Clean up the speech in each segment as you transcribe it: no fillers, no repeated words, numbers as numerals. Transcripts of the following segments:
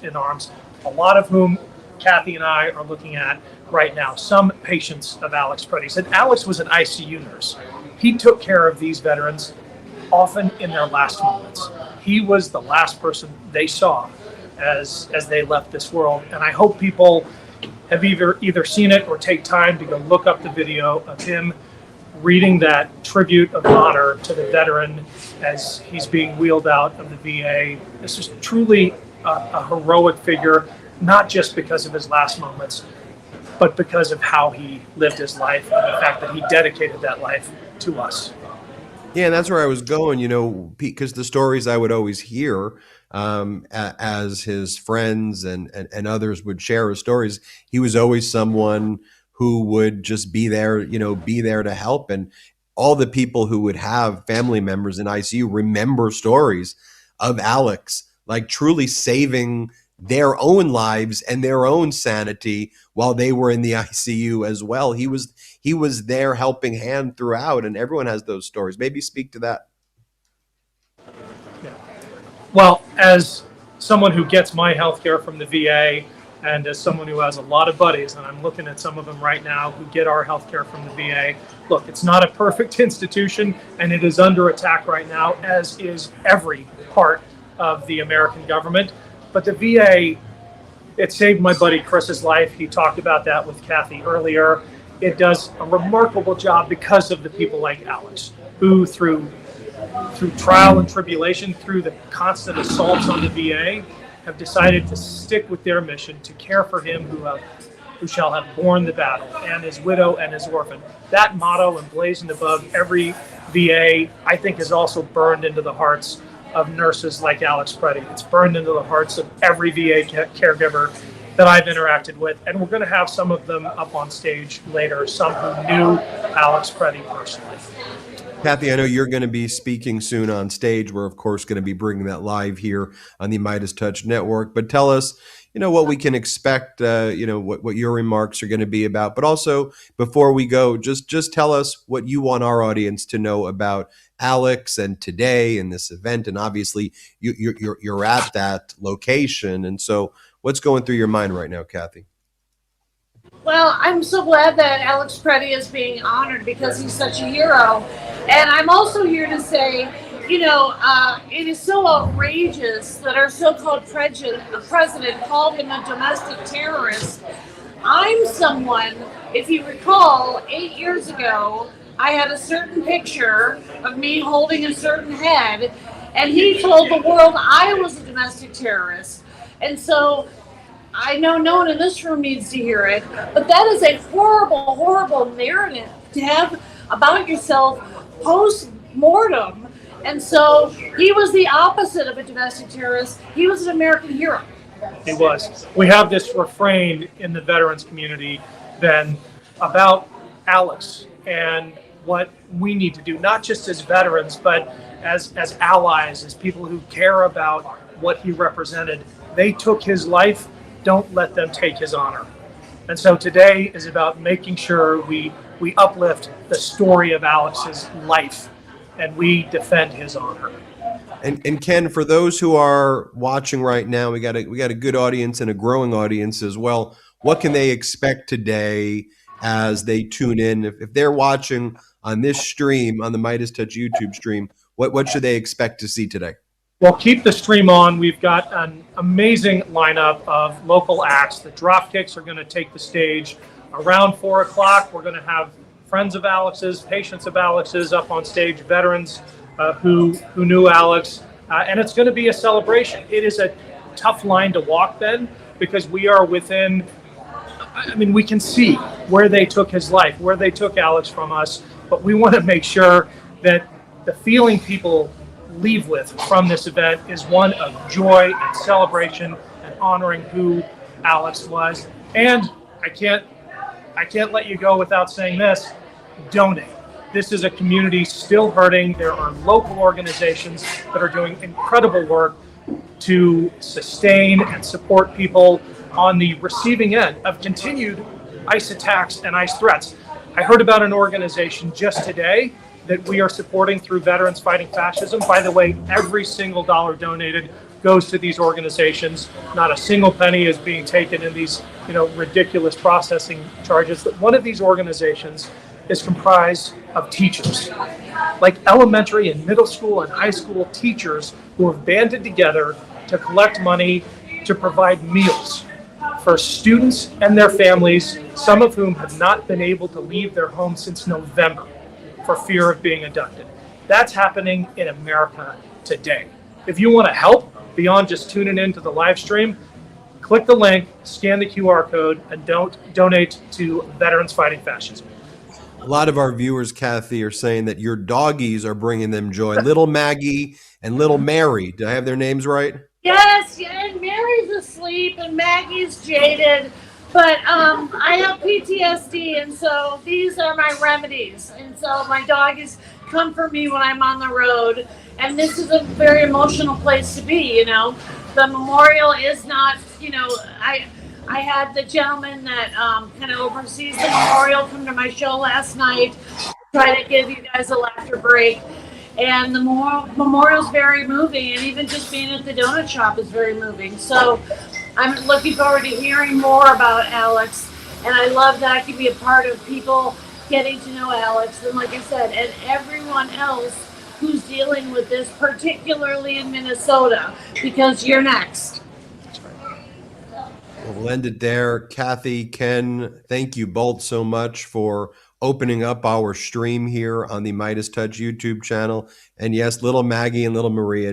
in arms, a lot of whom Kathy and I are looking at right now, some patients of Alex Pretti's. And Alex was an ICU nurse. He took care of these veterans often in their last moments. He was the last person they saw as they left this world. And I hope people have either seen it or take time to go look up the video of him reading that tribute of honor to the veteran as he's being wheeled out of the VA. This is truly a heroic figure, not just because of his last moments, but because of how he lived his life and the fact that he dedicated that life to us. Yeah, and that's where I was going, you know, because the stories I would always hear as his friends and others would share his stories, he was always someone who would just be there, you know, be there to help. And all the people who would have family members in ICU remember stories of Alex, like truly saving their own lives and their own sanity while they were in the ICU as well. He was their helping hand throughout, and everyone has those stories. Maybe speak to that. Yeah. Well, as someone who gets my health care from the VA, and as someone who has a lot of buddies, and I'm looking at some of them right now who get our health care from the VA, look, it's not a perfect institution, and it is under attack right now, as is every part of the American government. But the VA, it saved my buddy Chris's life. He talked about that with Kathy earlier. It does a remarkable job because of the people like Alex, who through trial and tribulation, through the constant assaults on the VA, have decided to stick with their mission to care for him who shall have borne the battle, and his widow and his orphan. That motto emblazoned above every VA, I think, is also burned into the hearts of nurses like Alex Pretti. It's burned into the hearts of every VA caregiver that I've interacted with, and we're going to have some of them up on stage later, some who knew Alex Pretti personally. Kathy, I know you're going to be speaking soon on stage. We're, of course, going to be bringing that live here on the Midas Touch Network. But tell us, you know, what we can expect, you know, what your remarks are going to be about. But also, before we go, just tell us what you want our audience to know about Alex and today and this event. And obviously, you're at that location. And so what's going through your mind right now, Kathy? Well, I'm so glad that Alex Pretti is being honored because he's such a hero. And I'm also here to say, you know, it is so outrageous that our so-called president called him a domestic terrorist. I'm someone, if you recall, 8 years ago, I had a certain picture of me holding a certain head, and he told the world I was a domestic terrorist. And so I know no one in this room needs to hear it, but that is a horrible, horrible narrative to have about yourself post-mortem. And so he was the opposite of a domestic terrorist. He was an American hero. He was. We have this refrain in the veterans community then about Alex and what we need to do, not just as veterans, but as allies, as people who care about what he represented. They took his life. Don't let them take his honor. And so today is about making sure we uplift the story of Alex's life and we defend his honor. And Ken, for those who are watching right now, we got a good audience and a growing audience as well. What can they expect today as they tune in? If they're watching on this stream, on the Midas Touch YouTube stream, what should they expect to see today? Well, keep the stream on. We've got an amazing lineup of local acts. The Dropkicks are going to take the stage around 4 o'clock. We're going to have friends of Alex's, patients of Alex's up on stage, veterans who knew Alex. And it's going to be a celebration. It is a tough line to walk, Ben, because we are within, I mean, we can see where they took his life, where they took Alex from us. But we want to make sure that the feeling people leave with from this event is one of joy and celebration and honoring who Alex was. And I can't let you go without saying this: donate. This is a community still hurting. There are local organizations that are doing incredible work to sustain and support people on the receiving end of continued ICE attacks and ICE threats. I heard about an organization just today that we are supporting through Veterans Fighting Fascism. By the way, every single dollar donated goes to these organizations. Not a single penny is being taken in these, ridiculous processing charges. That one of these organizations is comprised of teachers, like elementary and middle school and high school teachers who have banded together to collect money to provide meals for students and their families, some of whom have not been able to leave their homes since November for fear of being abducted. That's happening in America today. If you want to help beyond just tuning into the live stream, click the link, scan the QR code, and donate to Veterans Fighting Fascism. A lot of our viewers, Kathy, are saying that your doggies are bringing them joy. Little Maggie and Little Mary. Do I have their names right? Yes, and Mary's asleep and Maggie's jaded, but I have PTSD, and so these are my remedies. And so my doggies come for me when I'm on the road, and this is a very emotional place to be. The memorial is not, I had the gentleman that kind of oversees the memorial come to my show last night, try to give you guys a laughter break. And the memorial's very moving, and even just being at the donut shop is very moving. So I'm looking forward to hearing more about Alex, and I love that I can be a part of people getting to know Alex, and like I said, and everyone else who's dealing with this, particularly in Minnesota, because you're next. We'll end it there. Kathy, Ken, thank you both so much for opening up our stream here on the Midas Touch YouTube channel. And yes, little Maggie and little Marie,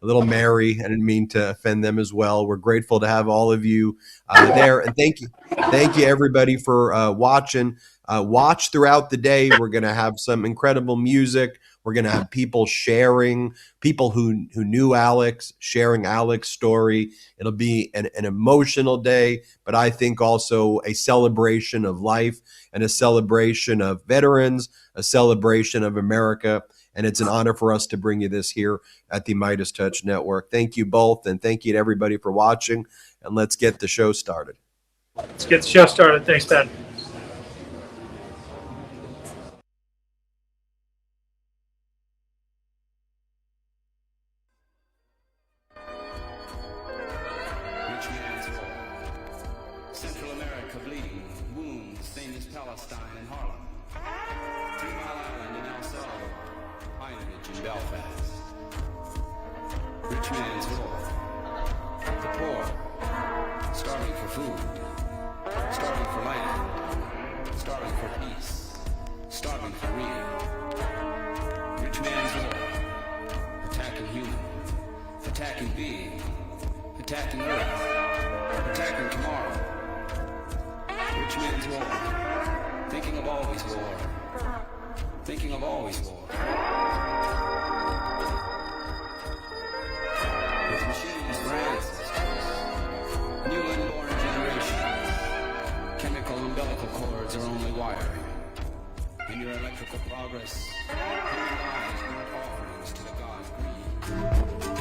little Mary, I didn't mean to offend them as well. We're grateful to have all of you there. And thank you everybody for watching. Watch throughout the day. We're going to have some incredible music. We're going to have people sharing, people who knew Alex, sharing Alex's story. It'll be an emotional day, but I think also a celebration of life and a celebration of veterans, a celebration of America. And it's an honor for us to bring you this here at the Midas Touch Network. Thank you both, and thank you to everybody for watching. And let's get the show started. Let's get the show started. Thanks, Ted. Central America bleeding, wounds, famous Palestine and Harlem. 3 Mile Island in El Salvador, Heinrich in Belfast. Rich man's war. The poor, starving for food, starving for land, starving for peace, starving for real. Rich man's war. Attacking human, attacking being, attacking earth, attacking tomorrow. Rich man's war. Thinking of always war. Thinking of always war. With machines for ancestors. New unborn generations. Chemical umbilical cords are only wiring. In your electrical progress, human lives burnt offerings to the god of greed.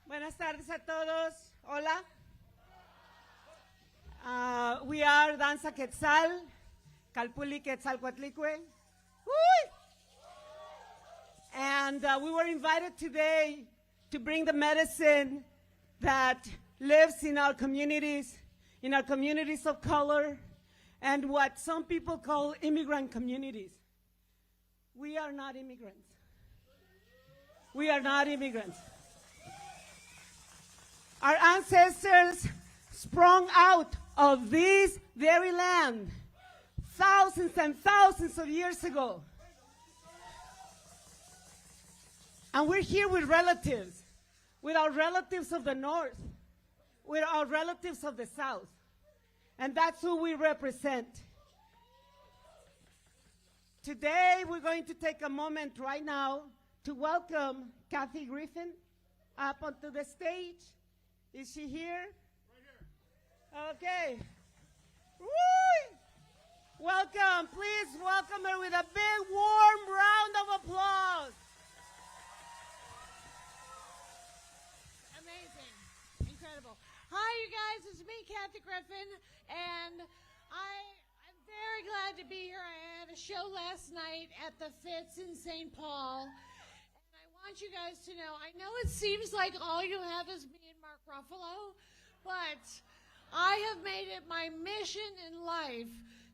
Buenas tardes a todos. Hola. We are Danza Quetzal, Calpuli Quetzalcoatlicue. And we were invited today to bring the medicine that lives in our communities of color, and what some people call immigrant communities. We are not immigrants. We are not immigrants. Our ancestors sprung out of this very land thousands and thousands of years ago. And we're here with relatives, with our relatives of the north, with our relatives of the south. And that's who we represent. Today, we're going to take a moment right now to welcome Kathy Griffin up onto the stage. Is she here? Right here. Okay. Woo! Welcome. Please welcome her with a big, warm round of applause. Amazing. Incredible. Hi, you guys. It's me, Kathy Griffin, and I'm very glad to be here. I had a show last night at the Fitz in St. Paul, and I want you guys to know, I know it seems like all you have is me and Mark Ruffalo, but I have made it my mission in life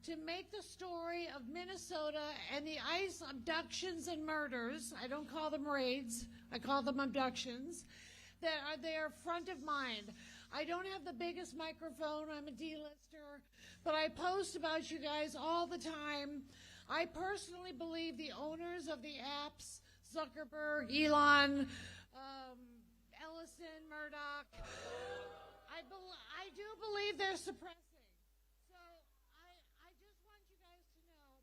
to make the story of Minnesota and the ICE abductions and murders, I don't call them raids, I call them abductions, that are there front of mind. I don't have the biggest microphone, I'm a D-lister, but I post about you guys all the time. I personally believe the owners of the apps, Zuckerberg, Elon, Ellison, Murdoch, I do believe they're suppressing. So I just want you guys to know,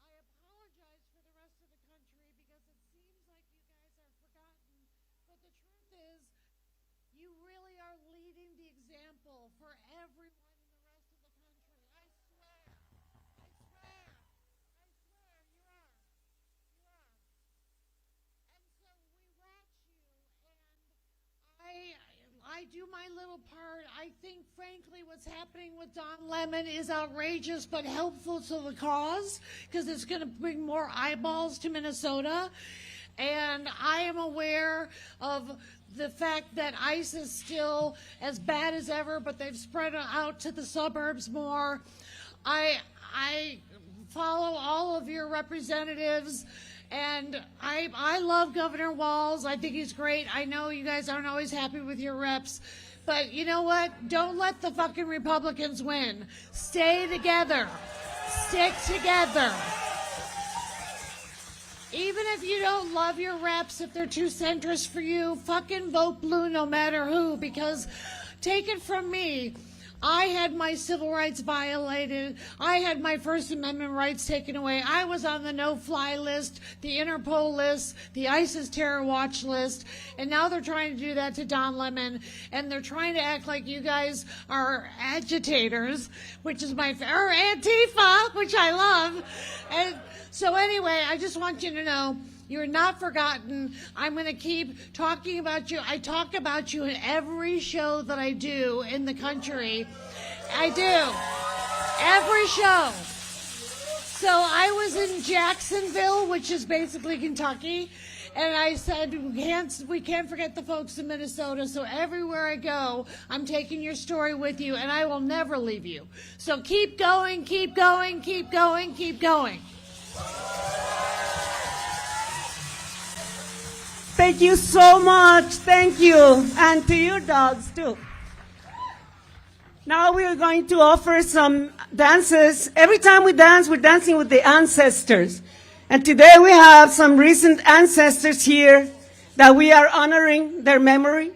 I apologize for the rest of the country because it seems like you guys are forgotten, but the truth is, you really are leading the example for everyone in the rest of the country. I swear. You are. And so we watch you, and I do my little part. I think, frankly, what's happening with Don Lemon is outrageous but helpful to the cause because it's going to bring more eyeballs to Minnesota. And I am aware of the fact that ICE is still as bad as ever, but they've spread out to the suburbs more. I follow all of your representatives, and I love Governor Walz. I think he's great. I know you guys aren't always happy with your reps, but you know what? Don't let the fucking Republicans win. Stay together. Stick together. Even if you don't love your reps, if they're too centrist for you, fucking vote blue no matter who, because take it from me, I had my civil rights violated. I had my First Amendment rights taken away. I was on the no-fly list, the Interpol list, the ISIS terror watch list, and now they're trying to do that to Don Lemon, and they're trying to act like you guys are agitators, which is my, or Antifa, which I love, and so anyway, I just want you to know, you're not forgotten. I'm going to keep talking about you. I talk about you in every show that I do in the country. I do. Every show. So I was in Jacksonville, which is basically Kentucky, and I said, we can't forget the folks in Minnesota, so everywhere I go, I'm taking your story with you, and I will never leave you. So keep going, keep going, keep going, keep going. Thank you so much. Thank you. And to your dogs, too. Now we are going to offer some dances. Every time we dance, we're dancing with the ancestors. And today we have some recent ancestors here that we are honoring their memory.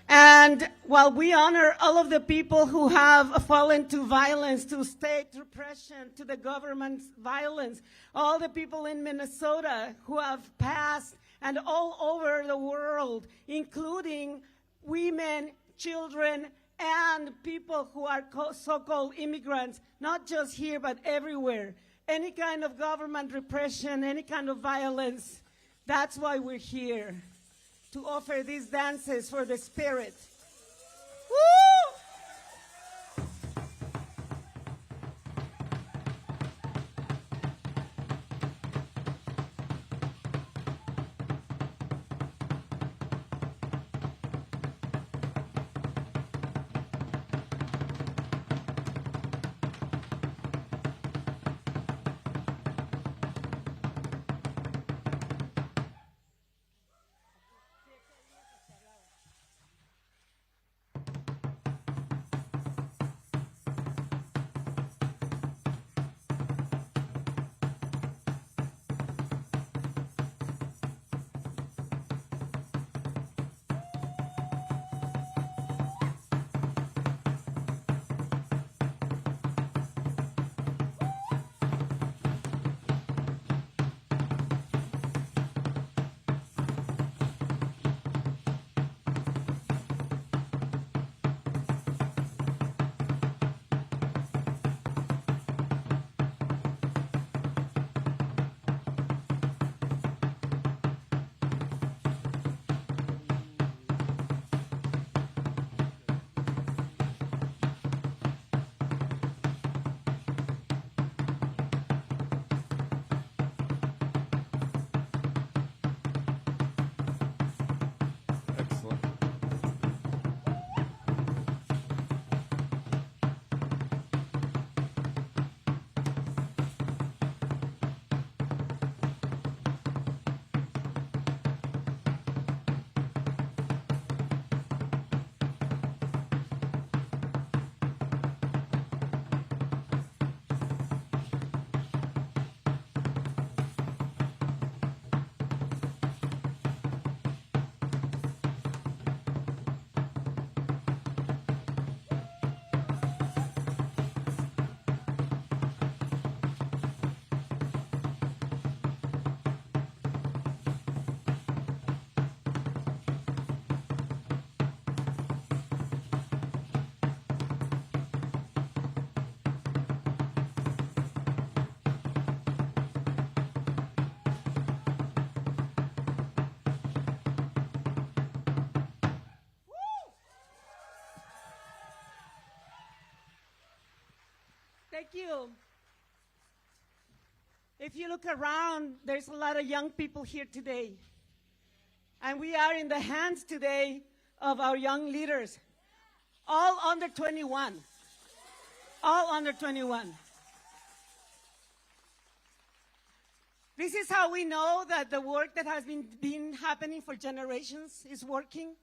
And while we honor all of the people who have fallen to violence, to state repression, to the government's violence, all the people in Minnesota who have passed, and all over the world, including women, children, and people who are so-called immigrants, not just here, but everywhere. Any kind of government repression, any kind of violence, that's why we're here. to offer these dances for the spirit. Woo! Thank you. If you look around, there's a lot of young people here today. And we are in the hands today of our young leaders, all under 21. All under 21. This is how we know that the work that has been happening for generations is working,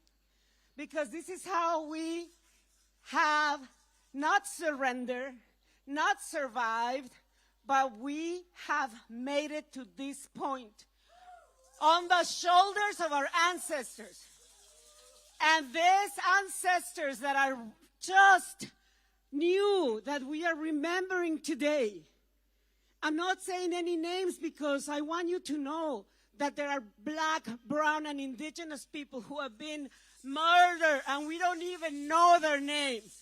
because this is how we have not surrendered, not survived, but we have made it to this point on the shoulders of our ancestors. And these ancestors that are just new, that we are remembering today. I'm not saying any names because I want you to know that there are black, brown, and indigenous people who have been murdered and we don't even know their names.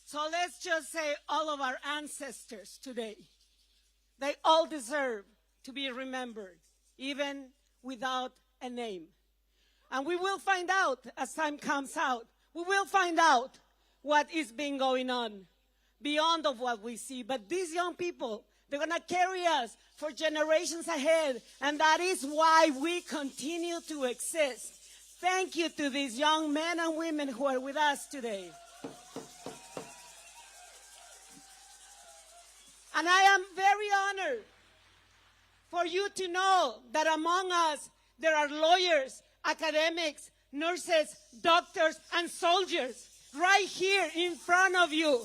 So let's just say all of our ancestors today. They all deserve to be remembered, even without a name. And we will find out as time comes out. We will find out what is being going on beyond of what we see. But these young people, they're going to carry us for generations ahead. And that is why we continue to exist. Thank you to these young men and women who are with us today. And I am very honored for you to know that among us, there are lawyers, academics, nurses, doctors, and soldiers right here in front of you.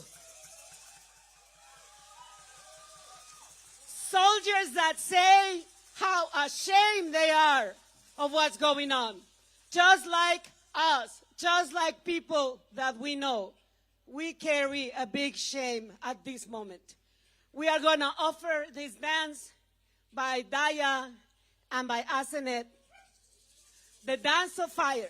Soldiers that say how ashamed they are of what's going on. Just like us, just like people that we know, we carry a big shame at this moment. We are going to offer this dance by Daya and by Asenet, the dance of fire.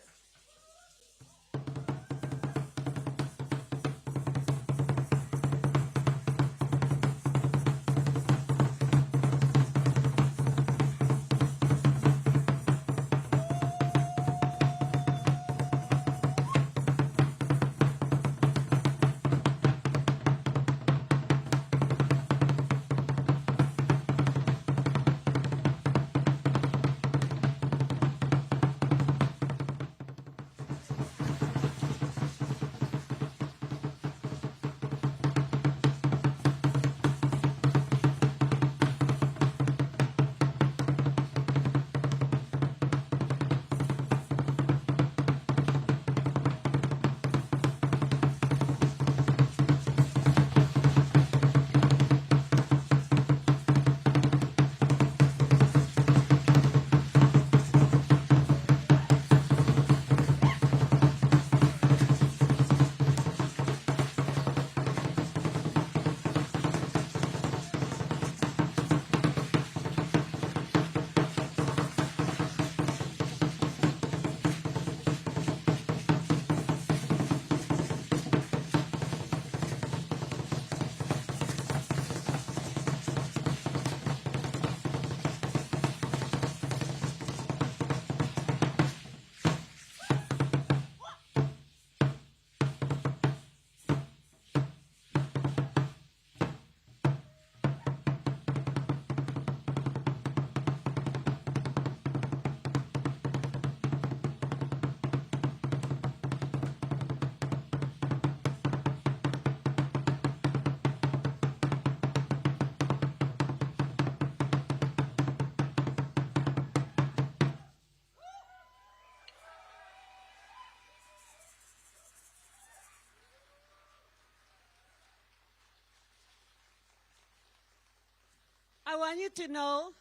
I want you to know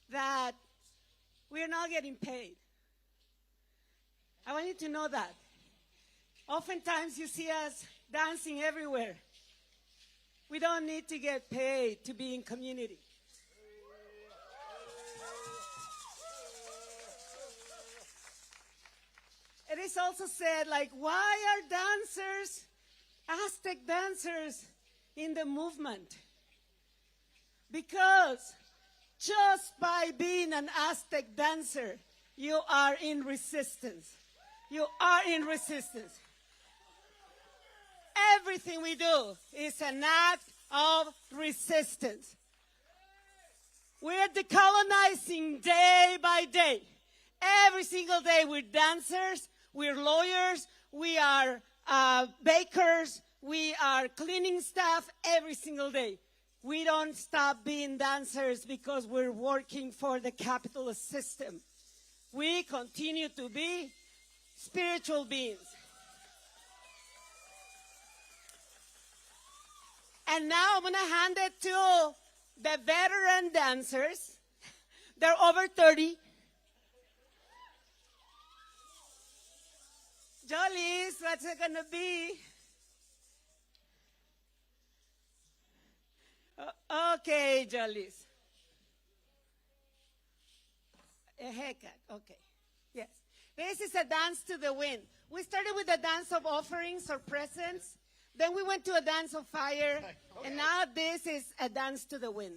that we're not getting paid. I want you to know that. Oftentimes you see us dancing everywhere. We don't need to get paid to be in community. It is also said, like, why are dancers, Aztec dancers, in the movement? Because just by being an Aztec dancer, you are in resistance. You are in resistance. Everything we do is an act of resistance. We're decolonizing day by day. Every single day we're dancers, we're lawyers, we are bakers, we are cleaning staff every single day. We don't stop being dancers because we're working for the capitalist system. We continue to be spiritual beings. And now I'm going to hand it to the veteran dancers. They're over 30. Jollies, what's it going to be? Okay, Jollies. A haircut, okay. Yes. This is a dance to the wind. We started with a dance of offerings or presents. Then we went to a dance of fire. Okay. And now this is a dance to the wind.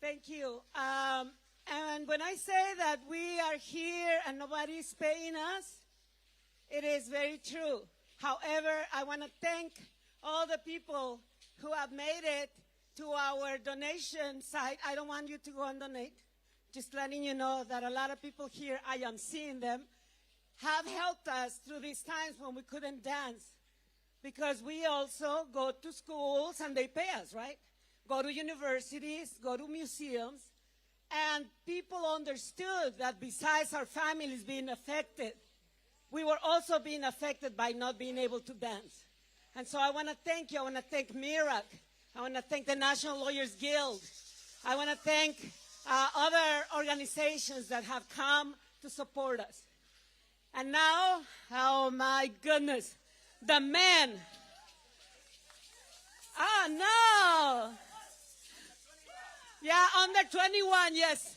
Thank you. And when I say that we are here and nobody is paying us, it is very true. However, I want to thank all the people who have made it to our donation site. I don't want you to go and donate. Just letting you know that a lot of people here, I am seeing them, have helped us through these times when we couldn't dance. Because we also go to schools and they pay us, right? Go to universities, go to museums, and people understood that besides our families being affected, we were also being affected by not being able to dance. And so I want to thank you. I want to thank MIRAC. I want to thank the National Lawyers Guild. I want to thank other organizations that have come to support us. And now, oh my goodness, the men. Oh, no. Yeah, under 21, yes.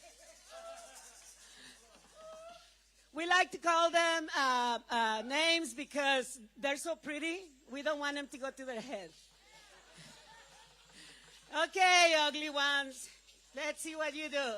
We like to call them names because they're so pretty. We don't want them to go to their head. Okay, ugly ones. Let's see what you do.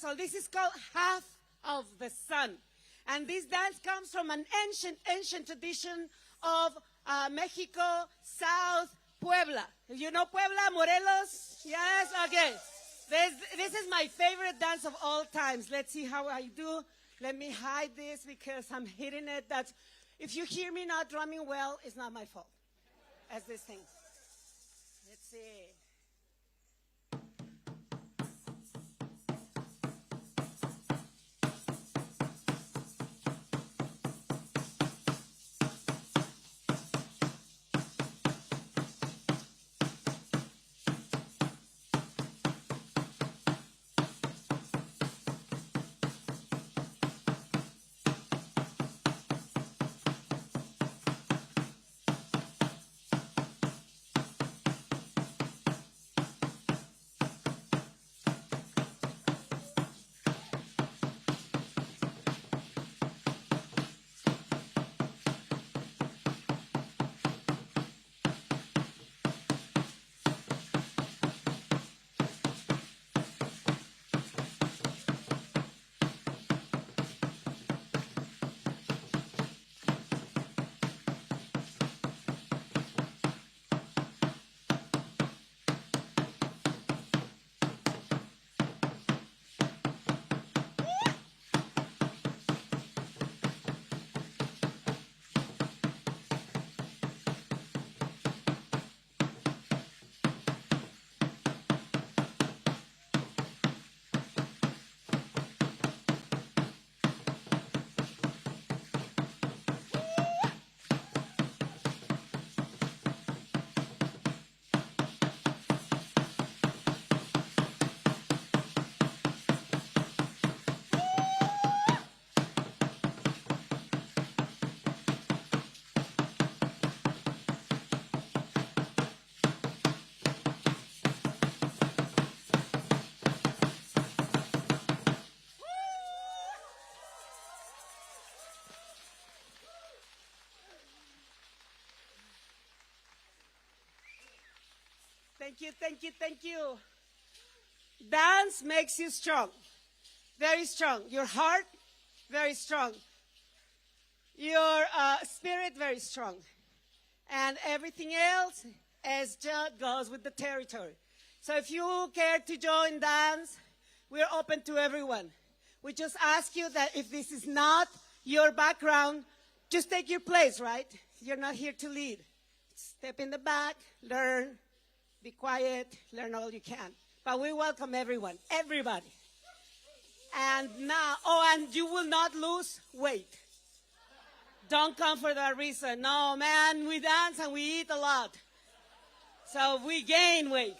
rehearsal. This is called Half of the Sun. And this dance comes from an ancient tradition of Mexico, South Puebla. You know Puebla, Morelos? Yes? Okay. This is my favorite dance of all times. Let's see how I do. Let me hide this because I'm hitting it. If you hear me not drumming well, it's not my fault. As this thing. Let's see. Thank you, thank you, thank you. Dance makes you strong. Very strong. Your heart, very strong. Your spirit, very strong. And everything else just goes with the territory. So if you care to join dance, we're open to everyone. We just ask you that if this is not your background, just take your place, right? You're not here to lead. Step in the back, learn, be quiet, learn all you can. But we welcome everyone, everybody. And now, and you will not lose weight. Don't come for that reason. No, man, we dance and we eat a lot. So we gain weight.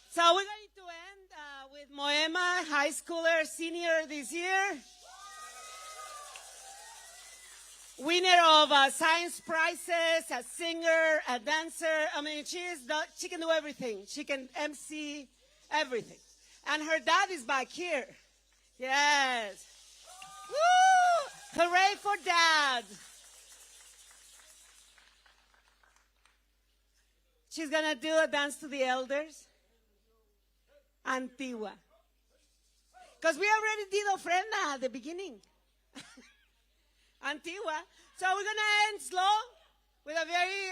So we're going to end with Moema, high schooler, senior this year. Winner of science prizes, a singer, a dancer. I mean, she can do everything. She can MC everything. And her dad is back here. Yes. Woo! Hooray for dad. She's going to do a dance to the elders. Antigua. Because we already did ofrenda at the beginning. Antigua. So we're going to end slow with a very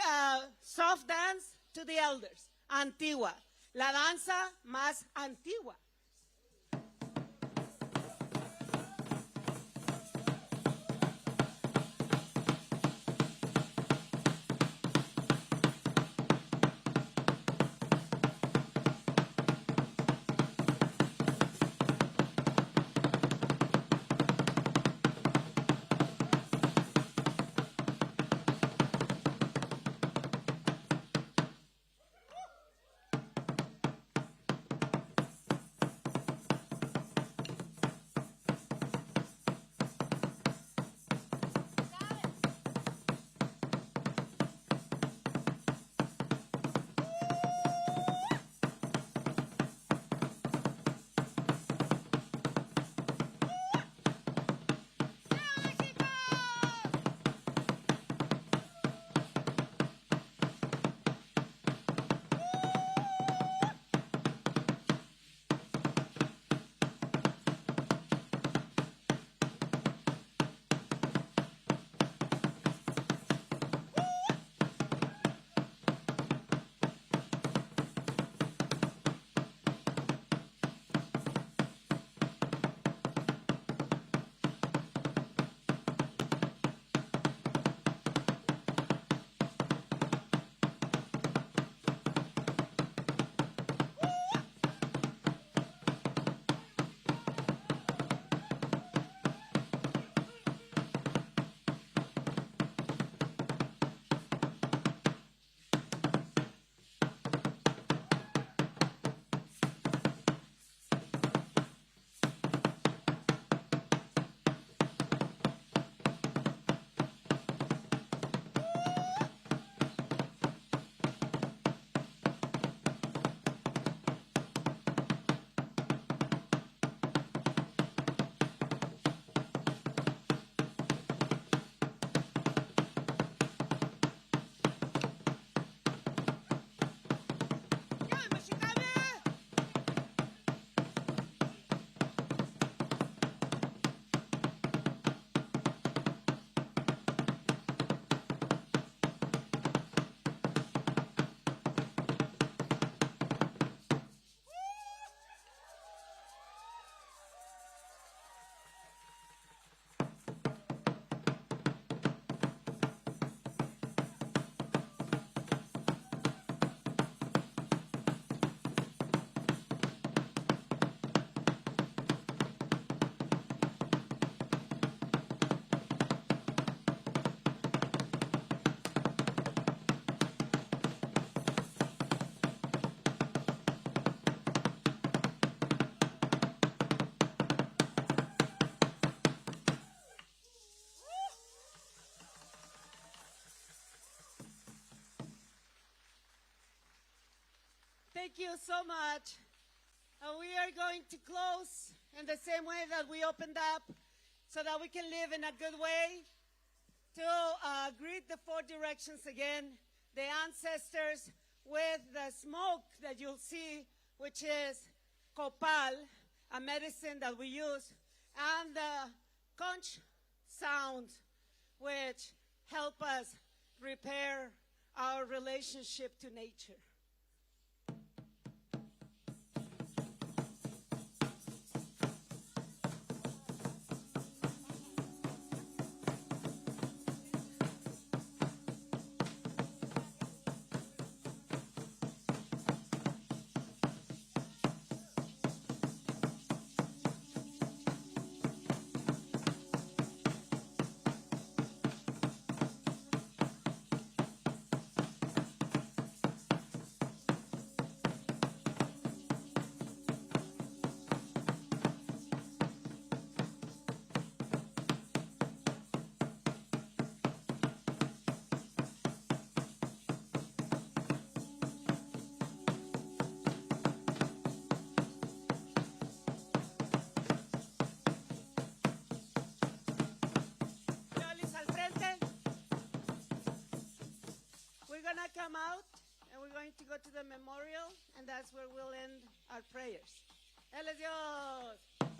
soft dance to the elders. Antigua. La danza más antigua. Thank you so much. We are going to close in the same way that we opened up so that we can live in a good way. To greet the four directions again, the ancestors with the smoke that you'll see, which is copal, a medicine that we use, and the conch sound, which help us repair our relationship to nature. Come out, and we're going to go to the memorial, and that's where we'll end our prayers. Él es Dios.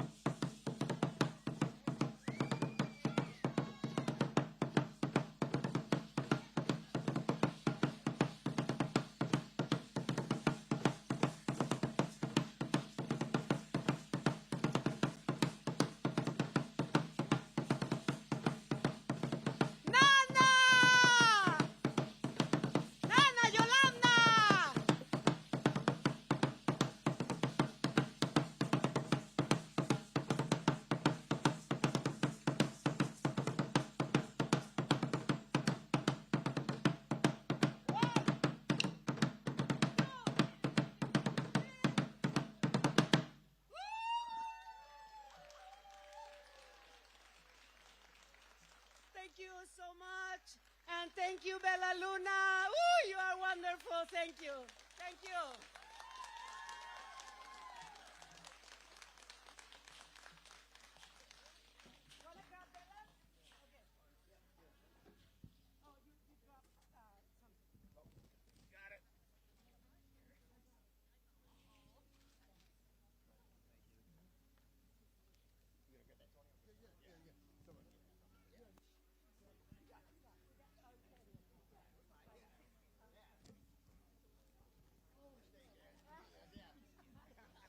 Thank you so much. And thank you, Bella Luna. Ooh, you are wonderful. Thank you. Thank you.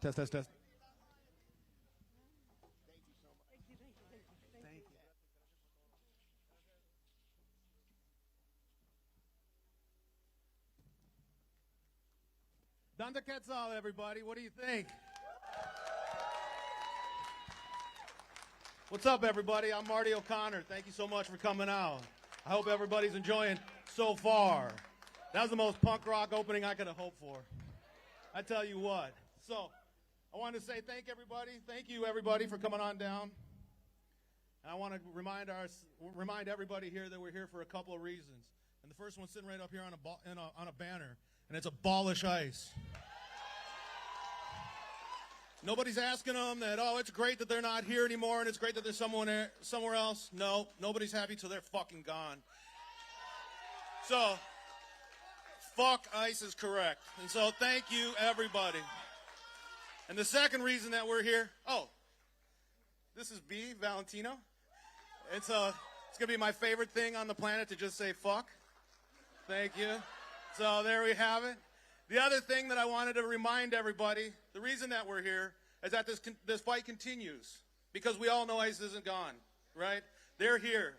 Test, test, test. Thank you so much. Thank you. Danda Quetzal, everybody. What do you think? What's up, everybody? I'm Marty O'Connor. Thank you so much for coming out. I hope everybody's enjoying so far. That was the most punk rock opening I could have hoped for. I tell you what. So, I want to say thank you everybody for coming on down. And I want to remind everybody here that we're here for a couple of reasons. And the first one's sitting right up here on a banner, and it's abolish ICE. Nobody's asking them that, oh, it's great that they're not here anymore and it's great that they're somewhere else. No, nobody's happy till they're fucking gone. So, fuck ICE is correct. And so thank you everybody. And the second reason that we're here, this is B, Valentino. It's going to be my favorite thing on the planet to just say fuck. Thank you. So there we have it. The other thing that I wanted to remind everybody, the reason that we're here is that this fight continues. Because we all know ICE isn't gone, right? They're here.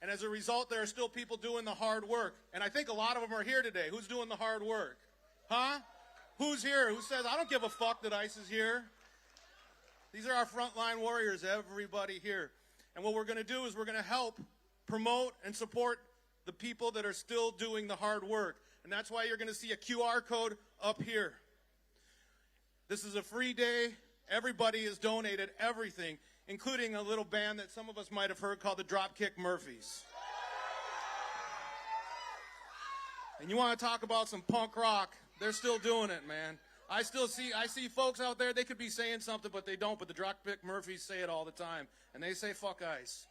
And as a result, there are still people doing the hard work. And I think a lot of them are here today. Who's doing the hard work? Huh? Who's here? Who says, I don't give a fuck that ICE is here? These are our frontline warriors, everybody here. And what we're going to do is we're going to help promote and support the people that are still doing the hard work. And that's why you're going to see a QR code up here. This is a free day. Everybody has donated everything, including a little band that some of us might have heard called the Dropkick Murphys. And you want to talk about some punk rock? They're still doing it, man. I see folks out there, they could be saying something, but they don't. But the Dropkick Murphys say it all the time. And they say, fuck ice.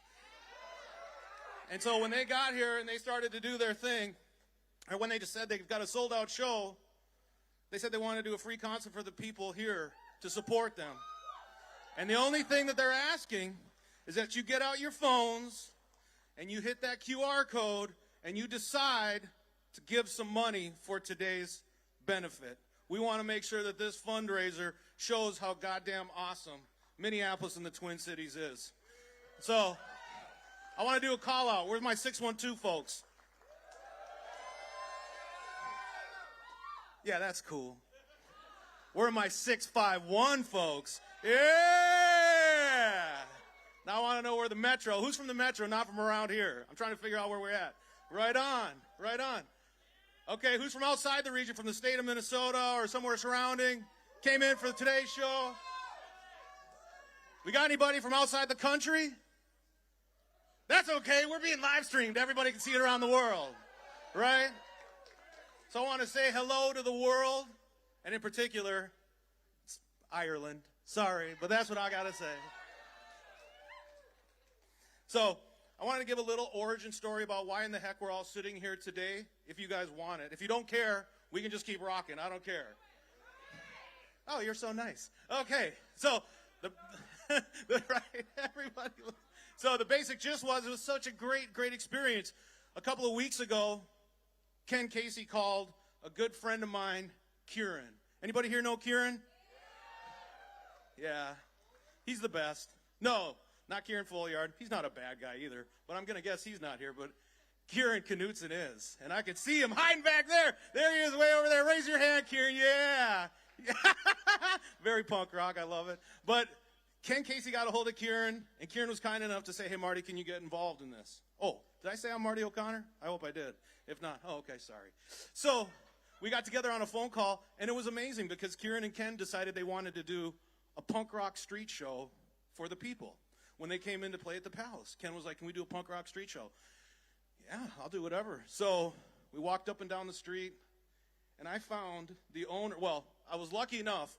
And so when they got here and they started to do their thing, or when they just said they've got a sold-out show, they said they want to do a free concert for the people here to support them. And the only thing that they're asking is that you get out your phones and you hit that QR code and you decide to give some money for today's benefit. We want to make sure that this fundraiser shows how goddamn awesome Minneapolis and the Twin Cities is. So I want to do a call out. Where's my 612 folks? Yeah, that's cool. Where are my 651 folks? Yeah! Now I want to know where the Metro. Who's from the Metro, not from around here? I'm trying to figure out where we're at. Right on, right on. Okay, who's from outside the region, from the state of Minnesota or somewhere surrounding? Came in for today's show? We got anybody from outside the country? That's okay, we're being live streamed. Everybody can see it around the world, right? So I want to say hello to the world, and in particular, Ireland. Sorry, but that's what I got to say. So I wanted to give a little origin story about why in the heck we're all sitting here today, if you guys want it. If you don't care, we can just keep rocking. I don't care. Oh, you're so nice. Okay, so right, everybody. So the basic gist was, it was such a great experience. A couple of weeks ago, Ken Casey called a good friend of mine, Kieran. Anybody here know Kieran? Yeah, he's the best. No, not Kieran Folliard. He's not a bad guy either, but I'm going to guess he's not here, but Kieran Knutson is. And I could see him hiding back there. There he is, way over there. Raise your hand, Kieran. Yeah. Very punk rock. I love it. But Ken Casey got a hold of Kieran, and Kieran was kind enough to say, hey, Marty, can you get involved in this? Oh, did I say I'm Marty O'Connor? I hope I did. If not, oh, okay, sorry. So we got together on a phone call, and it was amazing because Kieran and Ken decided they wanted to do a punk rock street show for the people. When they came in to play at the Palace, Ken was like, can we do a punk rock street show? Yeah, I'll do whatever. So we walked up and down the street, and I found the owner. Well, I was lucky enough.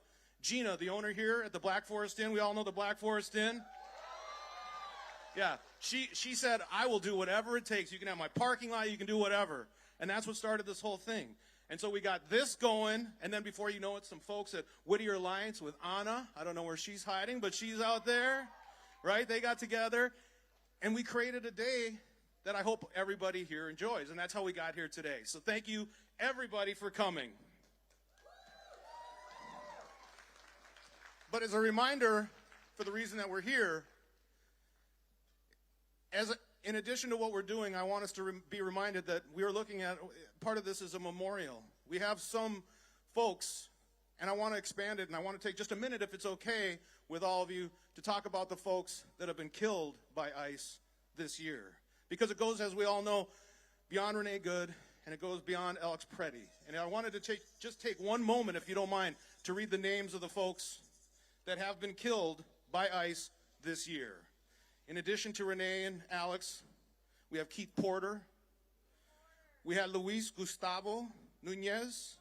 Gina, the owner here at the Black Forest Inn, we all know the Black Forest Inn. Yeah, she said, I will do whatever it takes. You can have my parking lot, you can do whatever. And that's what started this whole thing. And so we got this going, and then before you know it, some folks at Whittier Alliance with Anna. I don't know where she's hiding, but she's out there, right? They got together, and we created a day that I hope everybody here enjoys, and that's how we got here today. So thank you, everybody, for coming. But as a reminder, for the reason that we're here, in addition to what we're doing, I want us to be reminded that we are looking at, part of this is a memorial. We have some folks, and I want to expand it, and I want to take just a minute, if it's okay with all of you, to talk about the folks that have been killed by ICE this year. Because it goes, as we all know, beyond Renée Good, and it goes beyond Alex Pretti. And I wanted to just take one moment, if you don't mind, to read the names of the folks that have been killed by ICE this year. In addition to Renée and Alex, we have Keith Porter. We have Luis Gustavo Nunez.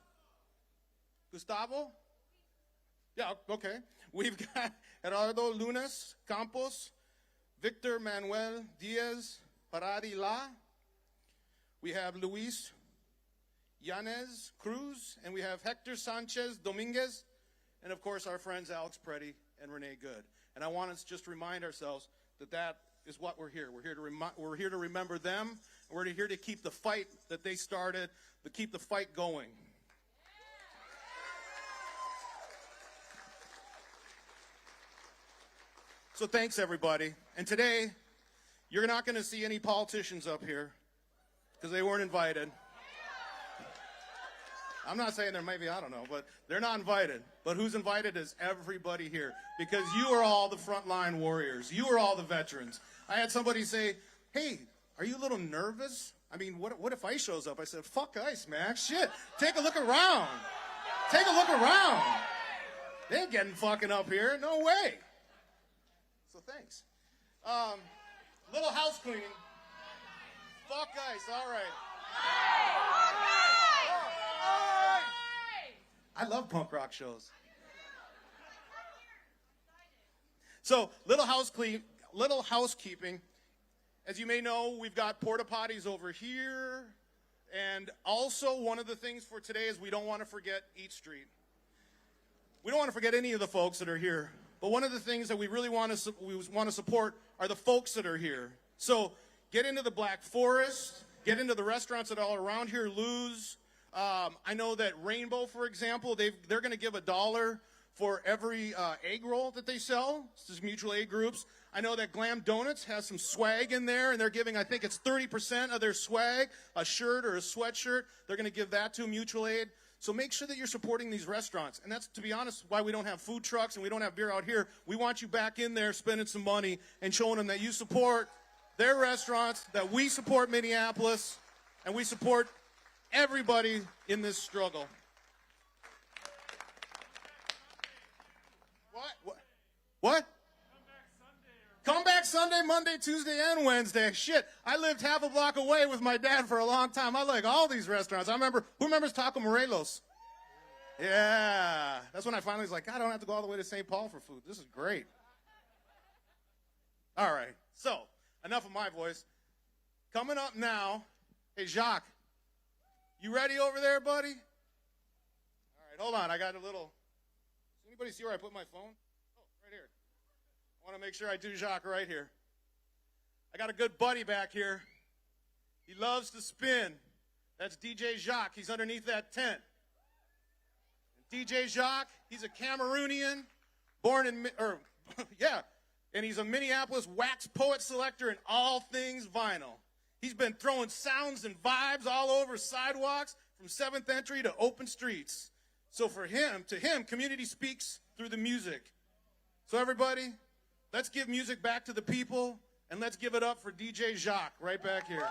Gustavo? Yeah, okay. We've got Gerardo Lunes Campos, Victor Manuel Diaz Paradila. We have Luis Yanez Cruz, and we have Hector Sanchez Dominguez, and of course our friends Alex Pretti and Renée Good. And I want us to just remind ourselves that is what we're here. We're here to remember them, and we're here to keep the fight that they started, to keep the fight going. So thanks, everybody. And today, you're not going to see any politicians up here because they weren't invited. I'm not saying there may be, I don't know, but they're not invited. But who's invited is everybody here, because you are all the frontline warriors. You are all the veterans. I had somebody say, hey, are you a little nervous? I mean, what if ICE shows up? I said, fuck ICE, man. Shit, take a look around. Take a look around. They ain't getting fucking up here. No way. So thanks. Little house cleaning. Fuck ICE, all right. I love punk rock shows. So, little housekeeping. As you may know, we've got porta potties over here. And also, one of the things for today is we don't want to forget Eat Street. We don't want to forget any of the folks that are here. But one of the things that we really want to support are the folks that are here. So, get into the Black Forest. Get into the restaurants that are all around here. Lou's. I know that Rainbow, for example, they're going to give $1 for every egg roll that they sell. This is mutual aid groups. I know that Glam Donuts has some swag in there, and they're giving, I think it's 30% of their swag, a shirt or a sweatshirt. They're going to give that to mutual aid. So make sure that you're supporting these restaurants. And that's, to be honest, why we don't have food trucks and we don't have beer out here. We want you back in there spending some money and showing them that you support their restaurants, that we support Minneapolis, and we support everybody in this struggle. What? Come back Sunday, Monday, Tuesday, and Wednesday. Shit, I lived half a block away with my dad for a long time. I like all these restaurants. Who remembers Taco Morelos? Yeah. That's when I finally was like, I don't have to go all the way to St. Paul for food. This is great. All right. So, enough of my voice. Coming up now, hey, Jacques, you ready over there, buddy? All right, hold on. I got a little. Does anybody see where I put my phone? Right here. I want to make sure I do Jacques right here. I got a good buddy back here. He loves to spin. That's DJ Jacques. He's underneath that tent. And DJ Jacques, he's a Cameroonian, born in, and he's a Minneapolis wax poet selector in all things vinyl. He's been throwing sounds and vibes all over sidewalks from 7th Entry to open streets. So to him, community speaks through the music. So everybody, let's give music back to the people, and let's give it up for DJ Jacques right back here.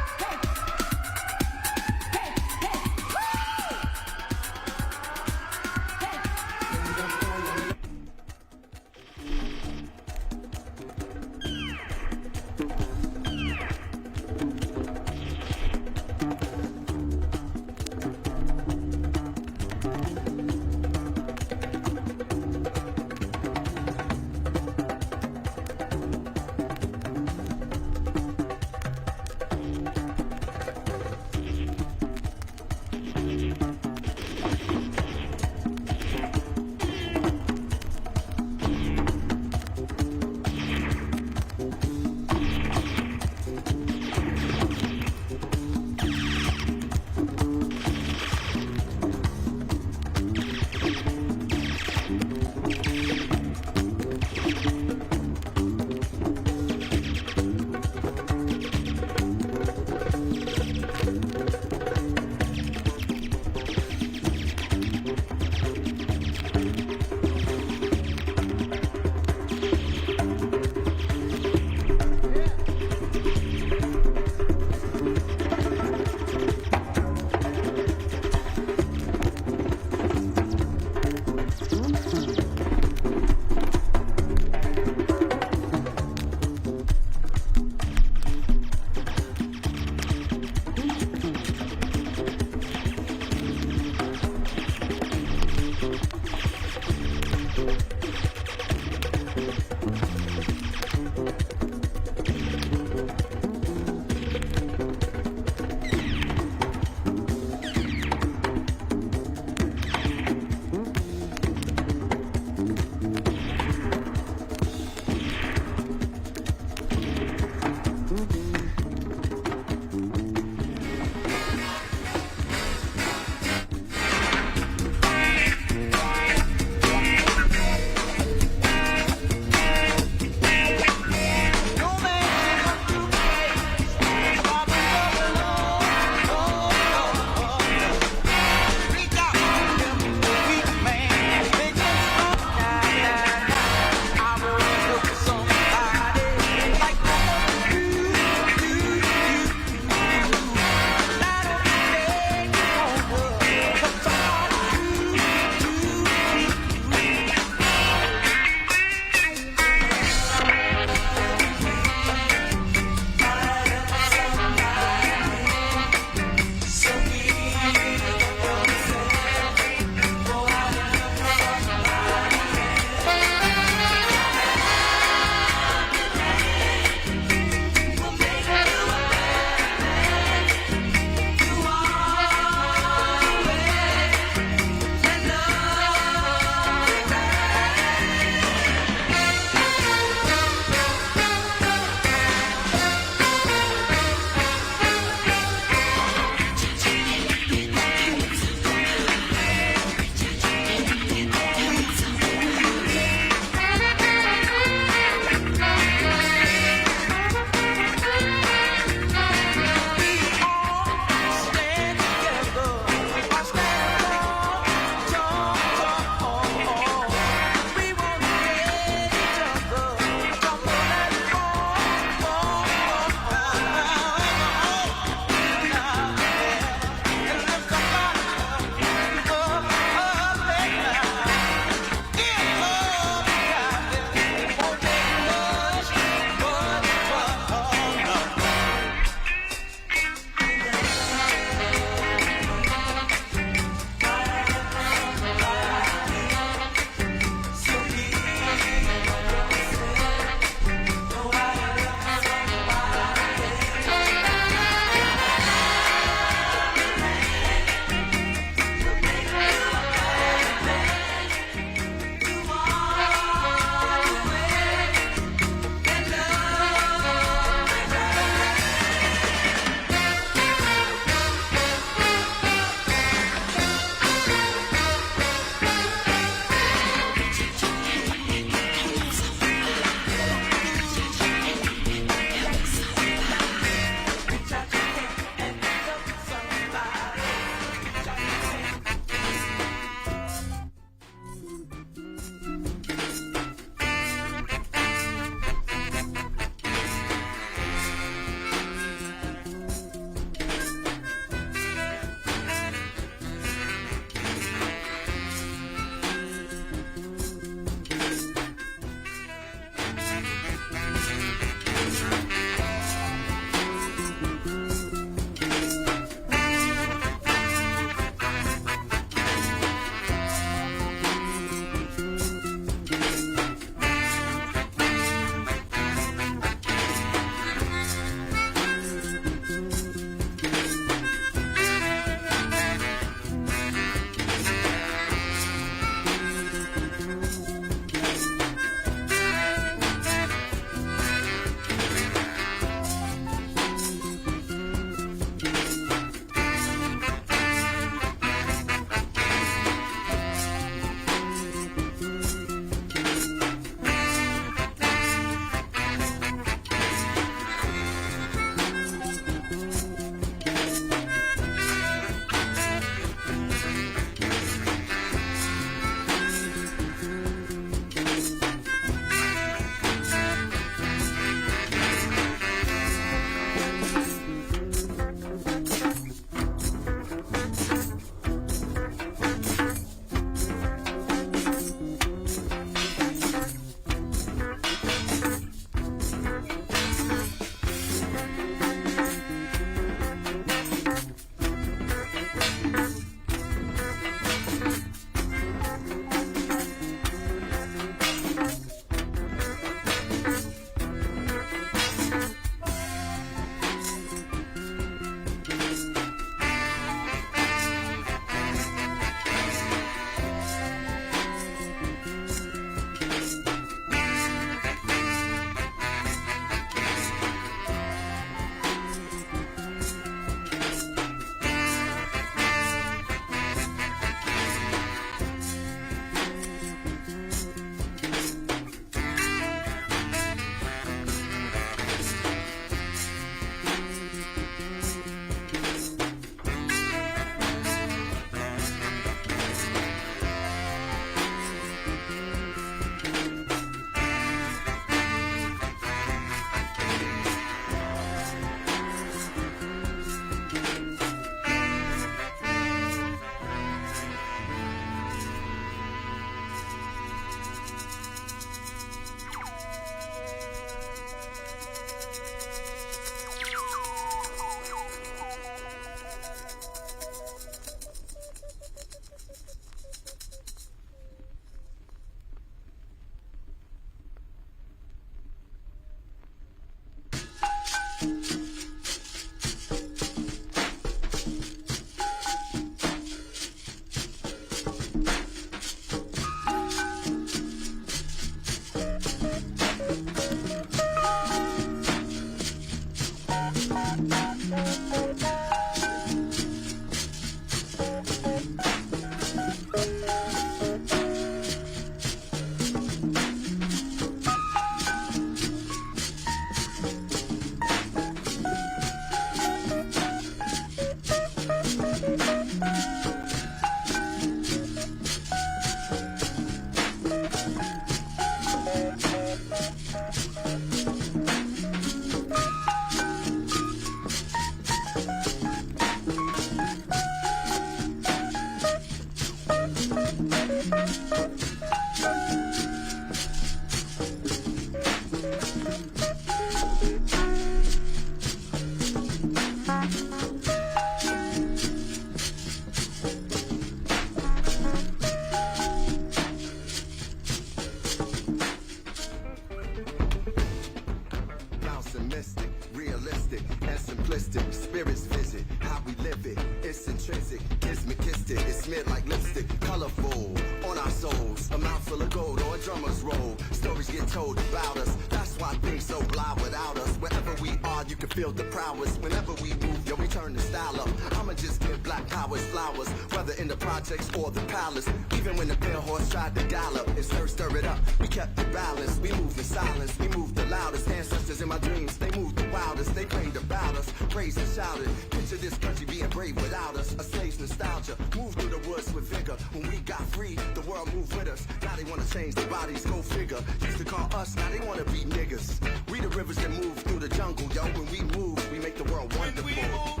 Bouncing mystic, realistic, and simplistic. Spirits visit, how we live it. It's intrinsic, kismet, it's smeared like lipstick. Colorful, on our souls. A mouthful of gold or a drummer's roll. Stories get told about us. That's why things so blah without us. Wherever we are, you can feel the prowess. Whenever we move, yo, we turn the style up. I'ma just give black powers flowers. Whether in the projects or the palace. Even when the pale horse tried to gallop, it stir it up. We kept the balance. We moved in silence. We moved the loudest. Ancestors in my dreams, they moved the wildest. They claimed about us, praised and shouted. Picture this country being brave without us. A slave's nostalgia, moved through the woods with vigor. When we got free, the world moved with us. Now they wanna change their bodies, go figure. Used to call us, now they wanna be niggas. We the rivers that move through the jungle, yo. When we move, we make the world wonderful. When we move,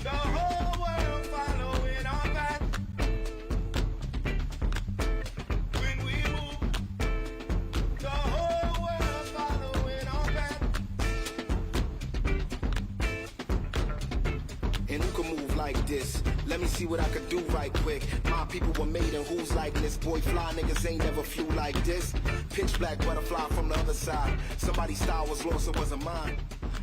the whole world following our path. When we move, the whole world following our path. And who can move like this? Let me see what I could do right quick. My people were made in who's like this. Boy, fly niggas ain't never flew like this. Pitch black butterfly from the other side. Somebody's style was lost, it wasn't mine.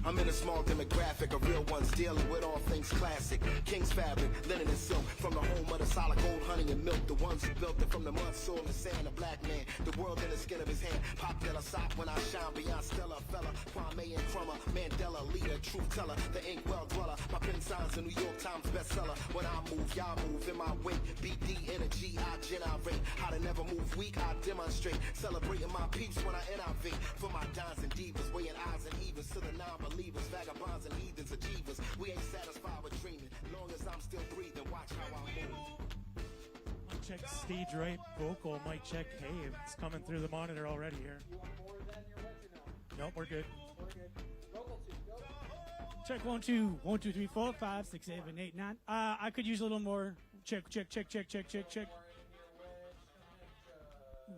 I'm in a small demographic of real ones dealing with all things classic. King's fabric, linen and silk. From the home of the solid gold, honey and milk. The ones who built it from the mud, soil, and sand. A black man, the world in the skin of his hand. Pop Della Sock when I shine beyond Stella. Fella, Kwame and Crummer. Mandela, leader, truth teller. The ink well dweller. My pen signs a New York Times bestseller. When I move, y'all move in my wake. BD energy, I generate. How to never move weak, I demonstrate. Celebrating my peeps when I innovate. For my dons and divas, weighing odds and evens to the non-believers. Vagabonds and heathens, achievers. We ain't satisfied with dreaming. Long as I'm still breathing, watch how I move. Mic check stage right vocal. Mic check. Hey, it's coming through the monitor already here. Nope, we're good. Check 1 2 1 2 3 4 5 6 7 8 9. I could use a little more. Check.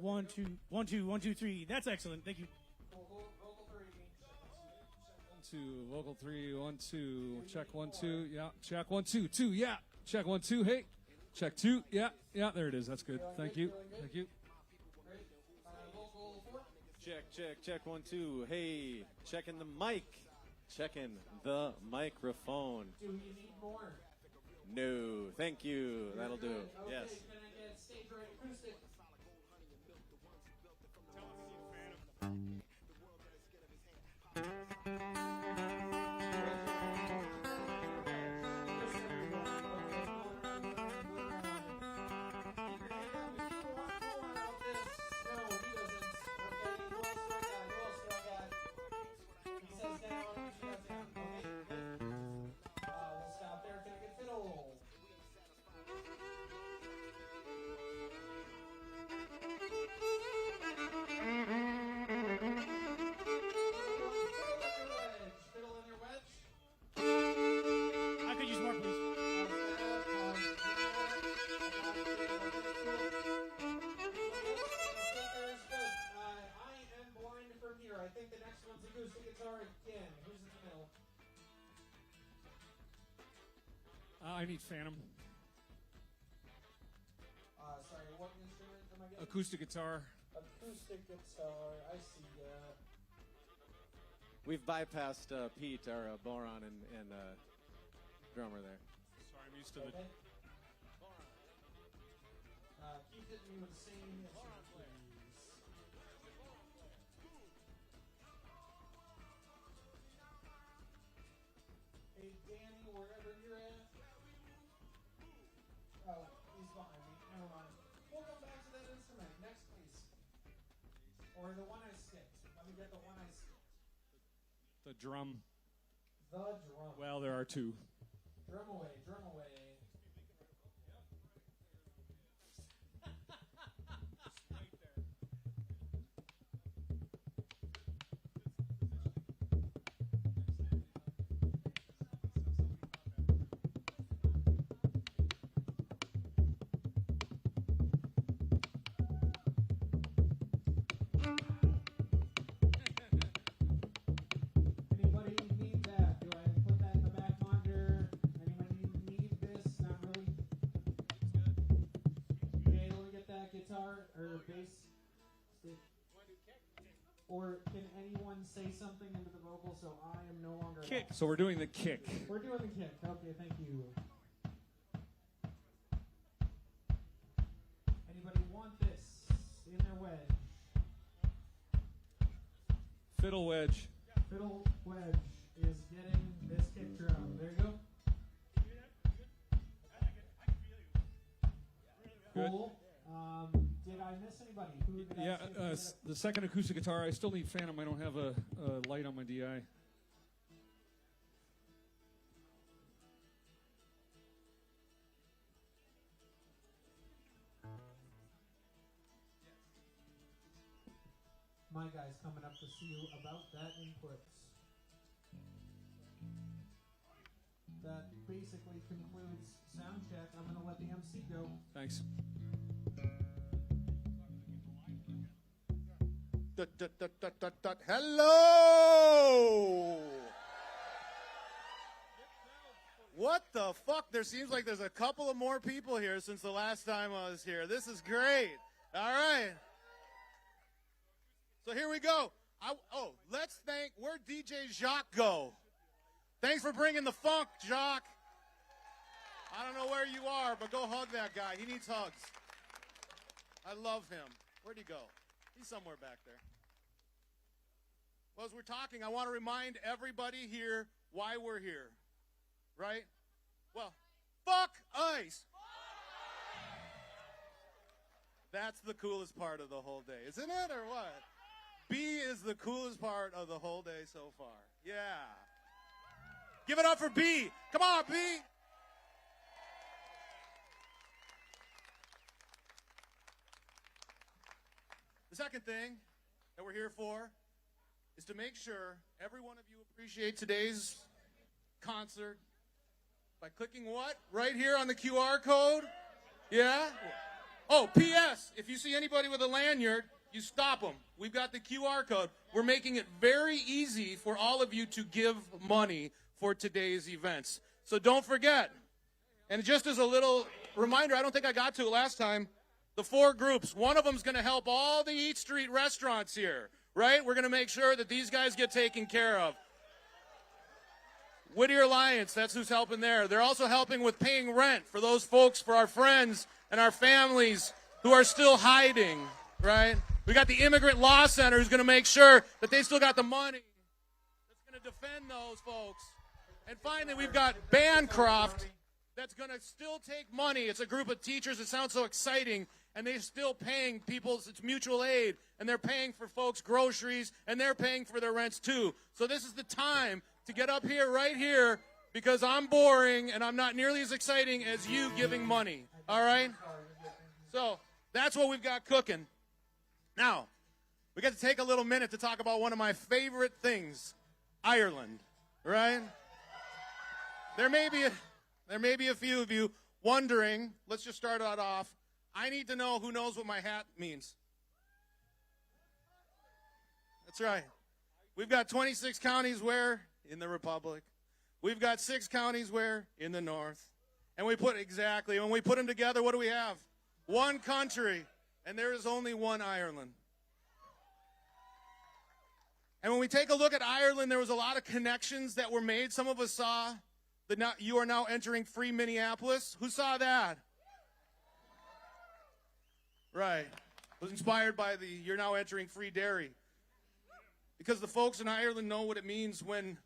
1 2 1 2 1 2 3. That's excellent. Thank you. Vocal 3 1 2. Check 1 2. Yeah. Check 1 2 2. Yeah. Check 1 2. Hey. Check 2. Yeah. There it is. That's good. Thank you. Check 1 2. Hey. Checking the mic. Checking the microphone. Do you need more? No. Thank you. That'll do. Okay, Yes. you're gonna get stage right acoustic. I need Phantom. Sorry, what instrument am I getting? Acoustic guitar. Acoustic guitar, I see that. We've bypassed Pete, our boron and drummer there. Sorry, I'm used to the... Keep hitting me with the same instrument, please. Hey, Danny, wherever you're at. Oh, he's behind me. Never mind. We'll come back to that instrument. Next, please. Or the one I skipped. Let me get the one I skipped. The drum. The drum. Well, there are two. Drum away, drum away. the bass stick. Or can anyone say something into the vocal so I am no longer Kick. So we're doing the kick. We're doing the kick. Okay, thank you. Anybody want this in their wedge? Fiddle wedge. Fiddle wedge is getting this kick drum. There you go. Good. Cool. Did I miss anybody? Who did Yeah, I skip? the second acoustic guitar. I still need Phantom. I don't have a light on my DI. My guy's coming up to see you about that inputs. That basically concludes sound check. I'm going to let the MC go. Thanks. Hello! What the fuck? There seems like there's a couple of more people here since the last time I was here. This is great. All right. So here we go. Let's thank, where'd DJ Jacques go? Thanks for bringing the funk, Jacques. I don't know where you are, but go hug that guy. He needs hugs. I love him. Where'd he go? He's somewhere back there. Well, as we're talking, I want to remind everybody here why we're here. Right? Well, fuck ice. That's the coolest part of the whole day, isn't it, or what? B is the coolest part of the whole day so far. Yeah. Give it up for B. Come on, B. The second thing that we're here for is to make sure every one of you appreciate today's concert by clicking what? Right here on the QR code? Yeah? Oh, P.S. If you see anybody with a lanyard, you stop them. We've got the QR code. We're making it very easy for all of you to give money for today's events. So don't forget. And just as a little reminder, I don't think I got to it last time, the 4 groups, one of them is going to help all the Eat Street restaurants here, right? We're going to make sure that these guys get taken care of. Whittier Alliance, that's who's helping there. They're also helping with paying rent for those folks, for our friends and our families who are still hiding, right? We got the Immigrant Law Center who's going to make sure that they still got the money that's going to defend those folks. And finally, we've got Bancroft that's going to still take money. It's a group of teachers. It sounds so exciting. And they're still paying people's, it's mutual aid, and they're paying for folks' groceries, and they're paying for their rents too. So this is the time to get up here, right here, because I'm boring, and I'm not nearly as exciting as you giving money, all right? So that's what we've got cooking. Now, we got to take a little minute to talk about one of my favorite things, Ireland, right? There may be a few of you wondering, let's just start it off, I need to know who knows what my hat means. That's right. We've got 26 counties where? In the Republic. We've got 6 counties where? In the North. And when we put them together, what do we have? One country. And there is only one Ireland. And when we take a look at Ireland, there was a lot of connections that were made. Some of us saw that you are now entering free Minneapolis. Who saw that? Right. Was inspired by the you're now entering free dairy. Because the folks in Ireland know what it means when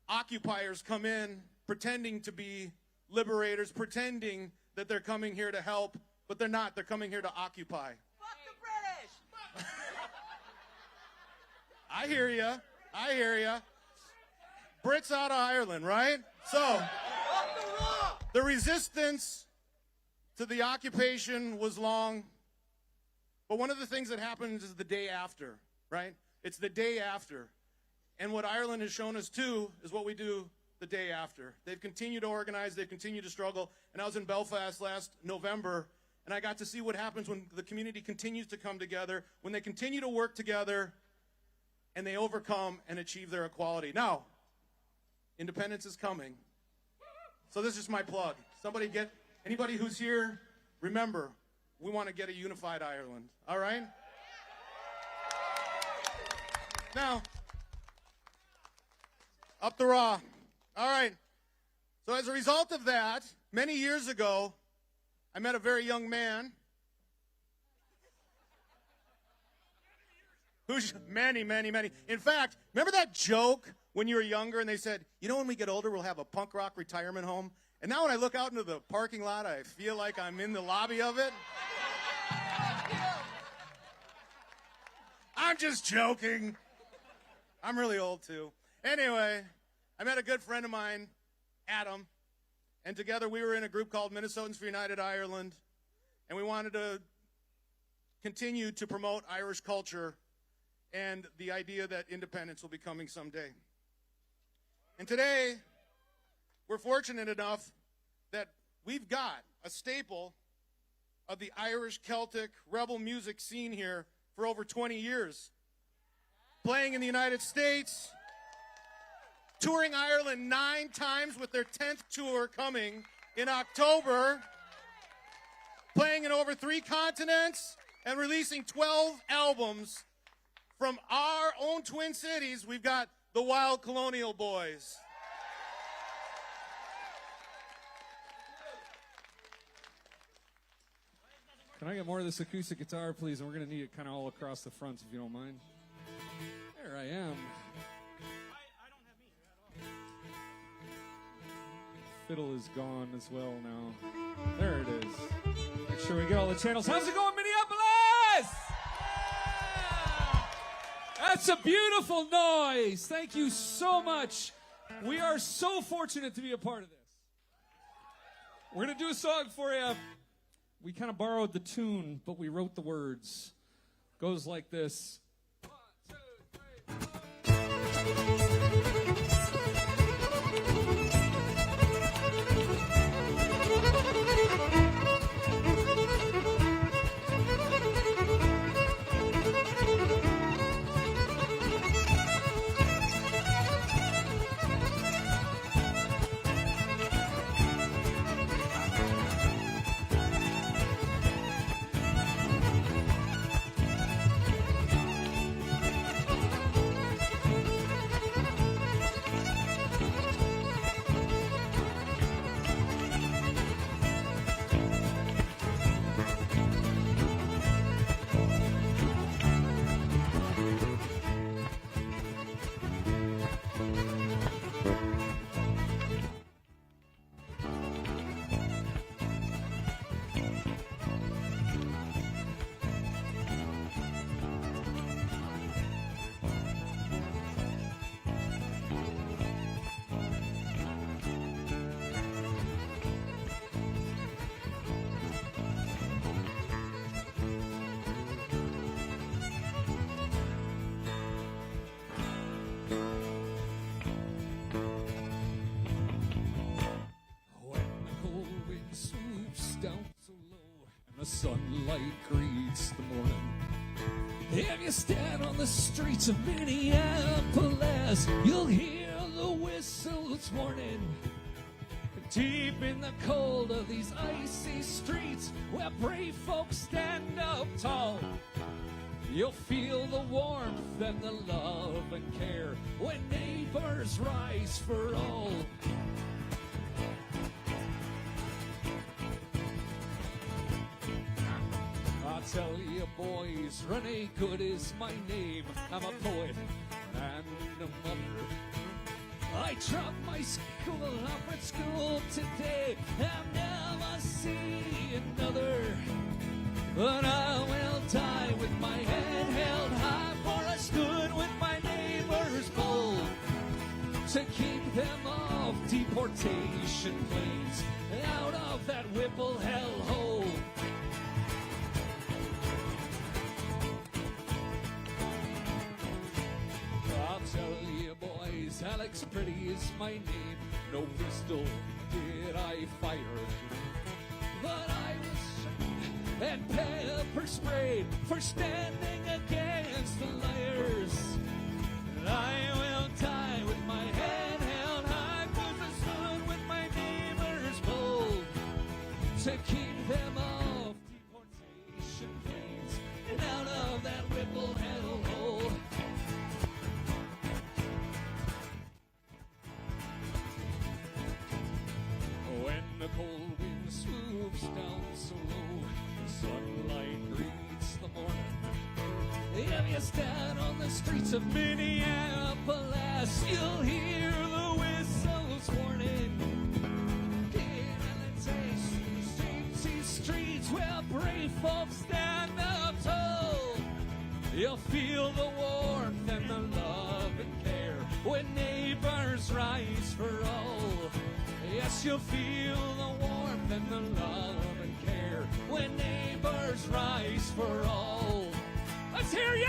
occupiers come in pretending to be liberators, pretending that they're coming here to help, but they're not. They're coming here to occupy. Fuck the British! I hear ya. I hear ya. Brits out of Ireland, right? So, the resistance to the occupation was long, but one of the things that happens is the day after, right? It's the day after. And what Ireland has shown us, too, is what we do the day after. They've continued to organize. They've continued to struggle. And I was in Belfast last November, and I got to see what happens when the community continues to come together, when they continue to work together, and they overcome and achieve their equality. Now, independence is coming. So this is my plug. Anybody who's here, remember, we want to get a unified Ireland. All right? Now, up the raw. All right. So as a result of that, many years ago, I met a very young man who's many. In fact, remember that joke when you were younger and they said, you know, when we get older, we'll have a punk rock retirement home? And now when I look out into the parking lot, I feel like I'm in the lobby of it. I'm just joking. I'm really old, too. Anyway, I met a good friend of mine, Adam, and together we were in a group called Minnesotans for United Ireland, and we wanted to continue to promote Irish culture and the idea that independence will be coming someday. And today, we're fortunate enough that we've got a staple of the Irish Celtic rebel music scene here for over 20 years. Playing in the United States, touring Ireland 9 times with their 10th tour coming in October, playing in over 3 continents and releasing 12 albums. From our own Twin Cities, we've got the Wild Colonial Boys. Can I get more of this acoustic guitar, please? And we're going to need it kind of all across the front, if you don't mind. There I am. Fiddle is gone as well now. There it is. Make sure we get all the channels. How's it going, Minneapolis? That's a beautiful noise. Thank you so much. We are so fortunate to be a part of this. We're going to do a song for you. We kind of borrowed the tune, but we wrote the words. Goes like this. 1, 2, 3. Sunlight greets the morning. If you stand on the streets of Minneapolis, you'll hear the whistles warning. Deep in the cold of these icy streets, where brave folks stand up tall, you'll feel the warmth and the love and care when neighbors rise for all. Tell you boys, Renée Good is my name. I'm a poet and a mother. I dropped my school off at school today. I'll never see another. But I will die with my head held high, for I stood with my neighbors bold to keep them off deportation planes, out of that Whipple hell hole. I'll tell you boys, Alex Pretti is my name. No pistol did I fire, but I was shot and pepper sprayed for standing against the liars. And I will die with my head held high, 'cause I stood with my neighbors bold to keep them off deportation. us down on the streets of Minneapolis. You'll hear the whistles warning. These streets where brave folks stand up tall. You'll feel the warmth and the love and care when neighbors rise for all. Yes, you'll feel the warmth and the love and care when neighbors rise for all. Let's hear you!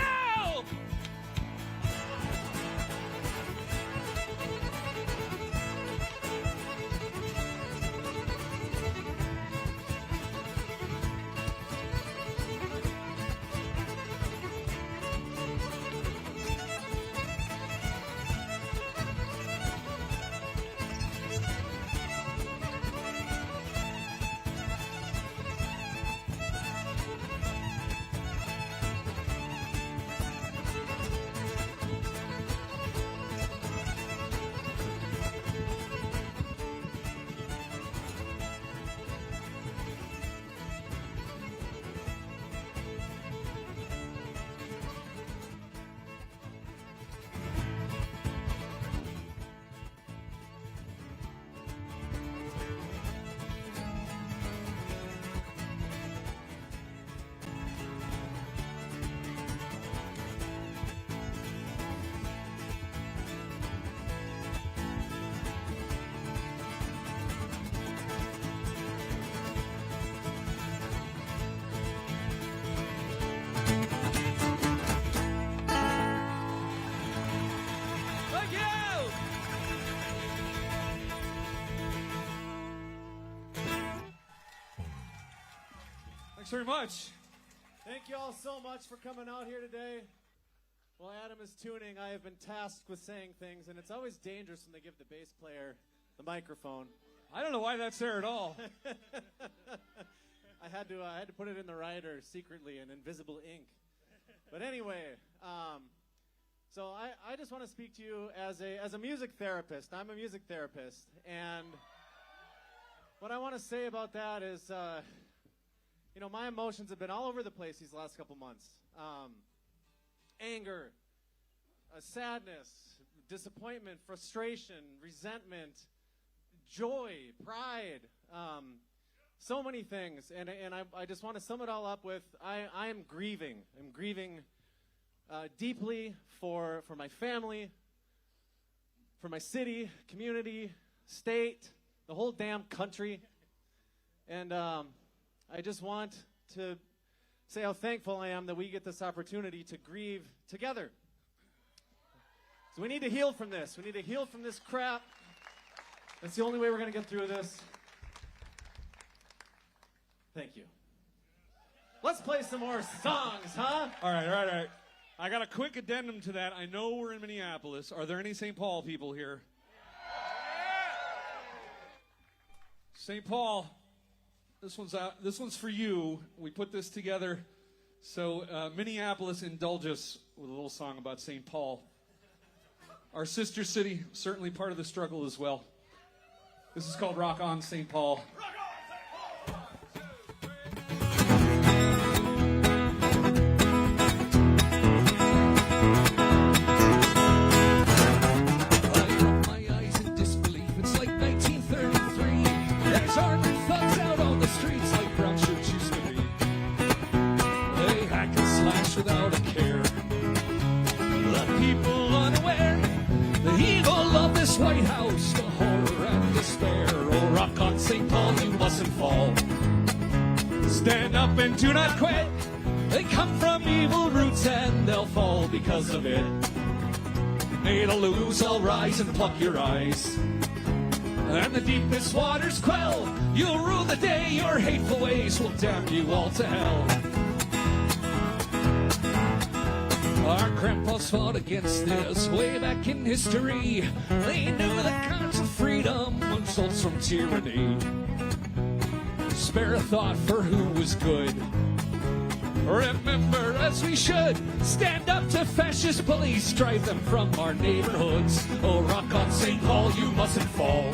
Thanks very much. Thank you all so much for coming out here today. While Adam is tuning, I have been tasked with saying things, and it's always dangerous when they give the bass player the microphone. I don't know why that's there at all. I had to put it in the writer secretly in invisible ink. But anyway, so I just want to speak to you as a music therapist. I'm a music therapist, and what I want to say about that is, you know, my emotions have been all over the place these last couple months. Anger, sadness, disappointment, frustration, resentment, joy, pride, so many things. And I just want to sum it all up with, I am grieving. I'm grieving deeply for my family, for my city, community, state, the whole damn country. And I just want to say how thankful I am that we get this opportunity to grieve together. So we need to heal from this. We need to heal from this crap. That's the only way we're going to get through this. Thank you. Let's play some more songs, huh? All right. I got a quick addendum to that. I know we're in Minneapolis. Are there any St. Paul people here? St. Paul, this one's for you. We put this together. So Minneapolis, indulge us with a little song about St. Paul. Our sister city, certainly part of the struggle as well. This is called Rock On St. Paul. Without a care, the people unaware, the evil of this White House, the horror and despair. Oh, rock on St. Paul, you mustn't fall. Stand up and do not quit. They come from evil roots and they'll fall because of it. May the lose all rise and pluck your eyes, and the deepest waters quell. You'll rule the day, your hateful ways will damn you all to hell. Our grandpas fought against this way back in history. They knew the cause of freedom results from tyranny. Spare a thought for who was good. Remember, as we should, stand up to fascist police, drive them from our neighborhoods. Oh, rock on St. Paul, you mustn't fall.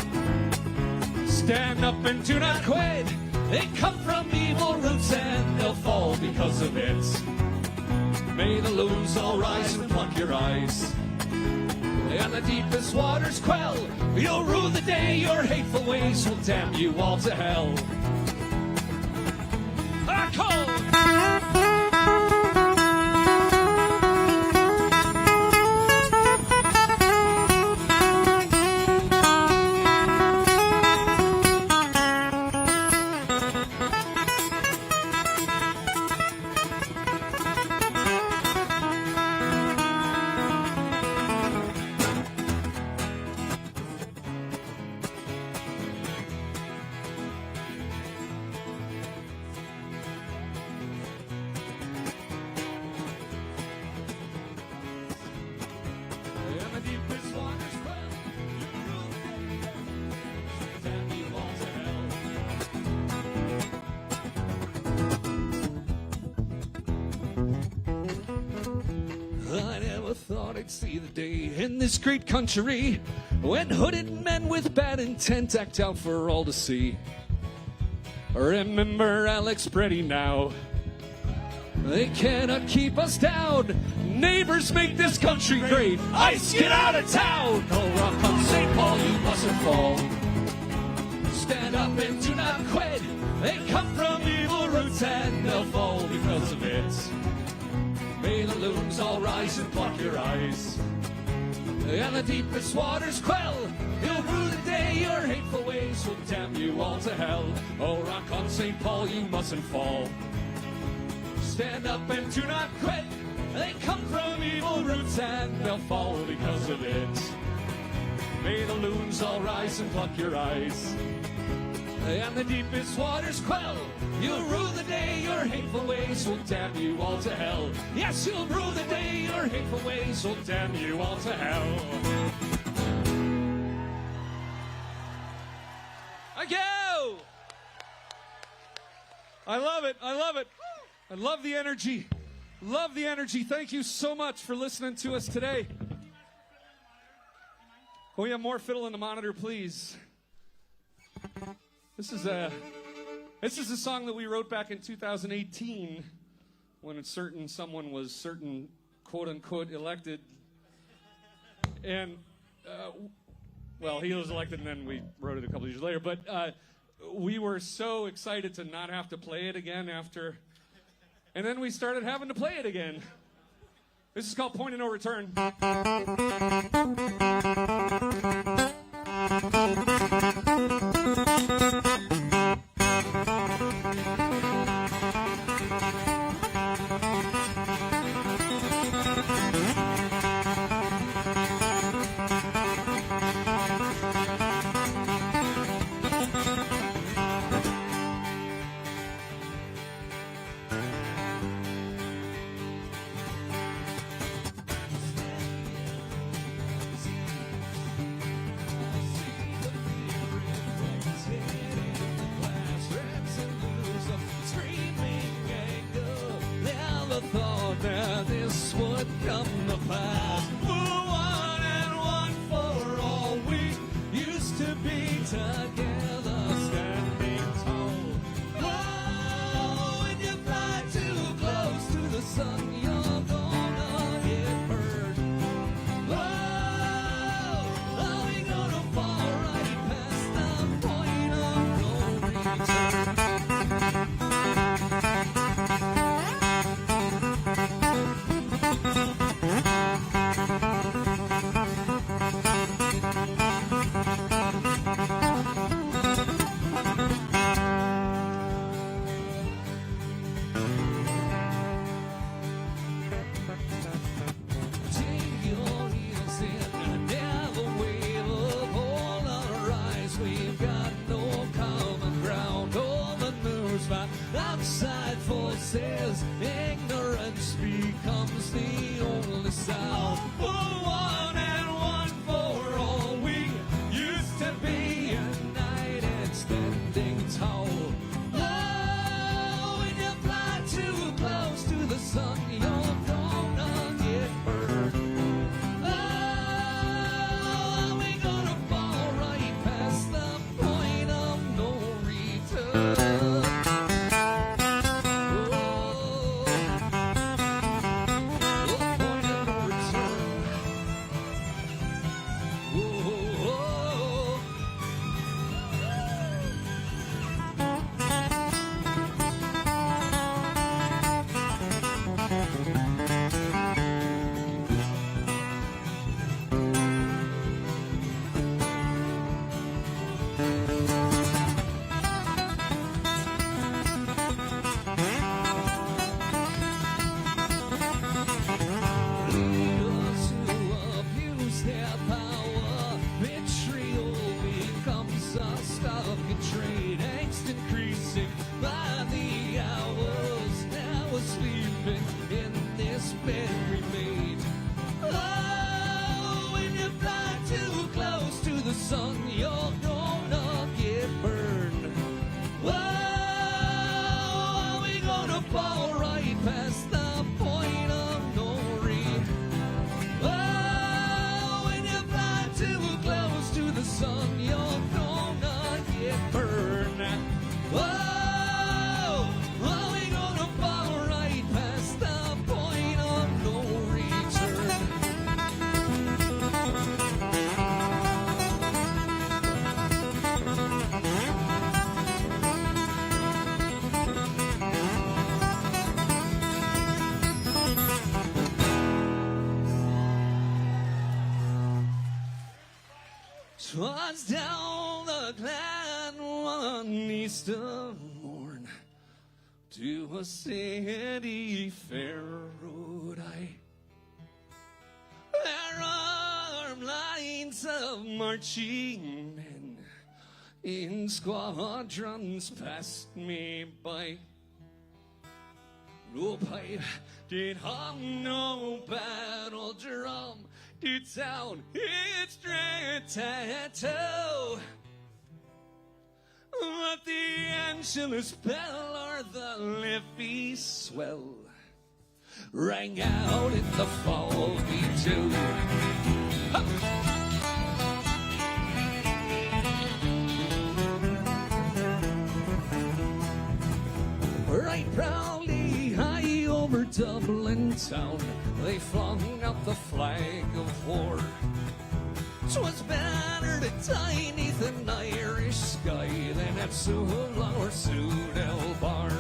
Stand up and do not quit. They come from evil roots and they'll fall because of it. May the loons all rise and pluck your eyes, and the deepest waters quell. You'll rue the day your hateful ways will damn you all to hell. See the day in this great country when hooded men with bad intent act out for all to see. Remember Alex Pretti now. They cannot keep us down. Neighbors make this country great. Ice, get out of town. No rock on St. Paul, you mustn't fall. Stand up and do not quit. They come from evil roots and they'll fall because of it. May the loons all rise and pluck your eyes, and the deepest waters quell. You'll rue the day your hateful ways will damn you all to hell. Oh, rock on St. Paul, you mustn't fall. Stand up and do not quit. They come from evil roots and they'll fall because of it. May the loons all rise and pluck your eyes, and the deepest waters quell. You'll rue the day your hateful ways will damn you all to hell. Yes, you'll rue the day your hateful ways will damn you all to hell. I go! I love it. I love it. I love the energy. Love the energy. Thank you so much for listening to us today. Can we have more fiddle in the monitor, please? This is a song that we wrote back in 2018 when someone was quote unquote elected, and well, he was elected and then we wrote it a couple years later. But we were so excited to not have to play it again after, and then we started having to play it again. This is called Point of No Return. 'Twas down the glen one Easter morn, to a city fair rode I. There are lines of marching men in squadrons passed me by. No pipe did hum, no battle drum did sound its dread tattoo. But the Angelus bell or the Liffey swell rang out in the foggy too. Right proudly high over Dublin town, they flung out the flag of war. 'Twas battered and tiny neath an Irish sky than at Sula or Soudel Bar.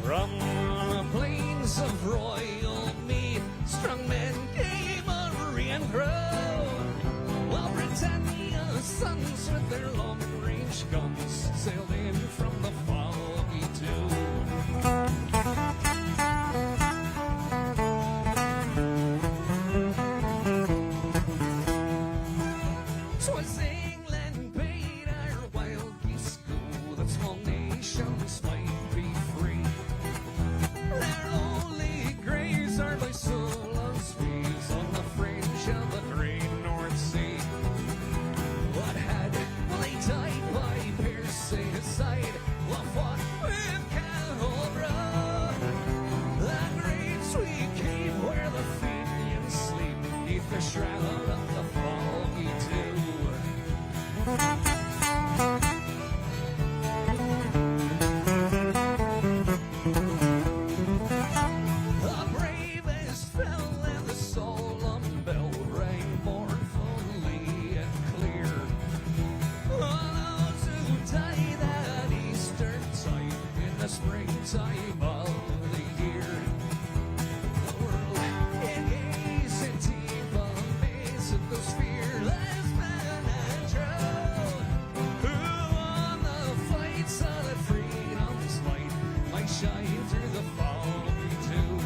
From the plains of Royal Meath, strong men came over and rode, while Britannia's sons with their long-range guns sailed in from the foggy dew. 'Twas England bade our wild geese go, that small nations might be free. Their lonely graves are by Solon's waves on the fringe of the great North Sea. What had they died by Percy's side, while fought with Calbra? The great sweet cave where the Fenians sleep, neath the shroud of the foggy dew. The bravest fell and the solemn bell rang mournfully and clear. All those who died that Easter time in the springtime of the year. The world in gaze in deep amaze at those fearless men and true, who on the fight saw that freedom's light might shine through the foggy dew.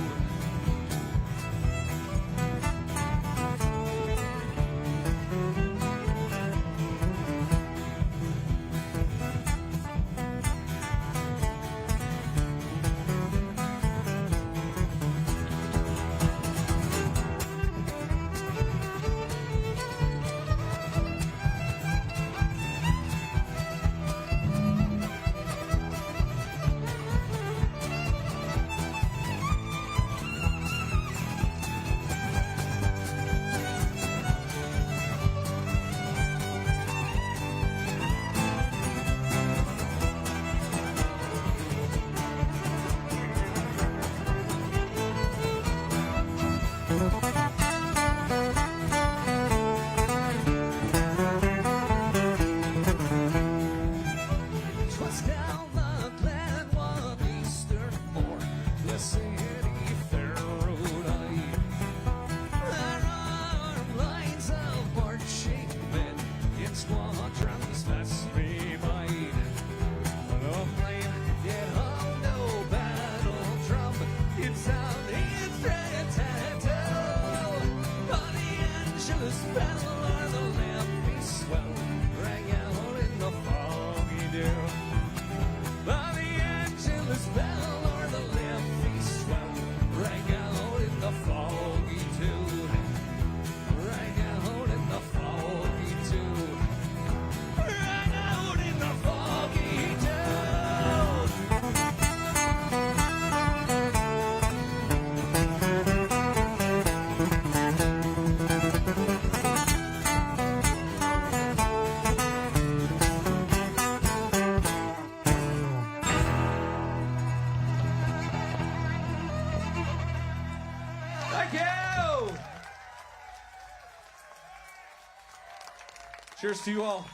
Cheers to you all.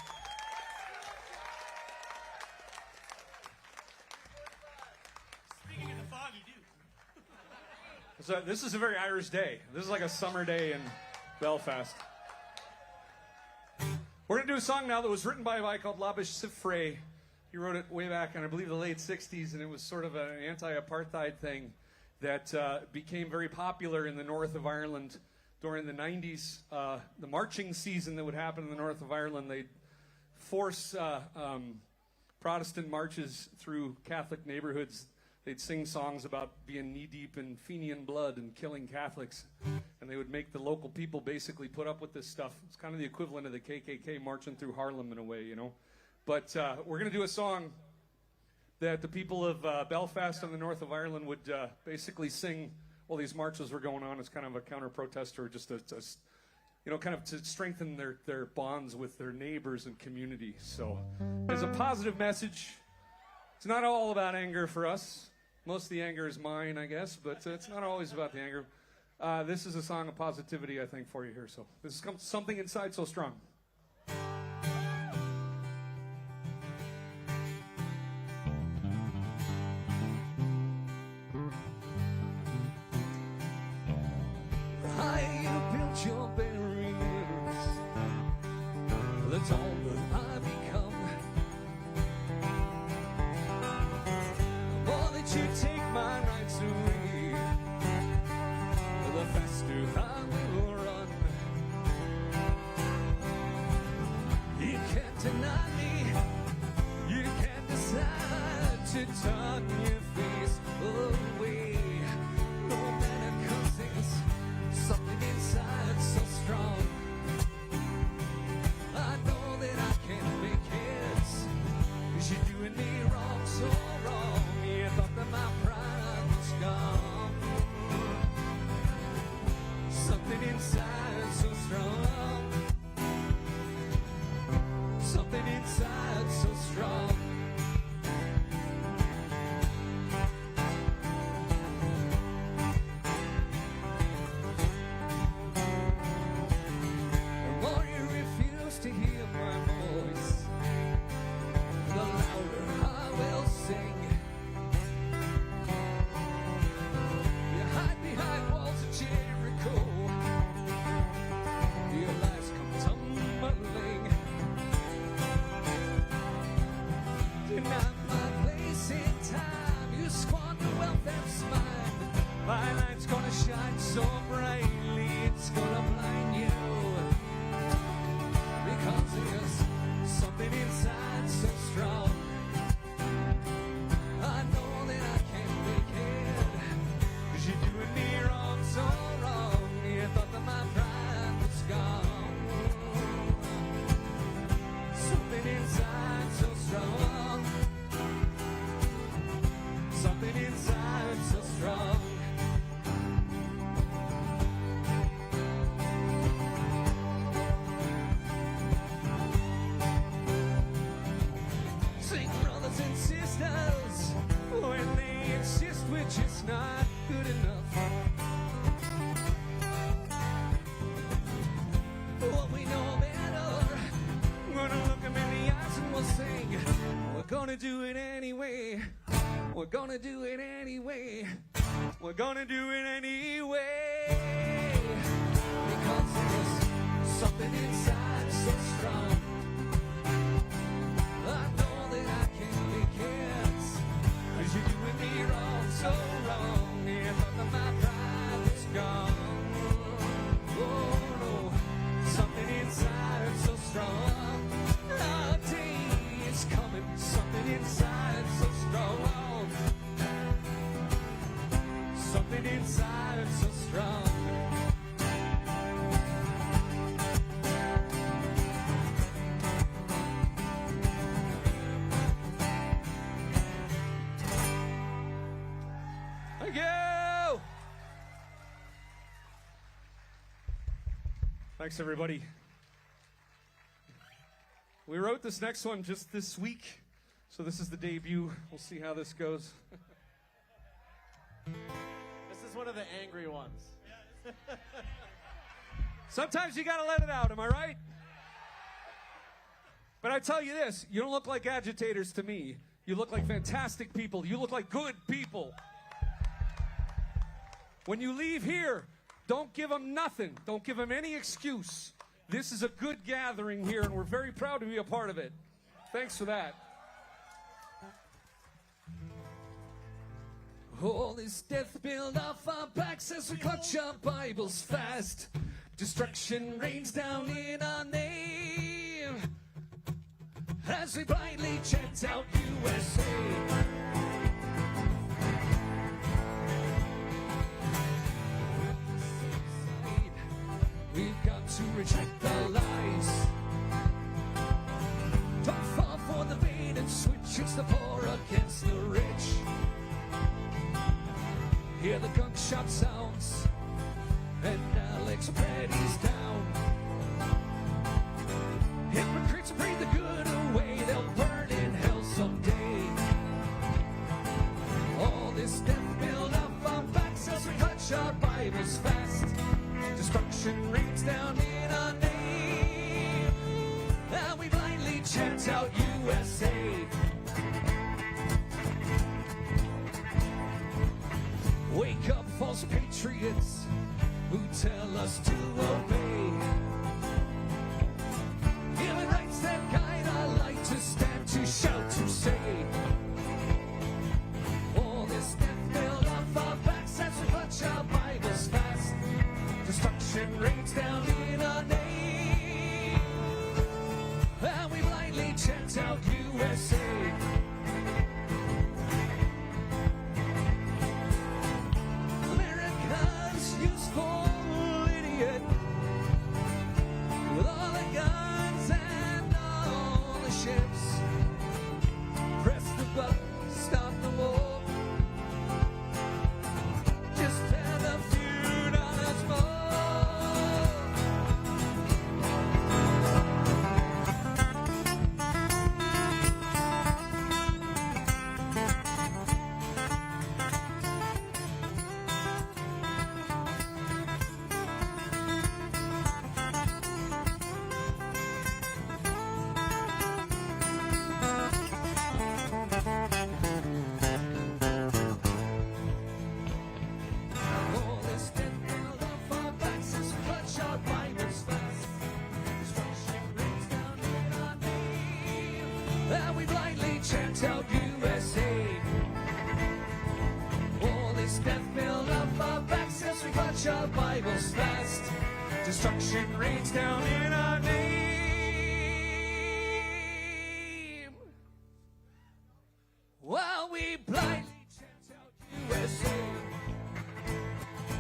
Speaking of the foggy dew. So this is a very Irish day. This is like a summer day in Belfast. We're going to do a song now that was written by a guy called Labish Sifre. He wrote it way back in, I believe, the late 60s, and it was sort of an anti-apartheid thing that became very popular in the north of Ireland during the 90s. The marching season that would happen in the north of Ireland, they'd force Protestant marches through Catholic neighborhoods. They'd sing songs about being knee-deep in Fenian blood and killing Catholics. And they would make the local people basically put up with this stuff. It's kind of the equivalent of the KKK marching through Harlem in a way, you know. But we're going to do a song that the people of Belfast on the north of Ireland would basically sing while these marches were going on as kind of a counter-protest, or just kind of to strengthen their bonds with their neighbors and community. So there's a positive message. It's not all about anger for us. Most of the anger is mine, I guess, but it's not always about the anger. This is a song of positivity, I think, for you here. So this is Something Inside So Strong. I built your barriers. That's all that I become. The more that you take my rights away, the faster I will run. You can't deny me. You can't decide to turn your face away. No matter 'cause there's something inside so strong. I know that I can't make it, 'cause you're doing me wrong, so wrong. You thought that my pride was gone. Something inside so strong. Something inside so strong. To hear my voice, the louder I will sing. You hide behind walls of Jericho, your lies come tumbling. Deny my place in time, you squander wealth that's mine. My light's gonna shine so brightly, it's gonna blind you. Because there's something inside so strong. I know that I can't make it, 'cause you're doing me wrong, so wrong. You thought that my pride was gone. Something inside so strong. Something inside so strong. And sisters, when they insist we're just not good enough. Well, we know better. We're gonna look them in the eyes and we'll sing. We're gonna do it anyway. We're gonna do it anyway. We're gonna do it anyway. Because there's something inside so strong. I know that I can't make it, 'cause you're doing me wrong, so wrong. You thought that my pride was gone. Oh no, something inside so strong. Our day is coming, something inside so strong. Something inside so strong. Thank you. Thanks, everybody. We wrote this next one just this week, so this is the debut. We'll see how this goes. This is one of the angry ones. Sometimes you gotta let it out, am I right? But I tell you this, you don't look like agitators to me. You look like fantastic people. You look like good people. When you leave here, don't give them nothing. Don't give them any excuse. This is a good gathering here, and we're very proud to be a part of it. Thanks for that. All this death build off our backs as we clutch our Bibles fast. Destruction rains down in our name as we blindly chant out USA. We've got to reject the lies. Don't fall for the bait and switch. It's the poor against the rich. Hear the gunshot sounds, and Alex Pretti's down. Hypocrites breathe the good away, they'll burn in hell someday. All this death build up our backs as we clutch our Bibles fast. Destruction rains down in our name, and we blindly chant out USA. Wake up, false patriots who tell us to obey. Human rights that guide our light, to stand, to shout, to say. All this death build off our backs as we clutch our Bibles fast. Destruction rains down in our name, and we blindly chant out USA. Destruction rains down in our name, while we blindly chant out USA.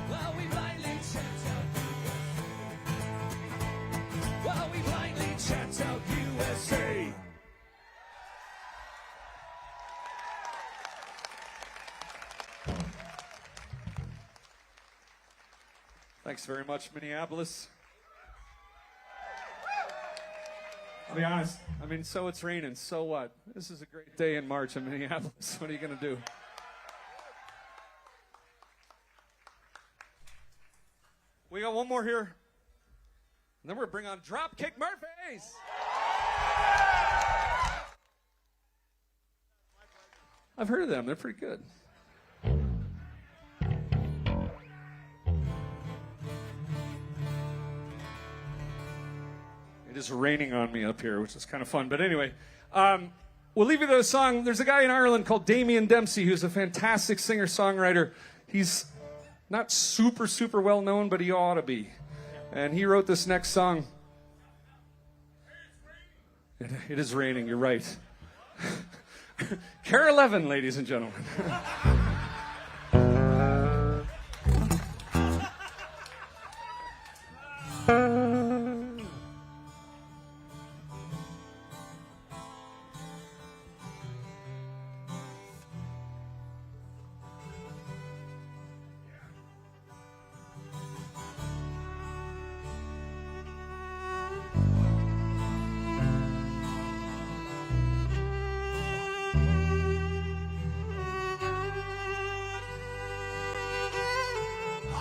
While we blindly chant out USA. While we blindly chant out USA. Thanks very much, Minneapolis. I'll be honest, I mean, so it's raining, so what? This is a great day in March in Minneapolis. What are you going to do? We got one more here. And then we're going to bring on Dropkick Murphys. I've heard of them. They're pretty good. It is raining on me up here, which is kind of fun. But anyway, we'll leave you with a song. There's a guy in Ireland called Damien Dempsey who's a fantastic singer-songwriter. He's not super, super well known, but he ought to be. And he wrote this next song. It is raining, you're right. Care 11, ladies and gentlemen.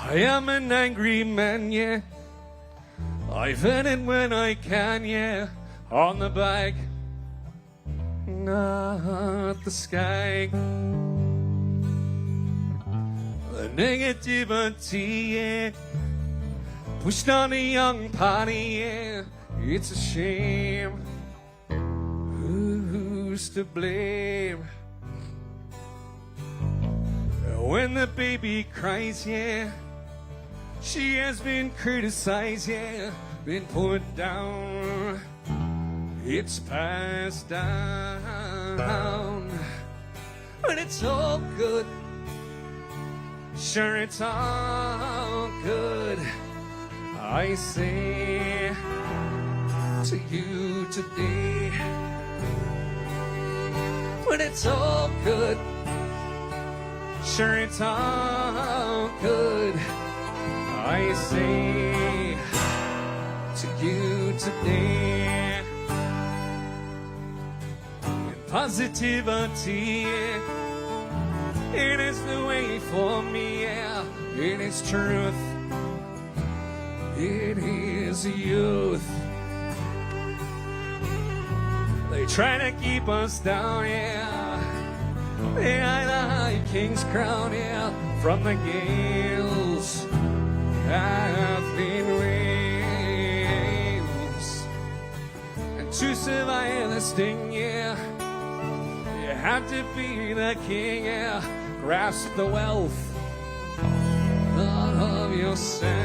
I am an angry man, yeah. I vent it when I can, yeah. On the bag, not the sky. The negativity, yeah. pushed on a young party, yeah, it's a shame. Who's to blame? When the baby cries, yeah, she has been criticized, yeah, been put down. It's passed down. But it's all good. Sure, it's all good. I say to you today, but it's all good. Sure, it's all good. I say to you today, positivity, it is the way for me, yeah. It is truth. It is youth. They try to keep us down, yeah. Behind the high king's crown, yeah. From the gales have been rails. And to survive the sting, yeah, you have to be the king, yeah. Grasp the wealth of yourself.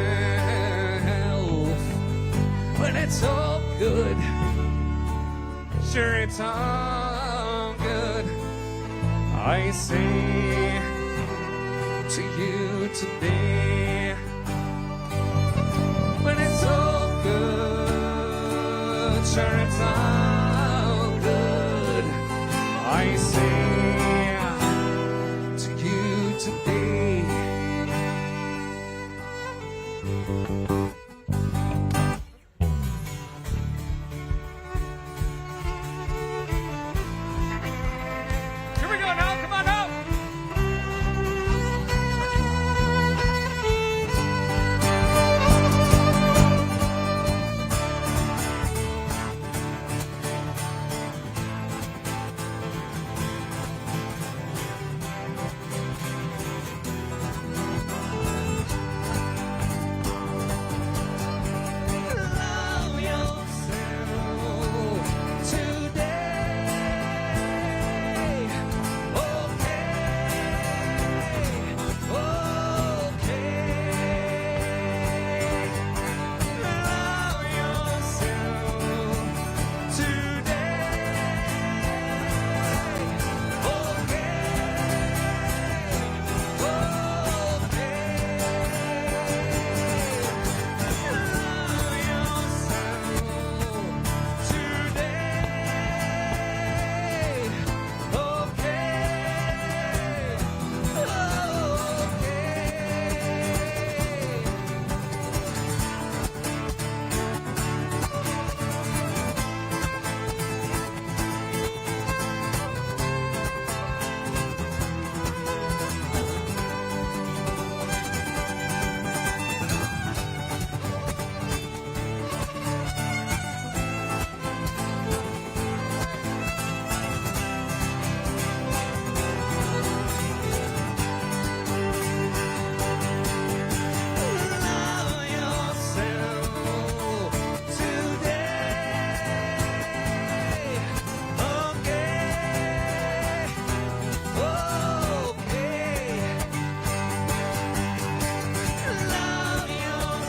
When it's all good, sure, it's all good. I say to you today, when it's all good, sure, it's all good. I say to you today. Here we go now, come on now. Love yourself today. Okay, love yourself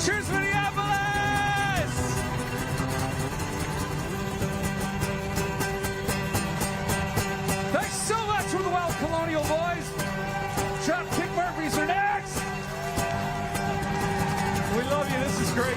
Cheers, Minneapolis! Thanks so much for the Wild Colonial Boys. Dropkick Murphys are next. We love you. This is great.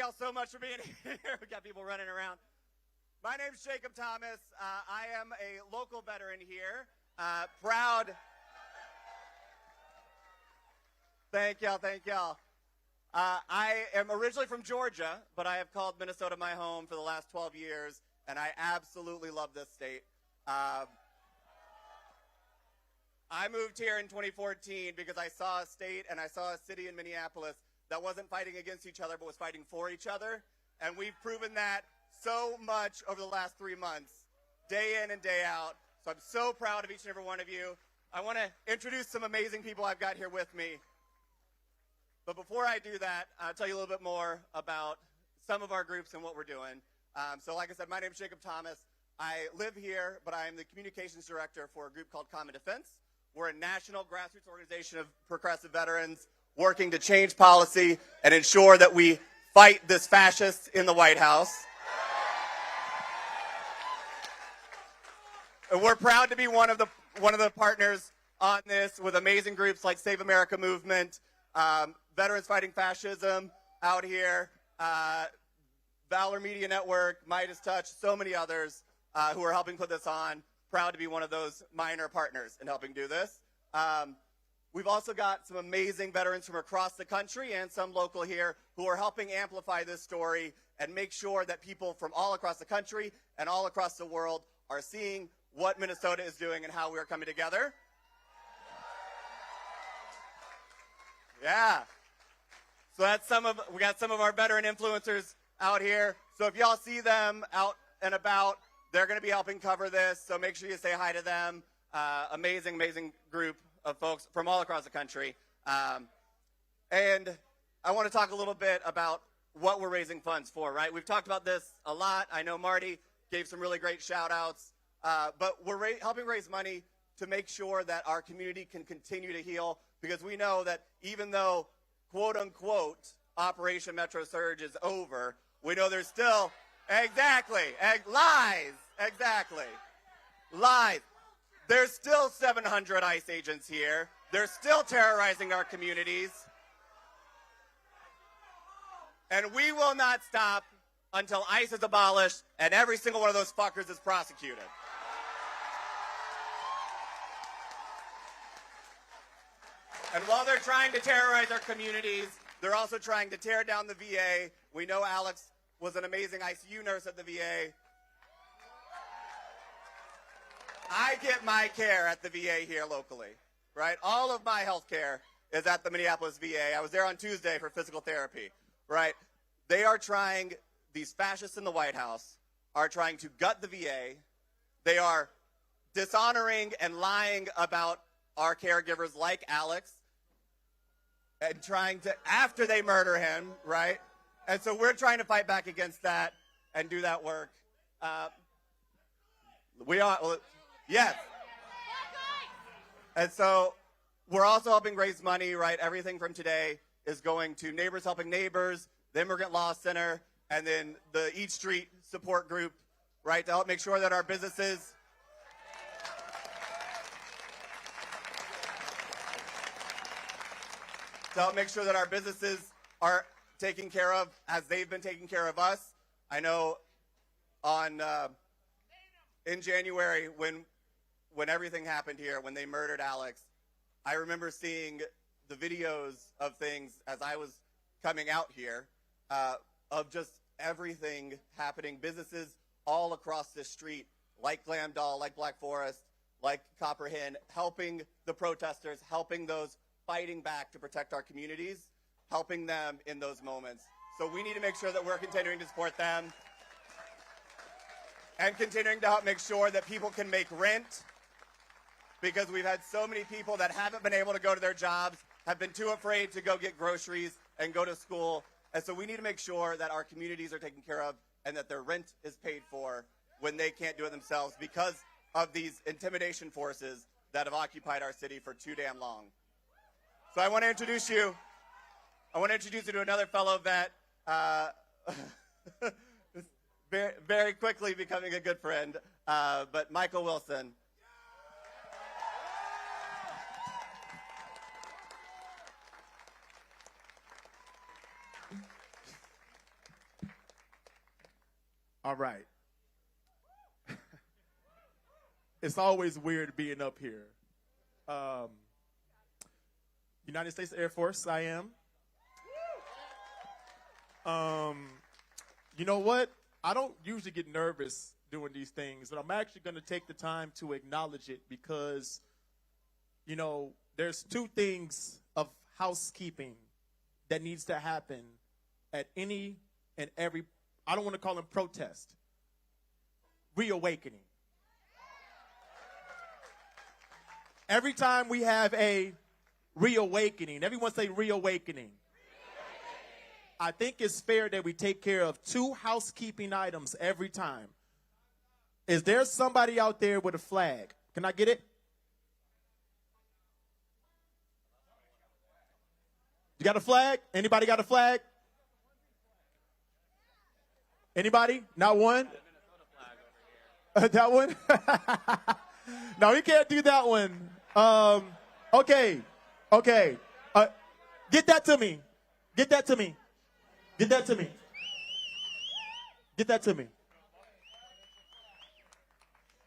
y'all so much for being here. We got people running around. My name's Jacob Thomas. I am a local veteran here. Proud. Thank y'all. I am originally from Georgia, but I have called Minnesota my home for the last 12 years, and I absolutely love this state. I moved here in 2014 because I saw a state and I saw a city in Minneapolis that wasn't fighting against each other, but was fighting for each other. And we've proven that so much over the last 3 months, day in and day out. So I'm so proud of each and every one of you. I want to introduce some amazing people I've got here with me. But before I do that, I'll tell you a little bit more about some of our groups and what we're doing. So like I said, my name is Jacob Thomas. I live here, but I am the communications director for a group called Common Defense. We're a national grassroots organization of progressive veterans working to change policy and ensure that we fight this fascist in the White House. And we're proud to be one of the partners on this with amazing groups like Save America Movement, Veterans Fighting Fascism out here, Valor Media Network, Midas Touch, so many others who are helping put this on. Proud to be one of those minor partners in helping do this. We've also got some amazing veterans from across the country and some local here who are helping amplify this story and make sure that people from all across the country and all across the world are seeing what Minnesota is doing and how we are coming together. Yeah. So we got some of our veteran influencers out here. So if y'all see them out and about, they're going to be helping cover this, so make sure you say hi to them. Amazing group of folks from all across the country. And I want to talk a little bit about what we're raising funds for, right? We've talked about this a lot. I know Marty gave some really great shout-outs. But we're helping raise money to make sure that our community can continue to heal, because we know that even though, quote-unquote, Operation Metro Surge is over, we know there's still... Lies. There's still 700 ICE agents here. They're still terrorizing our communities. And we will not stop until ICE is abolished and every single one of those fuckers is prosecuted. And while they're trying to terrorize our communities, they're also trying to tear down the VA. We know Alex was an amazing ICU nurse at the VA. I get my care at the VA here locally, right? All of my health care is at the Minneapolis VA. I was there on Tuesday for physical therapy, right? They are trying, these fascists in the White House are trying to gut the VA. They are dishonoring and lying about our caregivers like Alex and trying to, after they murder him, right? And so we're trying to fight back against that and do that work. Yes. And so we're also helping raise money, right? Everything from today is going to Neighbors Helping Neighbors, the Immigrant Law Center, and then the Eat Street support group, right? To help make sure that our businesses... are taken care of as they've been taking care of us. I know in January when everything happened here, when they murdered Alex, I remember seeing the videos of things as I was coming out here of just everything happening. Businesses all across this street, like Glam Doll, like Black Forest, like Copper Hen, helping the protesters, helping those fighting back to protect our communities, helping them in those moments. So we need to make sure that we're continuing to support them and continuing to help make sure that people can make rent, because we've had so many people that haven't been able to go to their jobs, have been too afraid to go get groceries and go to school. And so we need to make sure that our communities are taken care of and that their rent is paid for when they can't do it themselves because of these intimidation forces that have occupied our city for too damn long. So I want to introduce you to another fellow vet, very, very quickly becoming a good friend, but Michael Wilson. All right. It's always weird being up here. United States Air Force, I am. You know what? I don't usually get nervous doing these things, but I'm actually going to take the time to acknowledge it because, you know, there's two things of housekeeping that needs to happen at any and every, I don't want to call them protest, reawakening. Every time we have a reawakening, everyone say reawakening. I think it's fair that we take care of two housekeeping items every time. Is there somebody out there with a flag? Can I get it? You got a flag? Anybody got a flag? Anybody? Not one? That one? No, we can't do that one. Okay. Get that to me. Get that to me. Get that to me. Get that to me.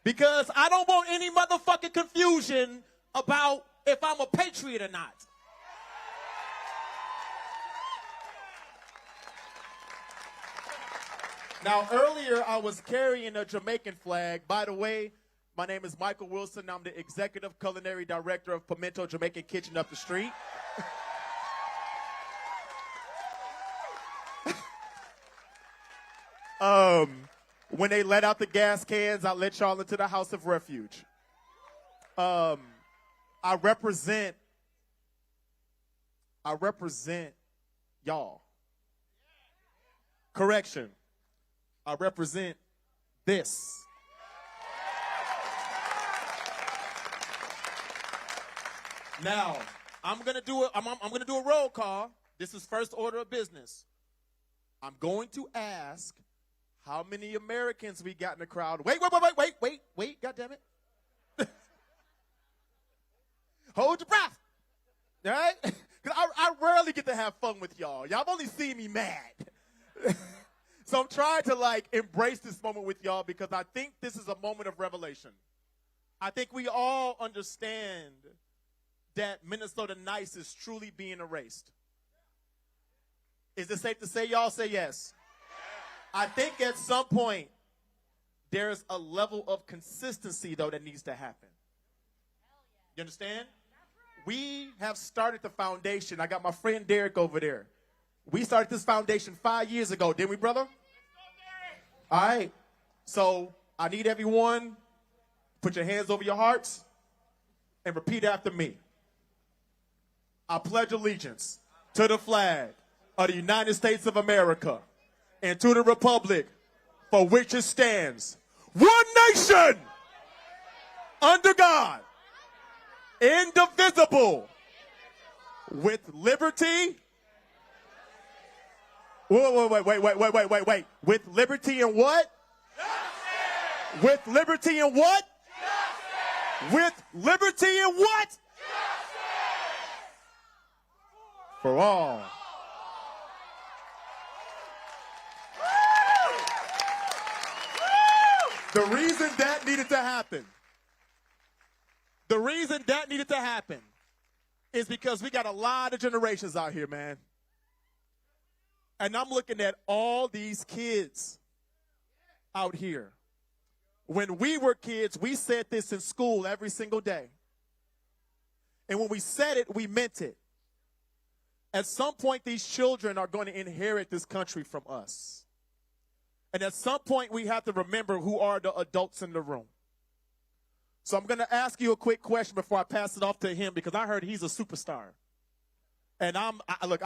Because I don't want any motherfucking confusion about if I'm a patriot or not. Now, earlier I was carrying a Jamaican flag. By the way, my name is Michael Wilson. I'm the Executive Culinary Director of Pimento Jamaican Kitchen up the street. When they let out the gas cans, I let y'all into the house of refuge. I represent y'all. Correction. I represent this. Now, I'm gonna do a roll call. This is first order of business. I'm going to ask how many Americans we got in the crowd. Wait, God damn it. Hold your breath. All right? Because I rarely get to have fun with y'all. Y'all only see me mad. So I'm trying to embrace this moment with y'all because I think this is a moment of revelation. I think we all understand that Minnesota nice is truly being erased. Is it safe to say y'all say yes? I think at some point there's a level of consistency, though, that needs to happen. You understand? We have started the foundation. I got my friend Derek over there. We started this foundation 5 years ago, didn't we, brother? All right. So I need everyone, put your hands over your hearts and repeat after me. I pledge allegiance to the flag of the United States of America and to the republic for which it stands, one nation, under God, indivisible, with liberty. Wait. With liberty and what? Justice. With liberty and what? Justice. With liberty and what? Justice. For all. The reason that needed to happen is because we got a lot of generations out here, man. And I'm looking at all these kids out here. When we were kids, we said this in school every single day. And when we said it, we meant it. At some point, these children are going to inherit this country from us. And at some point, we have to remember who are the adults in the room. So I'm going to ask you a quick question before I pass it off to him because I heard he's a superstar. And I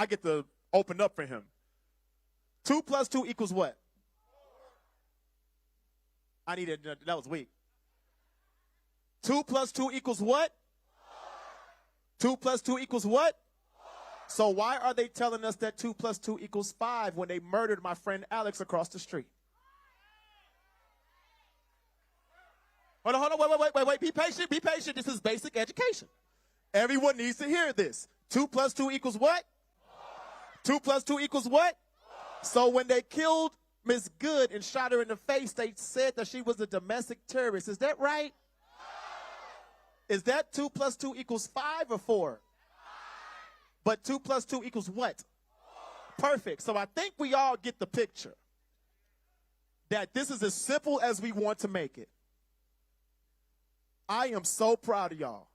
get to open up for him. 2 + 2 = what? I needed, that was weak. 2 + 2 = what? 2 + 2 = what? So why are they telling us that 2 + 2 = 5 when they murdered my friend Alex across the street? Hold on, wait. Be patient. This is basic education. Everyone needs to hear this. 2 + 2 = what? 2 + 2 = what? So when they killed Miss Good and shot her in the face. They said that she was a domestic terrorist. Is that right? Is that 2 + 2 = 5 or 4? But 2 + 2 = what? Perfect. So I think we all get the picture that this is as simple as we want to make it. I am so proud of y'all.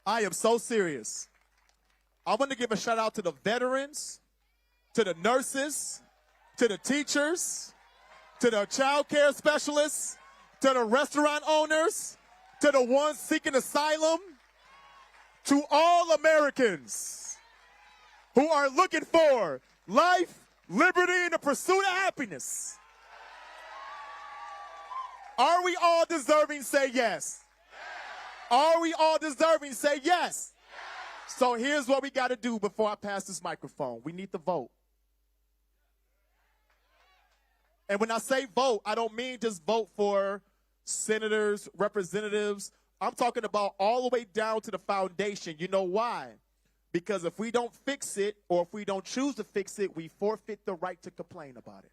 I am so serious. I want to give a shout out to the veterans, to the nurses, to the teachers, to the child care specialists, to the restaurant owners, to the ones seeking asylum, to all Americans who are looking for life, liberty, and the pursuit of happiness. Are we all deserving? Say yes. Are we all deserving? Say yes. So here's what we got to do before I pass this microphone. We need to vote. And when I say vote, I don't mean just vote for senators, representatives. I'm talking about all the way down to the foundation. You know why? Because if we don't fix it, or if we don't choose to fix it, we forfeit the right to complain about it.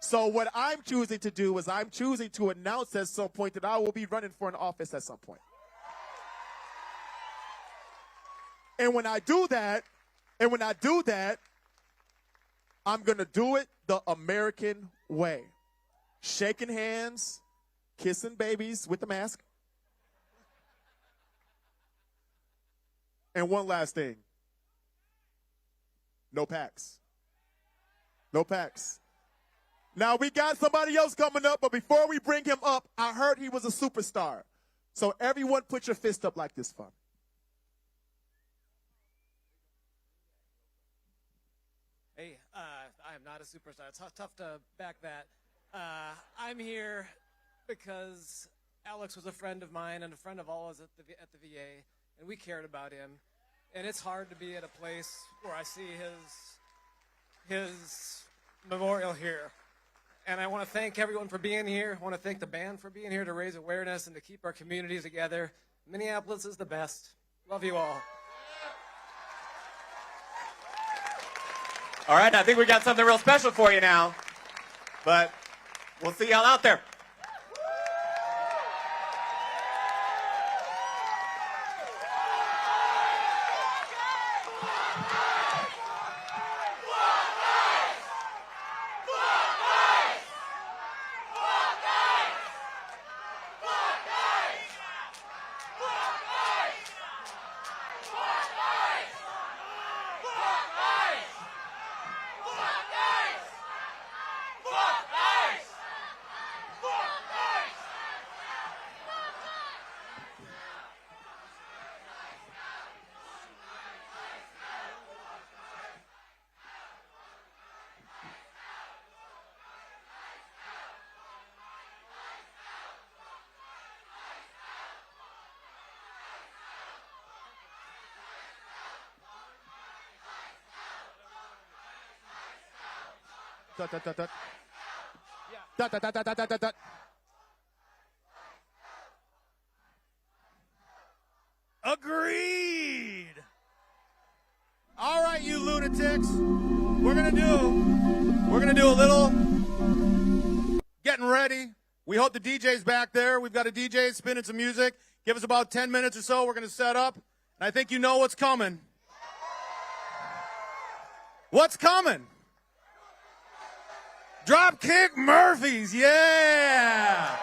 So what I'm choosing to do is I'm choosing to announce at some point that I will be running for an office at some point. And when I do that, I'm going to do it the American way. Shaking hands, kissing babies with the mask. And one last thing. No packs. No packs. Now, we got somebody else coming up, but before we bring him up, I heard he was a superstar. So everyone put your fist up like this for me. Hey, I am not a superstar. It's tough to back that. I'm here because Alex was a friend of mine and a friend of all of us at the VA, and we cared about him. And it's hard to be at a place where I see his memorial here. And I want to thank everyone for being here. I want to thank the band for being here to raise awareness and to keep our communities together. Minneapolis is the best. Love you all. All right, I think we got something real special for you now. But we'll see y'all out there. Dot, dot, dot, dot. Dot, dot, dot, dot, dot, dot, dot. Agreed. All right, you lunatics. We're gonna do a little getting ready. We hope the DJ's back there. We've got a DJ spinning some music. Give us about 10 minutes or so. We're gonna set up. And I think you know what's coming. What's coming? Dropkick Murphys, yeah!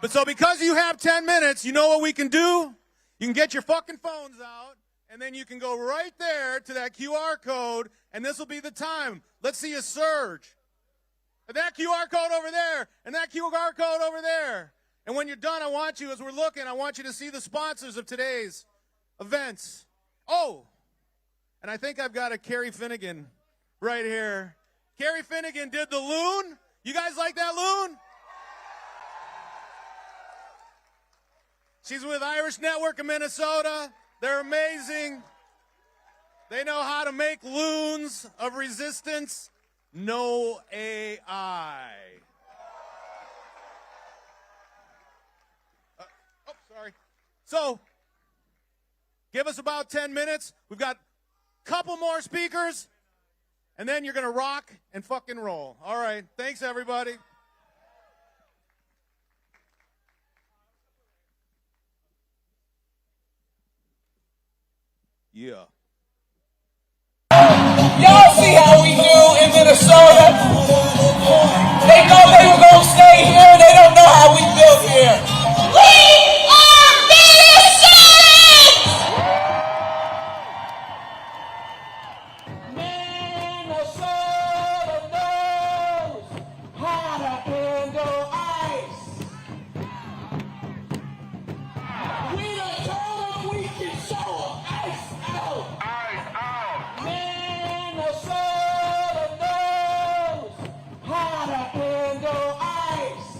But so because you have 10 minutes, you know what we can do? You can get your fucking phones out, and then you can go right there to that QR code, and this will be the time. Let's see a surge. And that QR code over there, and that QR code over there. And when you're done, I want you, as we're looking, I want you to see the sponsors of today's events. Oh, and I think I've got a Carrie Finnegan right here. Carrie Finnegan did the loon. You guys like that loon? She's with Irish Network of Minnesota. They're amazing. They know how to make loons of resistance. No AI. Sorry. So, give us about 10 minutes. We've got couple more speakers, and then you're going to rock and fucking roll. All right. Thanks, everybody. Yeah. Y'all see how we do in Minnesota? They thought they were going to stay here. They don't know how we built here. We are Minnesota! Minnesota knows how to handle ice. We done told them we can show them ice out. Ice out. Minnesota knows how to handle ice.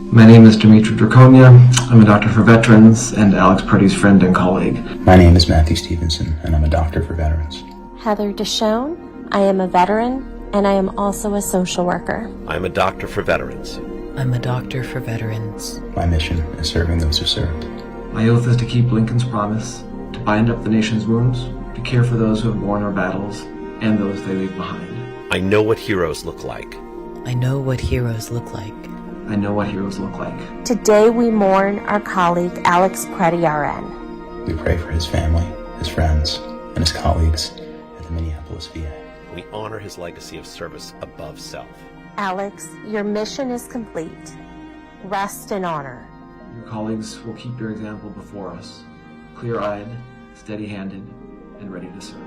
My name is Dimitri Draconia. I'm a doctor for veterans and Alex Pretti's friend and colleague. My name is Matthew Stevenson, and I'm a doctor for veterans. Heather Deshawn. I am a veteran, and I am also a social worker. I'm a doctor for veterans. I'm a doctor for veterans. My mission is serving those who served. My oath is to keep Lincoln's promise, to bind up the nation's wounds, to care for those who have borne our battles and those they leave behind. I know what heroes look like. I know what heroes look like. I know what heroes look like. Today we mourn our colleague Alex Pretti, RN. We pray for his family, his friends, and his colleagues at the Minneapolis VA. We honor his legacy of service above self. Alex, your mission is complete. Rest in honor. Your colleagues will keep your example before us, clear-eyed, steady-handed, and ready to serve.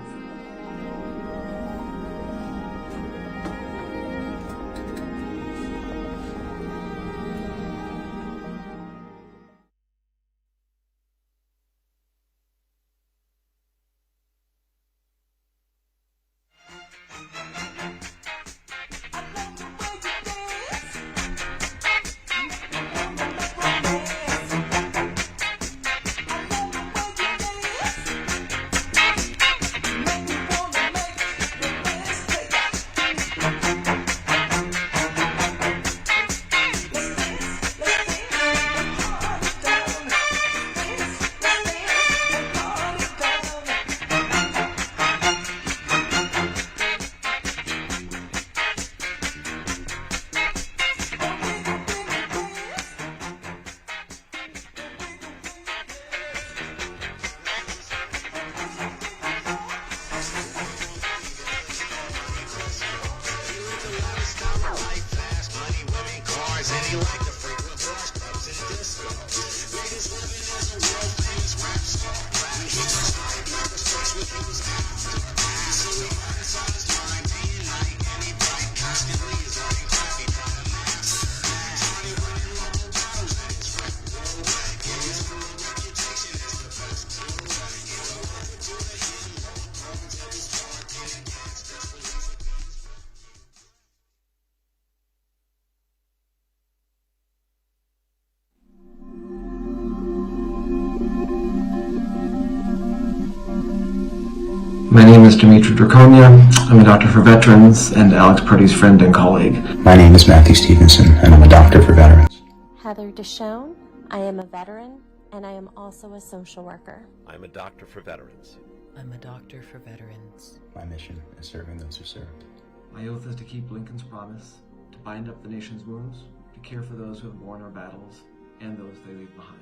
My name is Dimitri Draconia. I'm a doctor for veterans and Alex Pretti's friend and colleague. My name is Matthew Stevenson, and I'm a doctor for veterans. Heather Deshawn. I am a veteran, and I am also a social worker. I'm a doctor for veterans. I'm a doctor for veterans. My mission is serving those who served. My oath is to keep Lincoln's promise, to bind up the nation's wounds, to care for those who have borne our battles and those they leave behind.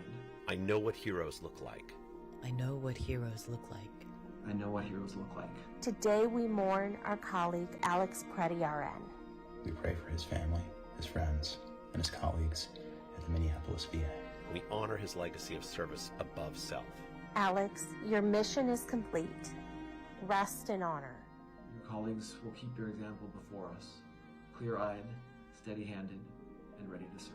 I know what heroes look like. I know what heroes look like. I know what heroes look like. Today we mourn our colleague Alex Pretti, RN. We pray for his family, his friends, and his colleagues at the Minneapolis VA. We honor his legacy of service above self. Alex, your mission is complete. Rest in honor. Your colleagues will keep your example before us, clear-eyed, steady-handed, and ready to serve.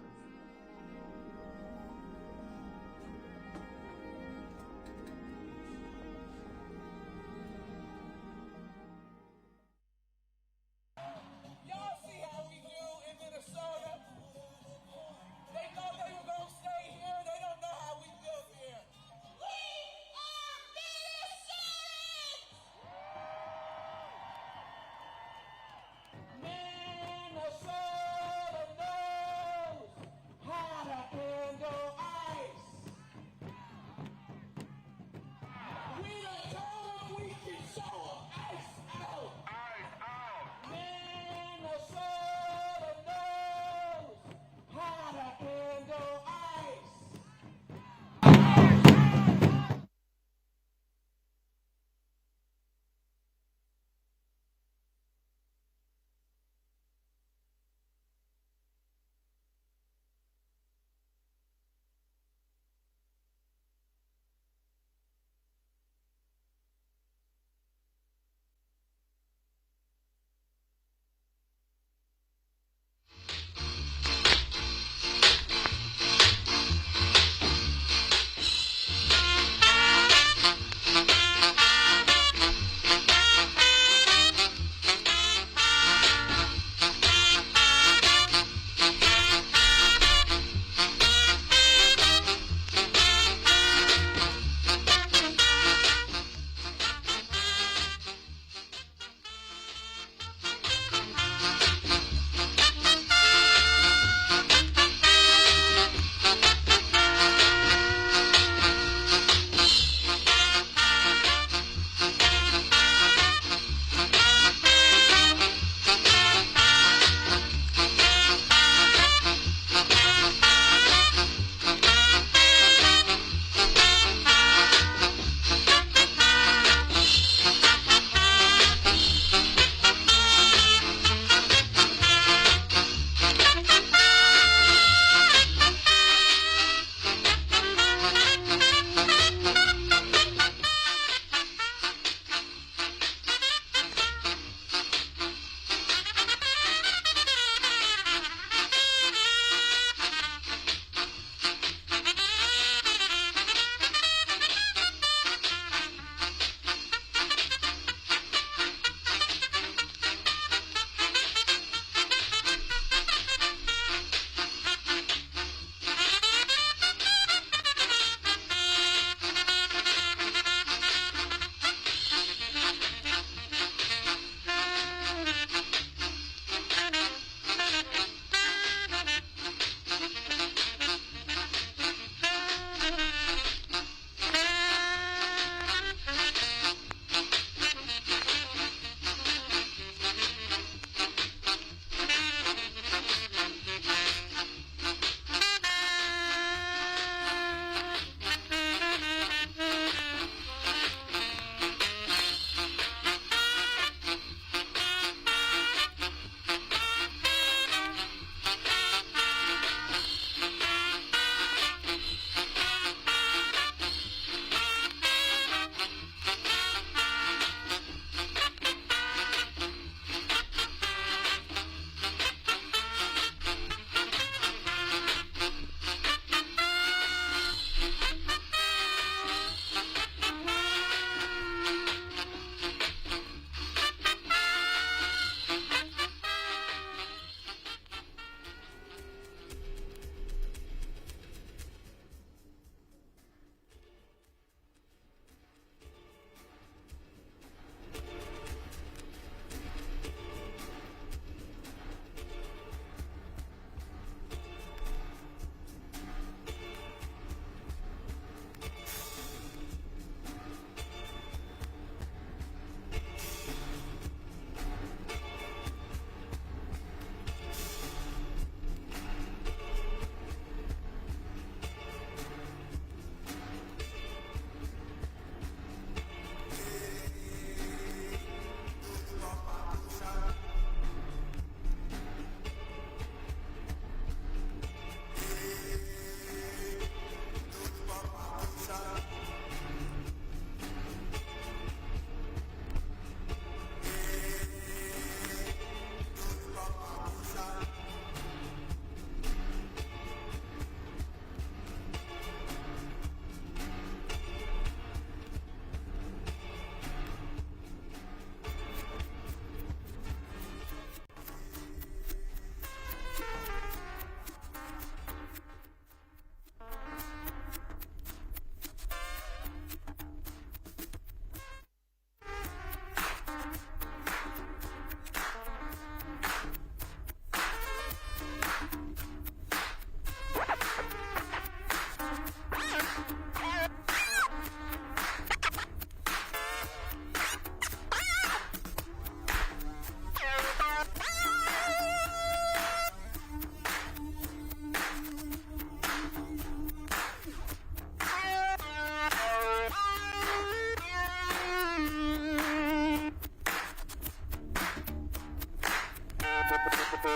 Yeah,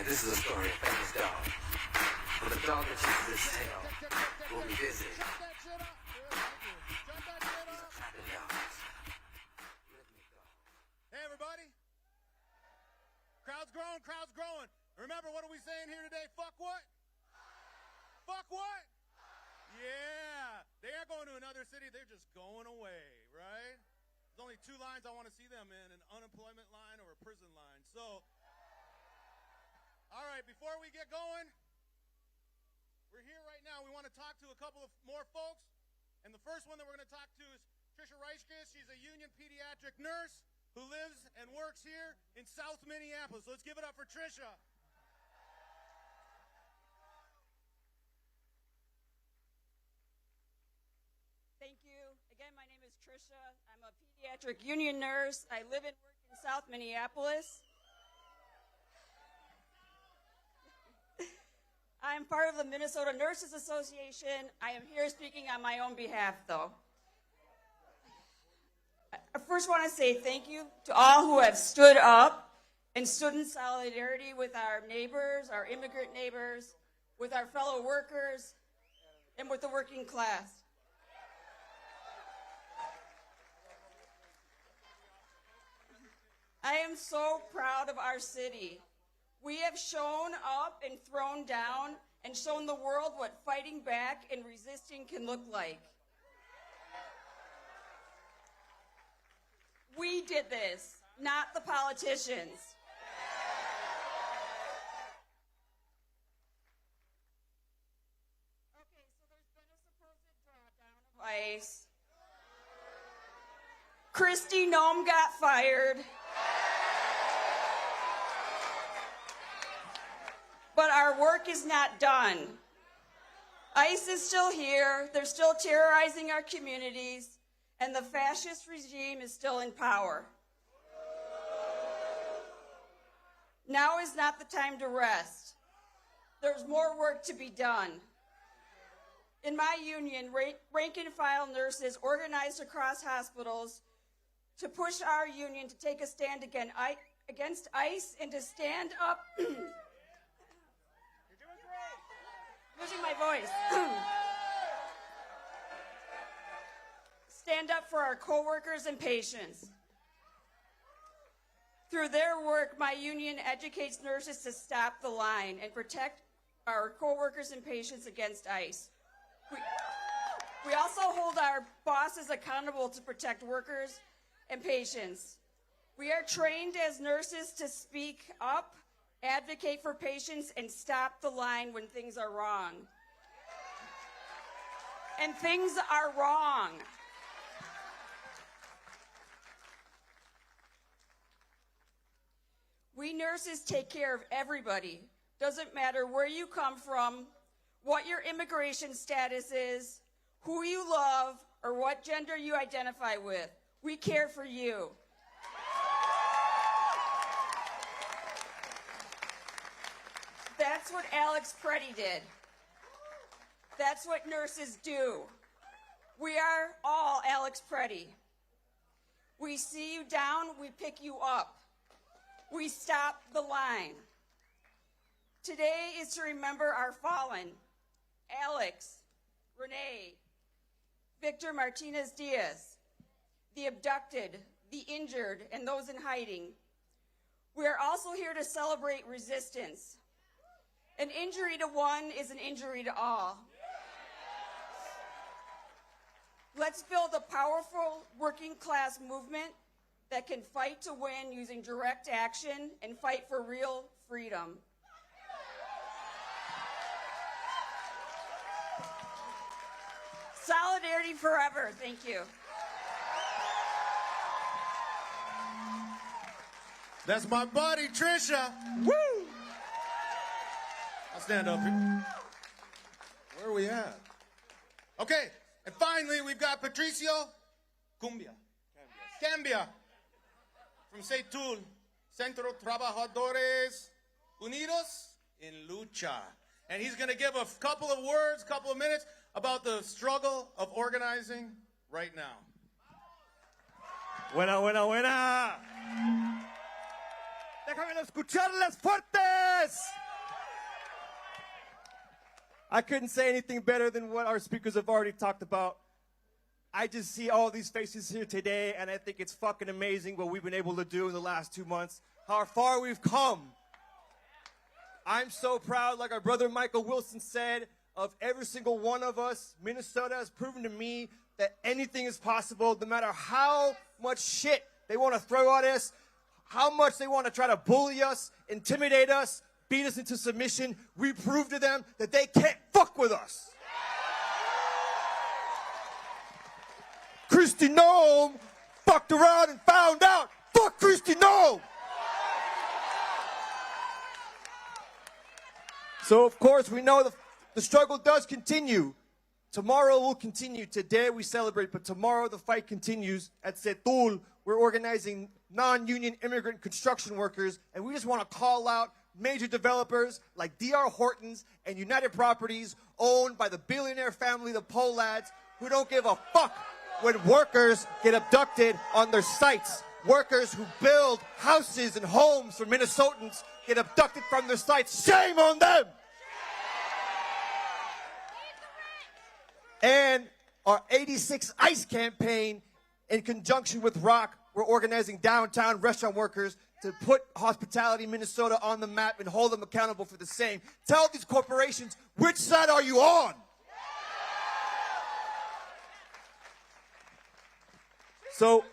this is a story of famous dog. But the dog that chases his tail will be busy. These are trapping dogs. Hey, everybody. Crowd's growing, crowd's growing. Remember, what are we saying here today? Fuck what? Fuck what? Yeah. They aren't going to another city. They're just going away, right? There's only two lines I want to see them in, an unemployment line or a prison line. So, all right, before we get going, we're here right now. We want to talk to a couple of more folks. And the first one that we're going to talk to is Trisha Reichkes. She's a union pediatric nurse who lives and works here in South Minneapolis. Let's give it up for Trisha. Thank you. Again, my name is Trisha. I'm a pediatric union nurse. I live and work in South Minneapolis. I'm part of the Minnesota Nurses Association. I am here speaking on my own behalf, though. I first want to say thank you to all who have stood up and stood in solidarity with our neighbors, our immigrant neighbors, with our fellow workers, and with the working class. I am so proud of our city. We have shown up and thrown down and shown the world what fighting back and resisting can look like. We did this, not the politicians. Okay, so there's been a supposed drawdown of ICE. Kristi Noem got fired. But our work is not done. ICE is still here, they're still terrorizing our communities, and the fascist regime is still in power. Now is not the time to rest. There's more work to be done. In my union, rank and file nurses organized across hospitals to push our union to take a stand against ICE and to stand up. Losing my voice. Stand up for our coworkers and patients. Through their work, my union educates nurses to stop the line and protect our coworkers and patients against ICE. We also hold our bosses accountable to protect workers and patients. We are trained as nurses to speak up, advocate for patients, and stop the line when things are wrong. And things are wrong. We nurses take care of everybody. Doesn't matter where you come from, what your immigration status is, who you love, or what gender you identify with. We care for you. That's what Alex Pretti did. That's what nurses do. We are all Alex Pretti. We see you down, we pick you up. We stop the line. Today is to remember our fallen, Alex, Renee, Victor Martinez-Diaz, the abducted, the injured, and those in hiding. We are also here to celebrate resistance. An injury to one is an injury to all. Let's build a powerful working class movement that can fight to win using direct action and fight for real freedom. Solidarity forever. Thank you. That's my buddy, Trisha. Woo! I'll stand up here. Where are we at? Okay, and finally, we've got Patricio Cambia from Seitul, Centro Trabajadores Unidos en lucha. And he's going to give a couple of words, couple of minutes about the struggle of organizing right now. Buena, buena, buena. Déjame escucharles fuertes. I couldn't say anything better than what our speakers have already talked about. I just see all these faces here today, and I think it's fucking amazing what we've been able to do in the last 2 months, how far we've come. I'm so proud, like our brother Michael Wilson said, of every single one of us. Minnesota has proven to me that anything is possible, no matter how much shit they want to throw at us, how much they want to try to bully us, intimidate us, beat us into submission. We prove to them that they can't fuck with us. Kristi Noem fucked around and found out. Fuck Kristi Noem. So, of course, we know the struggle does continue. Tomorrow will continue. Today we celebrate, but tomorrow the fight continues. At Setul, we're organizing non-union immigrant construction workers, and we just want to call out major developers like D.R. Hortons and United Properties, owned by the billionaire family, the Polads, who don't give a fuck when workers get abducted on their sites. Workers who build houses and homes for Minnesotans get abducted from their sites. Shame on them! And our 86 ICE campaign, in conjunction with Rock, we're organizing downtown restaurant workers to put hospitality in Minnesota on the map and hold them accountable for the same. Tell these corporations, which side are you on? So,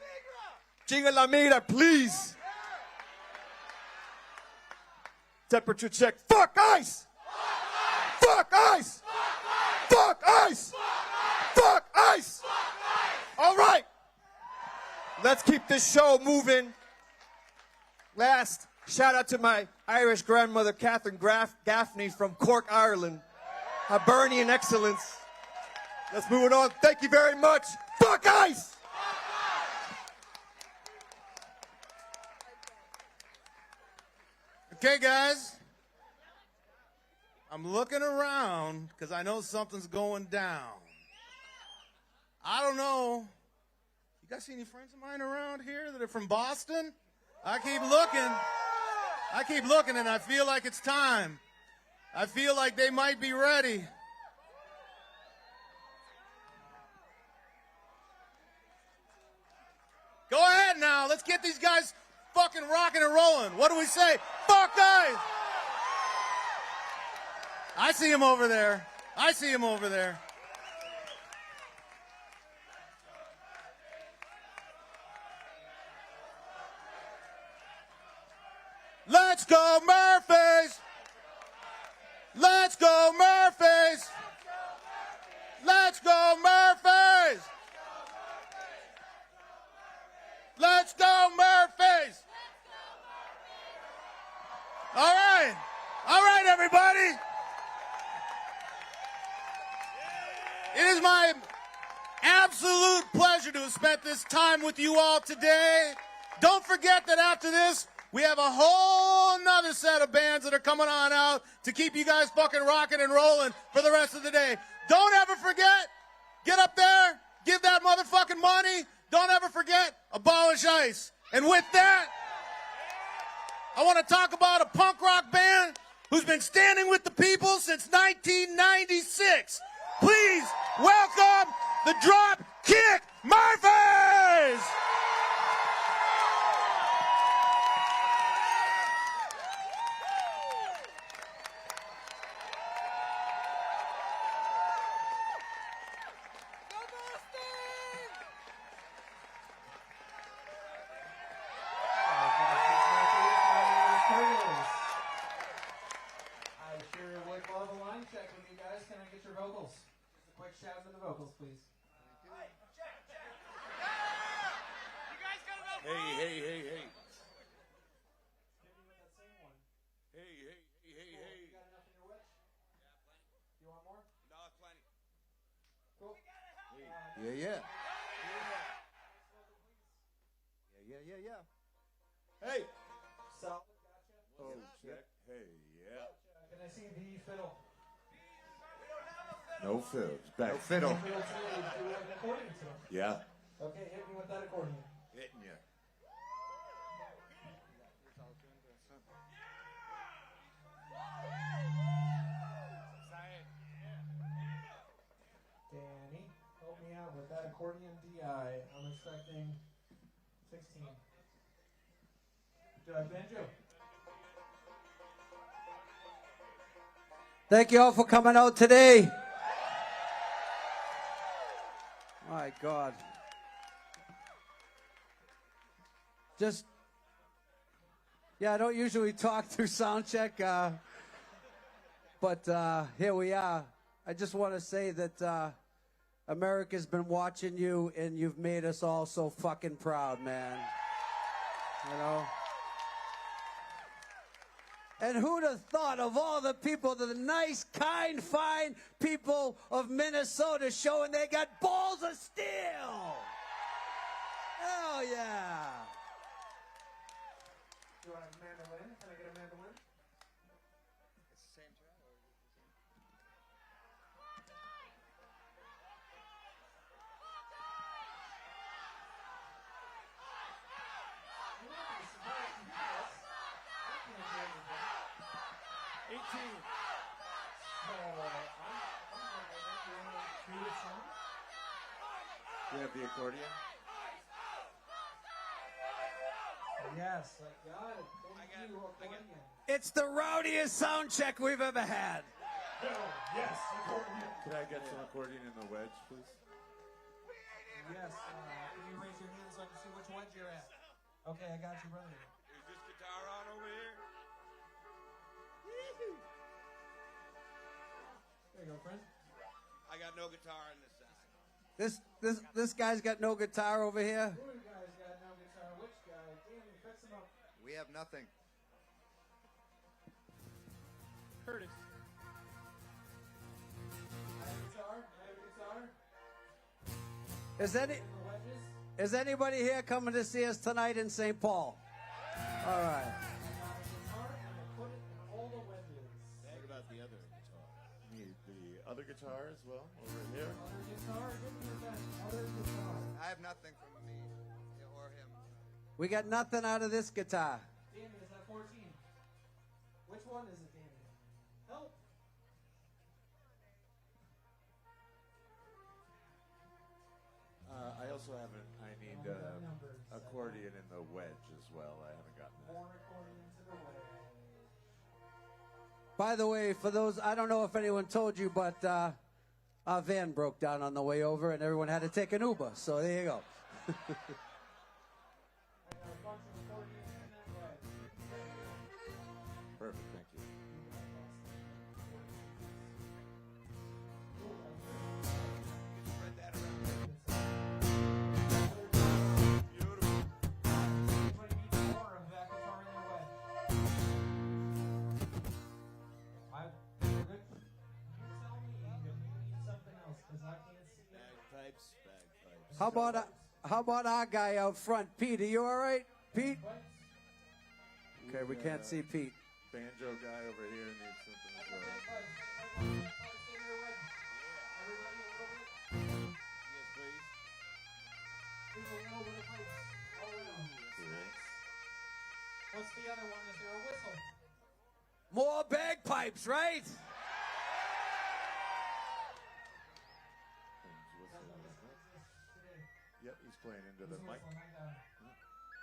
Chinga la migra, please. Temperature check. Fuck ICE! Fuck ICE! Fuck ICE! Fuck ICE! All right. Let's keep this show moving. Last, shout out to my Irish grandmother, Catherine Gaffney from Cork, Ireland. Hibernian excellence. Let's move it on. Thank you very much. Fuck ICE! Okay, guys. I'm looking around because I know something's going down. I don't know. You guys see any friends of mine around here that are from Boston? I keep looking, and I feel like it's time. I feel like they might be ready. Go ahead now. Let's get these guys fucking rocking and rolling. What do we say? Fuck guys! I see him over there. I see him over there. Let's go Murphys! Let's go Murphys! Let's go Murphys! Let's go Murphys! All right. All right, everybody. It is my absolute pleasure to have spent this time with you all today. Don't forget that after this, we have a whole nother set of bands that are coming on out to keep you guys fucking rocking and rolling for the rest of the day. Don't ever forget, get up there, give that motherfucking money. Don't ever forget, abolish ICE. And with that, I want to talk about a punk rock band who's been standing with the people since 1996. Please welcome the Dropkick Murphys! Shout into the vocals, please. Hey, hey, hey, hey. Hey, hey, hey, hey, hey. You got enough in your wish? Yeah, plenty. You want more? No, plenty. Cool. Yeah. Yeah. Hey. Solid, gotcha. Oh, shit. Hey, yeah. Can I see the fiddle? No fiddles. Back. No fiddle. Do you have an accordion today? Yeah. Okay, hit me with that accordion. Hitting you. Danny, help me out with that accordion DI. I'm expecting 16. Do I banjo? Thank you all for coming out today. My God. I don't usually talk through sound check, but here we are. I just want to say that America's been watching you, and you've made us all so fucking proud, man. You know? And who'd have thought of all the people, the nice, kind, fine people of Minnesota showing they got balls of steel? Hell yeah. Do I have a mandolin? Can I get a mandolin? It's the same track. Do you have the accordion? Yes, I got it. Thank you, accordion. It's the rowdiest sound check we've ever had. Yes, accordion. Can I get some accordion in the wedge, please? Yes, can you raise your hand so I can see which wedge you're at? Okay, I got you, brother. Is this guitar on over here? There you go, friend. I got no guitar on this side. This guy's got no guitar over here. Who guys got no guitar? Which guy? Danny, fix him up. We have nothing. Curtis. I have a guitar. I have a guitar. Is anybody here coming to see us tonight in St. Paul? All right. What about the other guitar? Need the other guitar as well over here? I have nothing from me or him. We got nothing out of this guitar. Danny, is that 14? Which one is it, Danny? Help. I also haven't. I need accordion in the wedge as well. I haven't gotten that. More accordion to the wedge. By the way, for those, I don't know if anyone told you, but our van broke down on the way over, and everyone had to take an Uber. So there you go. Perfect, thank you. Spread that around. Anybody needs more of that guitar in their wedge? We're good. You tell me if you need something else, because I can't see it. Bagpipes. How about our guy out front, Pete? Are you all right, Pete? Okay, we can't see Pete. Banjo guy over here needs something as well. Yes, please. What's the other one? Is there a whistle? More bagpipes, right? Yep, he's playing into the mic.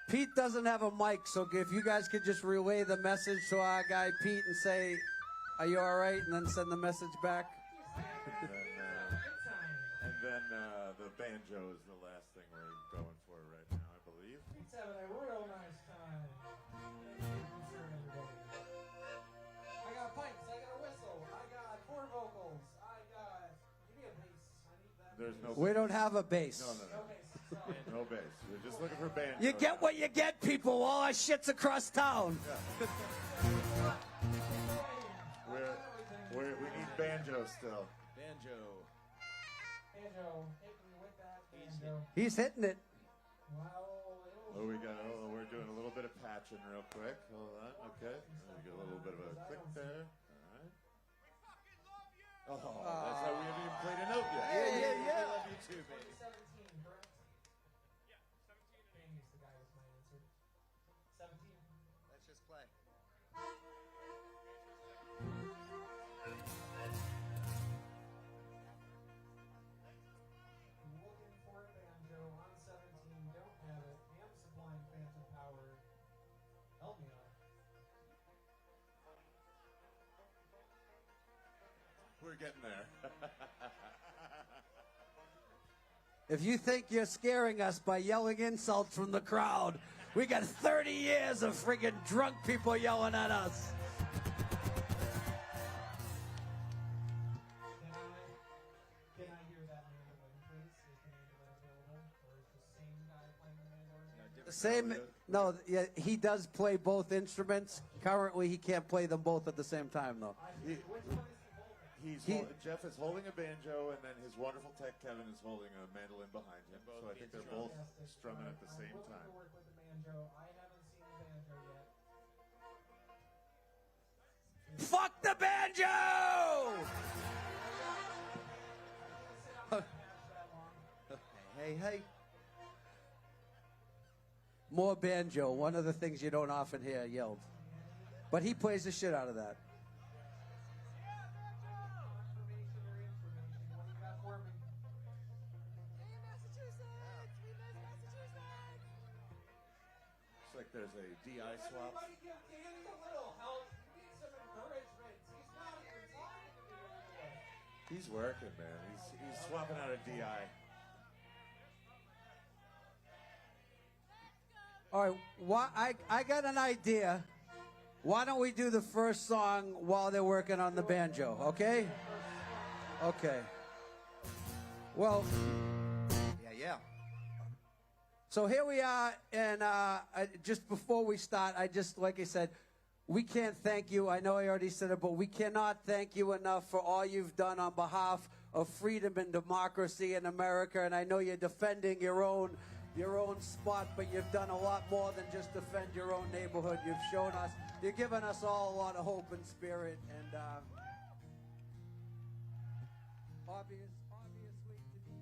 Pete doesn't have a mic, so if you guys could just relay the message to our guy Pete and say, "Are you all right?" and then send the message back. And then the banjo is the last thing we're going for right now, I believe. Pete's having a real nice time. I got pipes. I got a whistle. I got 4 vocals. I got. Give me a bass. I need that. There's no. We don't have a bass. No. No bass. We're just looking for banjo. You get what you get, people. All our shit's across town. We need banjo still. Banjo. Banjo. Hit me with that banjo. He's hitting it. Oh, we're doing a little bit of patching real quick. Hold on. Okay. We get a little bit of a 17. Let's just play. Looking for a banjo on 17, don't have it. Am supplying phantom power. Help me out. We're getting there. If you think you're scaring us by yelling insults from the crowd, we got 30 years of friggin' drunk people yelling at us. Can I hear that mandolin, please? Is the mandolin available? Or is the same guy playing the mandolin? Same, no, yeah, he does play both instruments. Currently, he can't play them both at the same time, though. Jeff is holding a banjo, and then his wonderful tech Kevin is holding a mandolin behind him. So I think they're both strumming at the same time. Work with the banjo. I haven't seen the banjo yet. Fuck the banjo! Hey. More banjo, one of the things you don't often hear yelled. But he plays the shit out of that. Looks like there's a DI swap. Everybody give Danny a little help. He needs some encouragement. He's not even talking to me anymore. He's working, man. He's swapping out a DI. All right, I got an idea. Why don't we do the first song while they're working on the banjo, okay? Okay. Well, Yeah. so here we are, and just before we start, like I said, we can't thank you. I know I already said it, but we cannot thank you enough for all you've done on behalf of freedom and democracy in America. And I know you're defending your own spot, but you've done a lot more than just defend your own neighborhood. You've shown us, you've given us all a lot of hope and spirit. And obviously, to be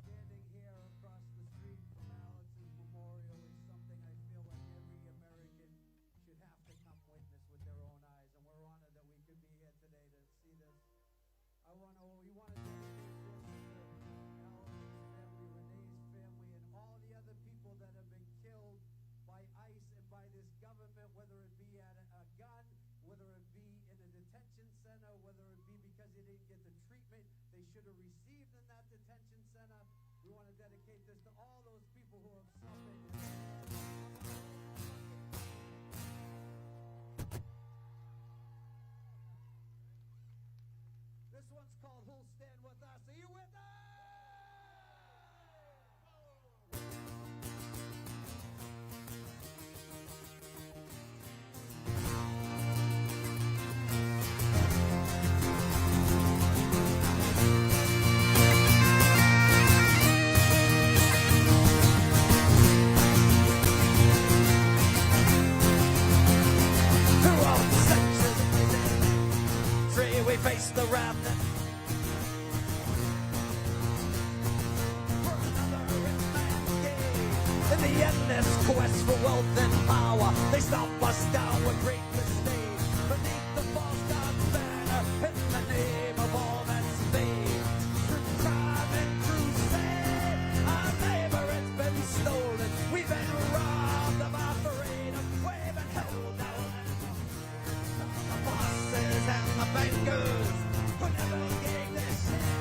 standing here across the street from Alex's memorial is something I feel like every American should have to come witness with their own eyes. And we're honored that we could be here today to see this. We want to dedicate this to Alex's family, Renee's family, and all the other people that have been killed by ICE and by this government, whether it be at a gun, whether it be in a detention center, whether it be because they didn't get the treatment they should have received in that detention center. We want to dedicate this to all those people who have suffered. This one's called Who'll Stand With Us. Are you with us? We face the wrath in the endless quest for wealth and power. They stop us down with great mistake beneath the false dark banner in the name of all that's vain. Through crime and crusade, our labor has been stolen. We've been robbed of our freedom. We've been held down. The bosses and the bankers who never gave their share.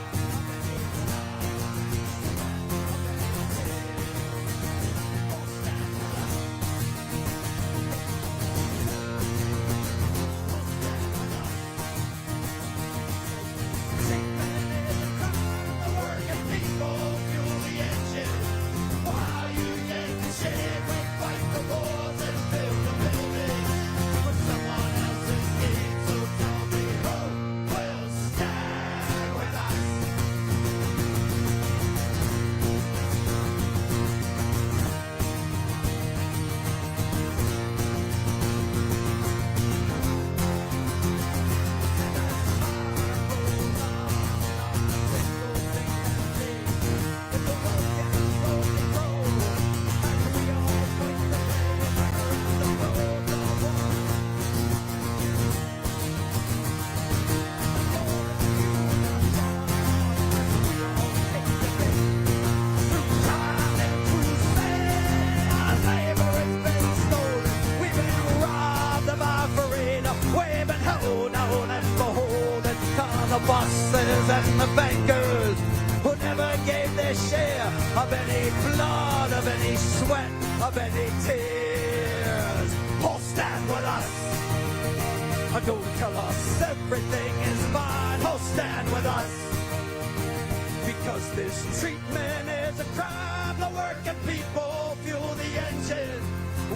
of any tears. Oh, stand with us. Don't tell us everything is fine. Oh, stand with us. Because this treatment is a crime. The working people fuel the engine.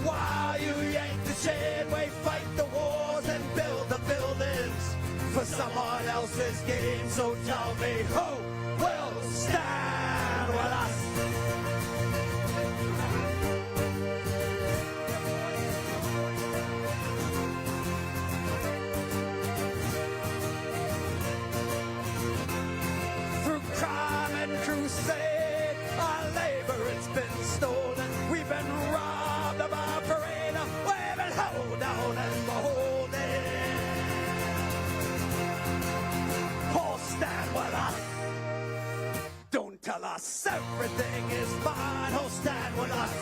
While you yank the chain, we fight the wars and build the buildings for someone else's gain. So tell me who will stand with us? Through crime and crusade, our labor it's been stolen. We've been robbed of our parade. We've been held down and beholden. Oh, stand with us. Don't tell us everything is fine. Oh, stand with us.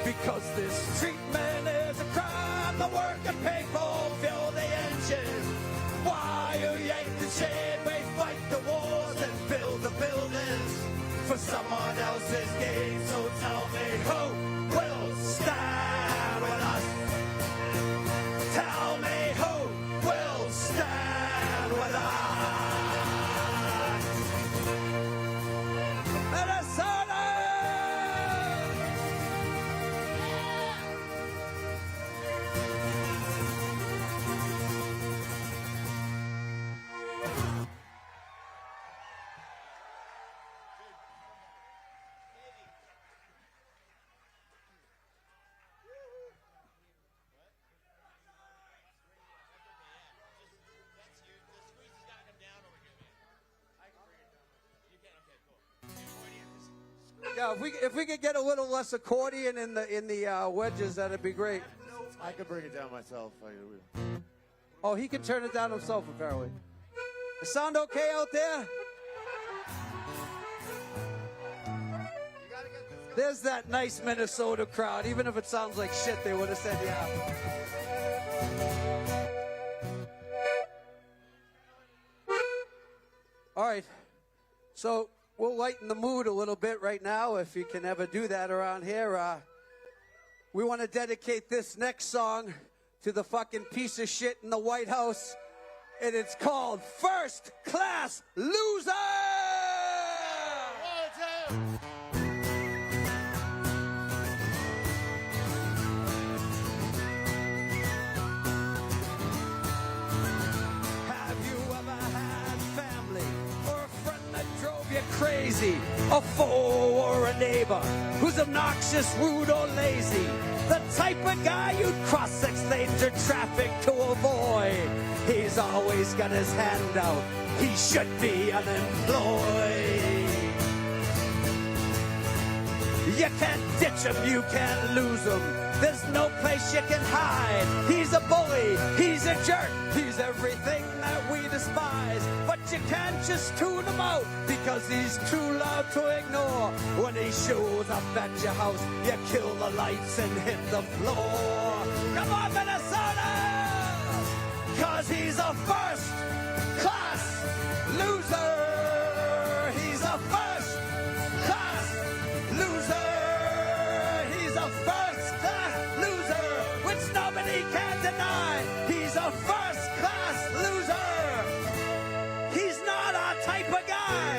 Because this treatment is a crime. The working people fuel the engine. While you yank the chain, we fight the wars and build the buildings for someone else's gain. So tell me who will stand with us? Tell me who will stand with us? Minnesota! Yeah, if we could get a little less accordion in the wedges, that'd be great. I could bring it down myself. Oh, he can turn it down himself, apparently. The sound okay out there? There's that nice Minnesota crowd. Even if it sounds like shit, they would have said yeah. All right. So we'll lighten the mood a little bit right now, if you can ever do that around here. We want to dedicate this next song to the fucking piece of shit in the White House, and it's called First Class Loser! Have you ever had family or a friend that drove you crazy? A foe or a neighbor who's obnoxious, rude, or lazy? The type of guy you'd cross 6 lanes of traffic to avoid. He's always got his hand out. He should be unemployed. You can't ditch him, you can't lose him. There's no place you can hide. He's a bully, he's a jerk, he's everything that we despise. But you can't just tune him out, because he's too loud to ignore. When he shows up at your house, you kill the lights and hit the floor. Come on, Minnesota! 'Cause he's a first class loser. He's a first class loser. He's a first class loser, which nobody can deny. He's a first class loser. He's not our type of guy.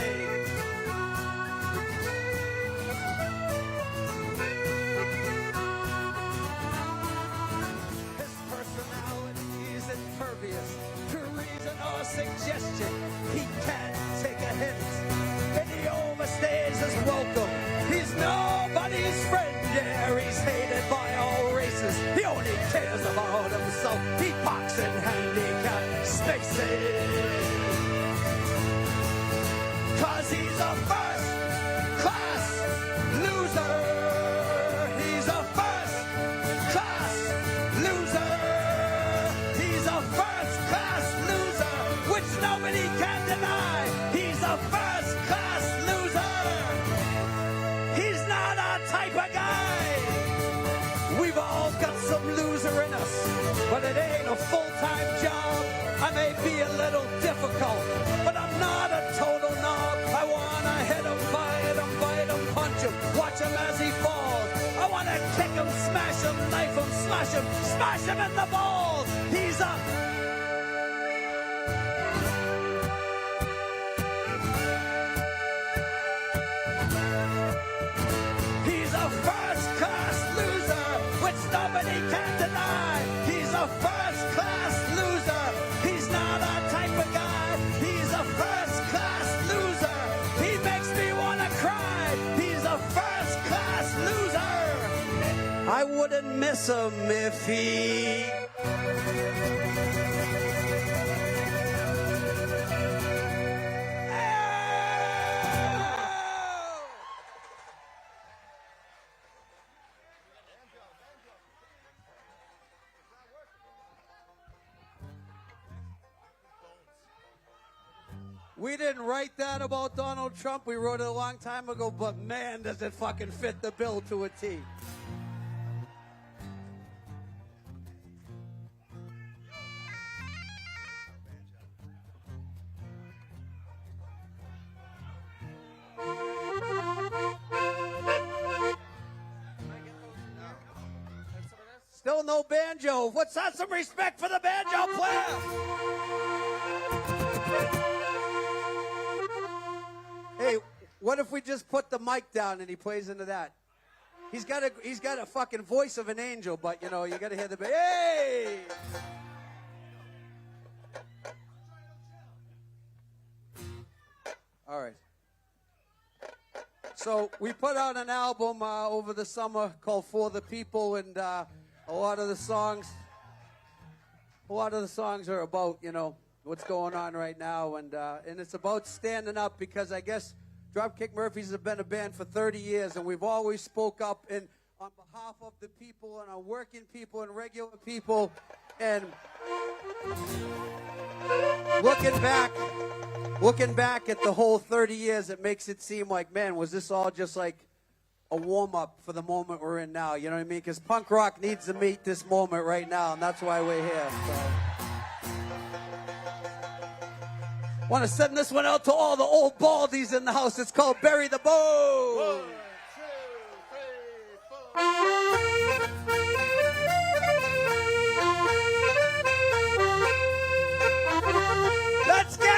His personality is impervious to reason or suggestion. He can't take a hint, and he overstays his welcome. He's nobody's friend, yeah, he's hated by all races. He only cares about himself. He parks in handicapped spaces. 'Cause he's a first class loser. He's a first class loser. He's a first class loser, which nobody can deny. He's a first class loser. He's not our type of guy. We've all got some loser in us, but it ain't a full-time job. I may be a little difficult, but I'm not a total knob. I wanna hit him, bite him, punch him, watch him as he falls. gonna kick him, smash him, knife him, smash him in the balls. He's a first-class loser, which nobody can deny. He's a first-class loser. He's not our type of guy. He's a first-class loser. He makes me want to cry. He's a first-class loser. I wouldn't miss him if he... We didn't write that about Donald Trump. We wrote it a long time ago, but man, does it fucking fit the bill to a T. Still no banjo. What's that? Some respect for the banjo player. Hey, what if we just put the mic down and he plays into that? He's got a fucking voice of an angel, but you know, you gotta hear the hey! All right. So we put out an album over the summer called For the People, and a lot of the songs are about, you know, what's going on right now, and it's about standing up, because I guess Dropkick Murphys have been a band for 30 years, and we've always spoke up on behalf of the people and our working people and regular people. And looking back at the whole 30 years, it makes it seem like, man, was this all just like a warm-up for the moment we're in now? You know what I mean? Because punk rock needs to meet this moment right now, and that's why we're here. So. Want to send this one out to all the old baldies in the house. It's called Bury the Bow. 1, 2, 3, 4. Let's get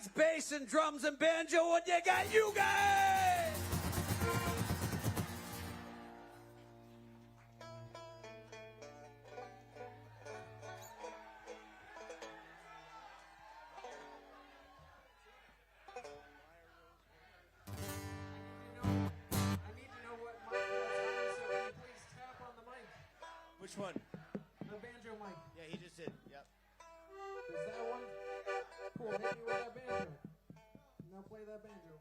sax, bass, and drums and banjo, and you got you guys! Which one? The banjo mic. Yeah, he just did. Yep. Is that one? Cool. Hit me with that banjo. Now play that banjo.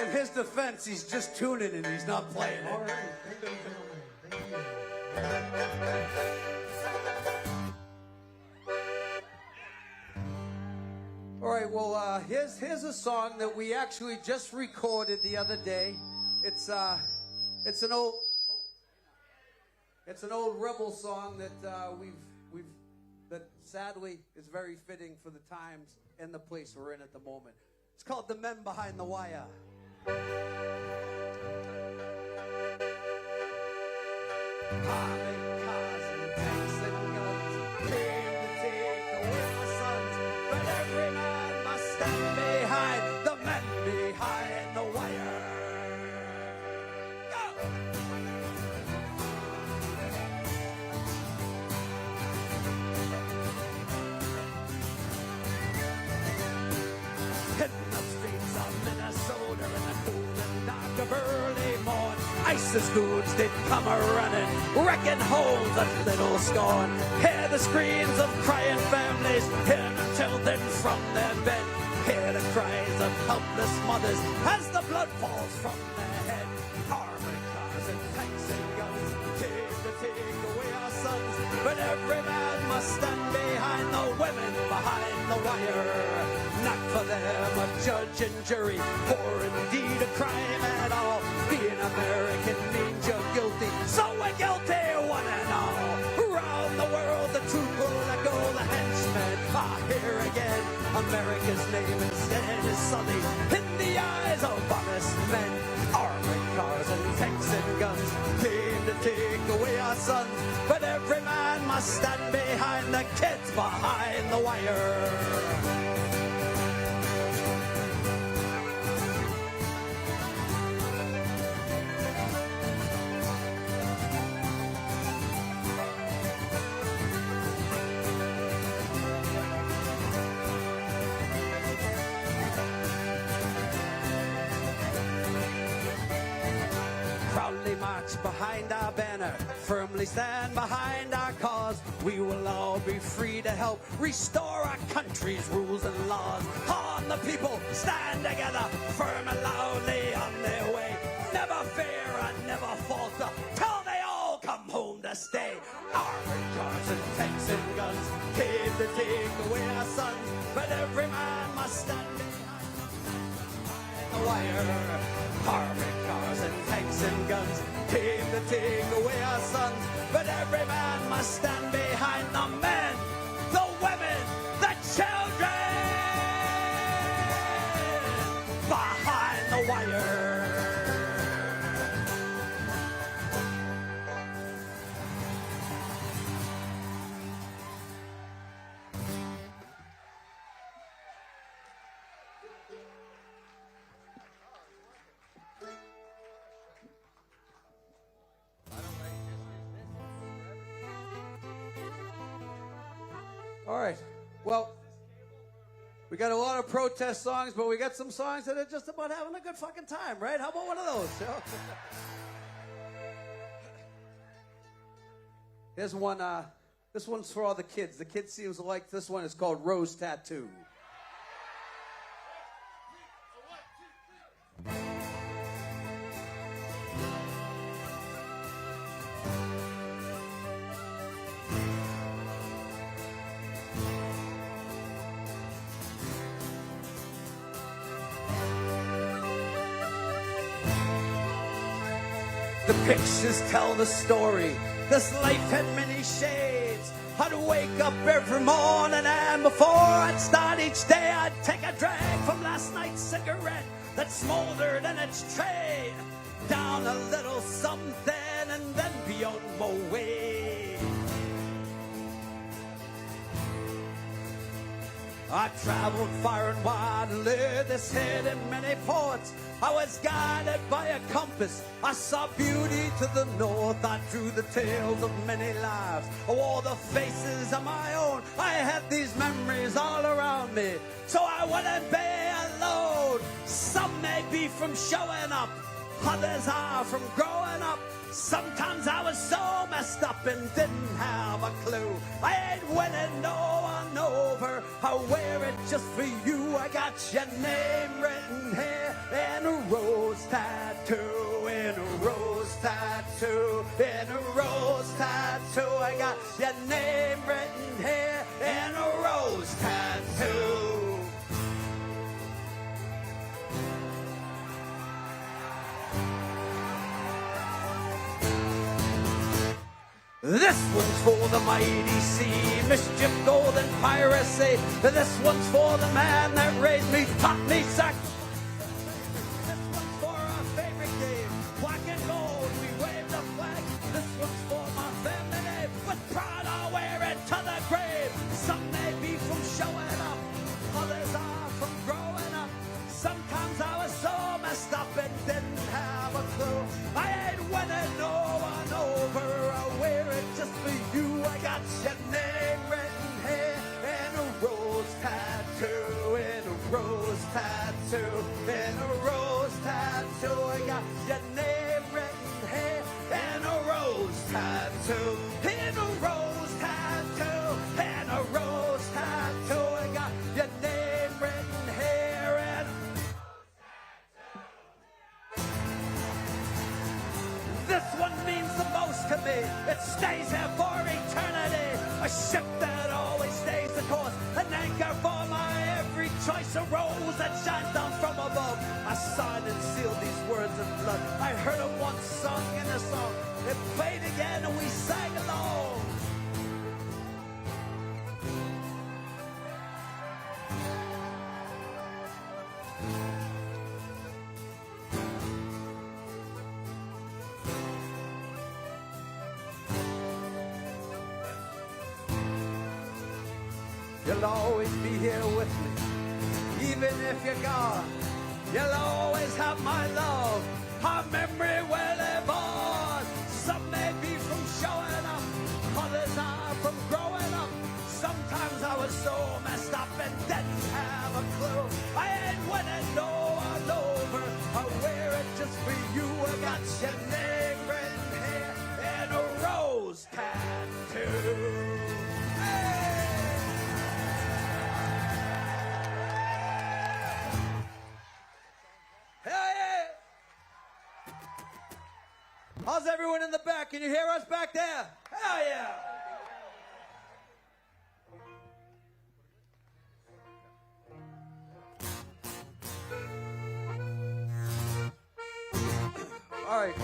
In his defense, he's just tuning and he's not playing it. All right. Thank you, gentlemen. Thank you. All right, well, here's a song that we actually just recorded the other day. It's an old rebel song that that sadly is very fitting for the times and the place we're in at the moment. It's called "The Men Behind the Wire." Army cars and tanks and guns came to take away my sons, but every man must stand behind the men behind the wire. Go! Hitting the streets of Minnesota in the cool and dark of early morn, ISIS goons did come a-running, wrecking holes at little scorn. Hear the screams of crying families, hear them tilted from their bed. Hear the cries of helpless mothers as the blood falls from their head. Armored cars and tanks and guns came to take away our sons, but every man must stand behind the women behind the wire. Not for them a judge and jury, or indeed a crime at all. Being American means you're guilty, so we're guilty one and all. Around the world the truth will echo, the henchmen are here again. America's name instead is sullied in the eyes of honest men. Armored cars and tanks and guns came to take away our sons, but every man must stand behind the kids behind the wire. Proudly march behind our banner, firmly stand behind our cause. We will all be free to help restore our country's rules and laws. On the people, stand together, firm and loudly on their way. Never fear and never falter, till they all come home to stay. Armored cars and tanks and guns came to take away our sons, but every man must stand behind the wire. Armored cars and tanks and guns came to take away our sons, but every man must stand behind the men, the women, the children behind the wire. All right. Well, we got a lot of protest songs, but we got some songs that are just about having a good fucking time, right? How about one of those? Here's one. This one's for all the kids. The kids seems to like this one. It's called Rose Tattoo. The pictures tell the story. This life had many shades. I'd wake up every morning, and before I'd start each day, I'd take a drag from last night's cigarette that smoldered in its tray. Down a little something and then be be on my way. I traveled far and wide and laid this head in many ports. I was guided by a compass. I saw beauty to the north. I drew the tales of many lives. I wore the faces of my own. I had these memories all around me, so I wouldn't be alone. Some may be from showing up, others are from growing up. Sometimes I was so messed up and didn't have a clue. I ain't winning no one over. I wear it just for you. I got your name written here and a rose tattoo, and a rose tattoo, and a rose tattoo. I got your name written here and a rose tattoo. This one's for the mighty sea, mischief, gold, and piracy. This one's for the man that raised me, taught me sacrifice. This one's for our favorite game, black and gold, we wave the flag. This one's for my family name, with pride I'll wear it to the grave. Some may be from showing up, others are from growing up. Sometimes I was so messed up and didn't have a clue. I ain't winning no one over. I wear it just for you. I got your name written here and a rose tattoo, and a rose tattoo, and a rose tattoo. I got your name written here and a rose tattoo, and a rose tattoo, and a rose tattoo. I got your name written here and this one means the most to me. It stays here for eternity. A ship that always stays the course. An anchor for my every choice. A rose that shines down from above. I signed and sealed these words in blood. I heard them once sung in a song. It played again and we sang along. You'll always be here with me, even if you're gone. You'll always have my love. Our memory will live on. Some may be from showing up, others are from growing up. Sometimes I was so messed up and didn't have a clue. I ain't winning no one over. I wear it just for you. I got your name written here and a rose tattoo. How's everyone in the back? Can you hear us back there? Hell yeah! All right.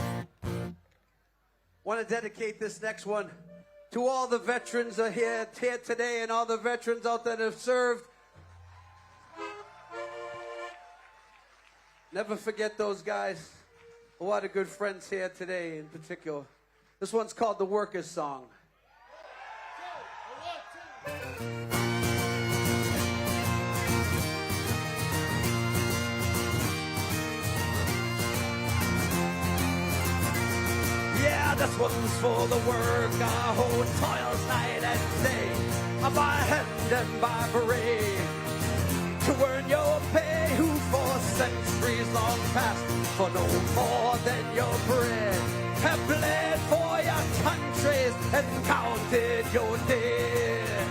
Want to dedicate this next one to all the veterans here today and all the veterans out there that have served. Never forget those guys. A lot of good friends here today in particular. This one's called the Workers' Song. Yeah, this one's for the worker who toils night and day, by hand and by parade, to earn your pay, who for centuries long past, for no more than your bread, have bled for your countries and counted your dead.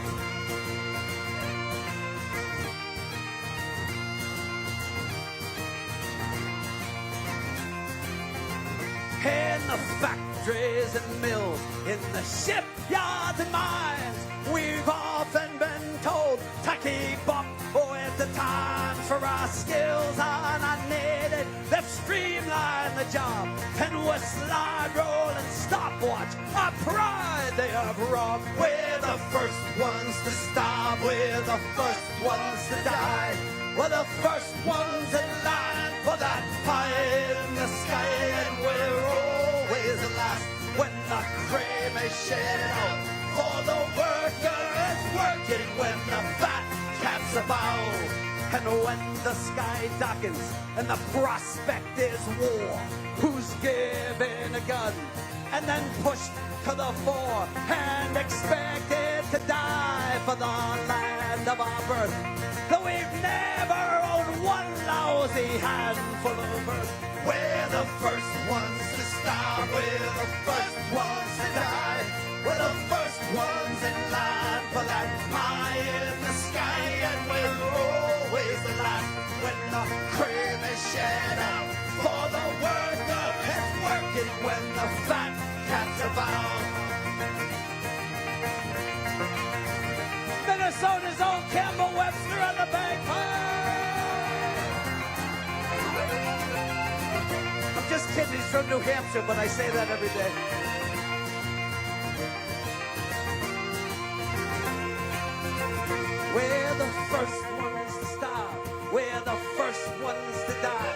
In the factories and mills, in the shipyards and mines, we've often been told to keep up with the times, for our skills are not needed. They've streamlined the job, and with slide roll and stopwatch, our pride they have robbed. We're the first ones to stop, we're the first ones to die. We're the first ones in line for that pie in the sky, and we're always the last when the cream is shed out. For the worker is working when the fat cat's about. And when the sky darkens and the prospect is war, who's given a gun and then pushed to the fore and expected to die for the land of our birth? Though we've never owned one lousy handful of earth. We're the first ones to start, we're the first ones to die. We're the first ones in line for that pie in the sky, and we're always the last when the cream is shed out. For the worker is working when the fat cat's about. Minnesota's own Campbell Webster on the bagpipe. I'm just kidding, he's from New Hampshire, but I say that every day. We're the first ones to starve. We're the first ones to die.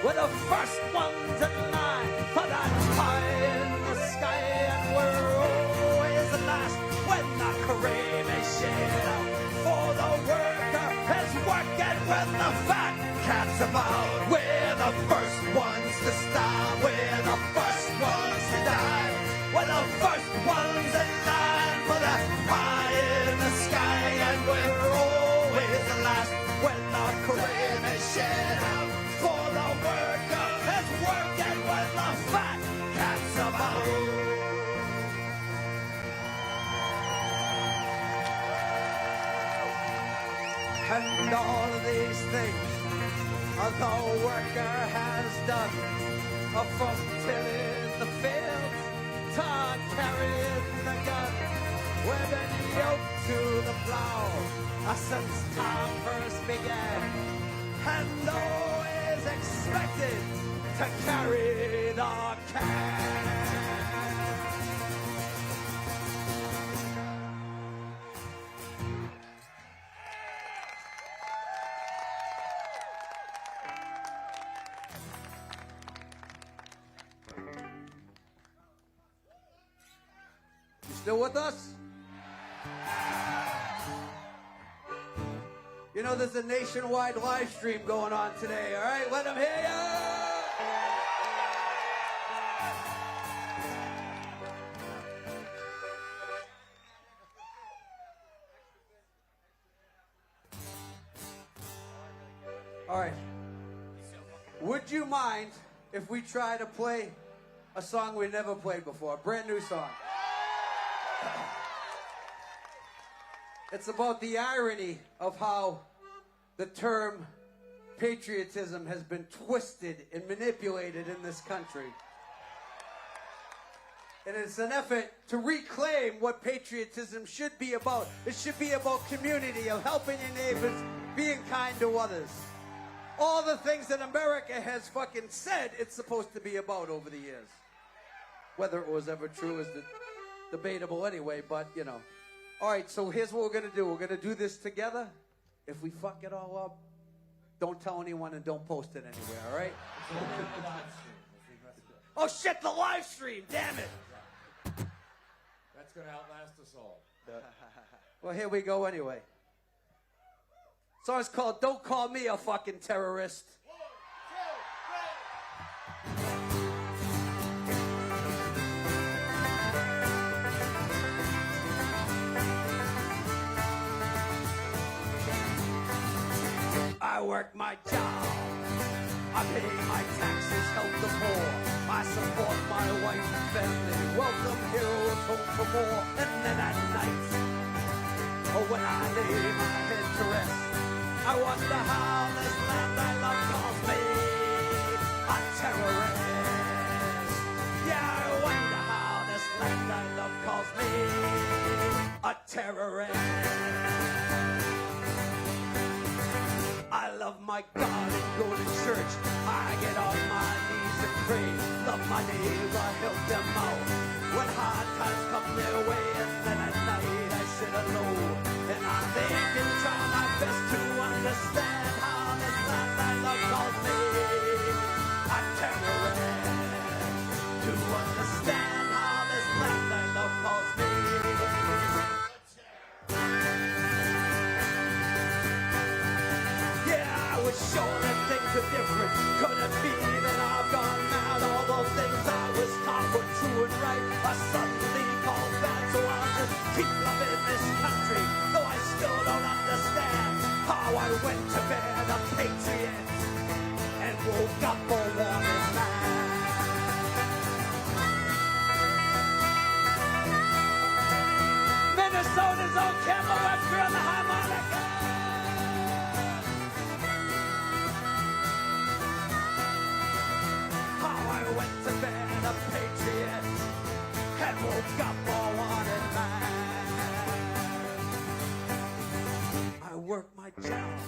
We're the first ones in line for that pie in the sky, and we're always the last when the cream is shed out. For the worker is working when the fat cat's about. We're the first ones to starve. We're the first ones to die. We're the first ones in line for that pie in the sky, and we're always the last when the cream is shed out. For the worker is working when the fat cat's about. And all of these things the worker has done, from tilling the fields to carrying the gun. We've been yoked to the plow since time first began, and always expected to carry the can. You still with us? You know, there's a nationwide live stream going on today, all right? Let them hear ya! All right. Would you mind if we try to play a song we never played before, a brand new song? It's about the irony of how the term patriotism has been twisted and manipulated in this country. And it's an effort to reclaim what patriotism should be about. It should be about community, of helping your neighbors, being kind to others. All the things that America has fucking said it's supposed to be about over the years. Whether it was ever true is debatable anyway, but you know. All right, so here's what we're going to do. We're going to do this together. If we fuck it all up, don't tell anyone and don't post it anywhere, all right? Oh, shit, the live stream, damn it. That's going to outlast us all. Well, here we go anyway. Song's called Don't Call Me a Fucking Terrorist. I work my job, I pay my taxes, help the poor, I support my wife and family, welcome heroes home for more, and then at night, when I lay my head to rest, I wonder how this land I love calls me a terrorist. Yeah, I wonder how this land I love calls me a terrorist. I love my God and go to church. I get on my knees and pray. Love my neighbor, help them out when hard times come their way. And then at night I sit alone and I think and try my best to understand how this land I love calls me a terrorist. To understand how I suddenly called back, so I'll just keep loving this country, though I still don't understand how I went to bed a patriot and woke up a wanted man. Minnesota's own Campbell Webster on the harmonica. How I went to bed a patriot and woke up a wanted man. I work my job,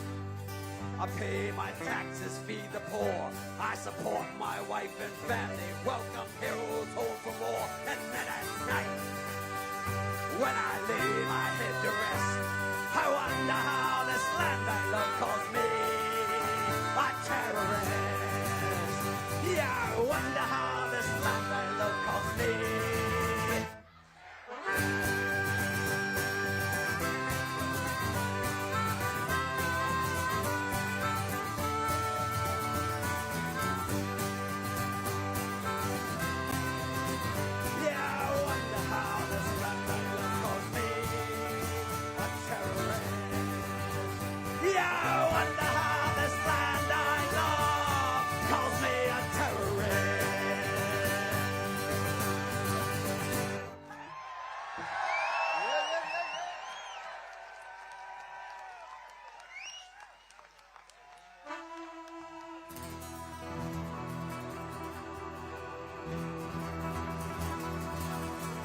I pay my taxes, feed the poor, I support my wife and family, welcome heroes home from war, and then at night, when I lay my head to rest, I wonder how this land I love calls me a terrorist. Yeah, I wonder how this land I love calls me.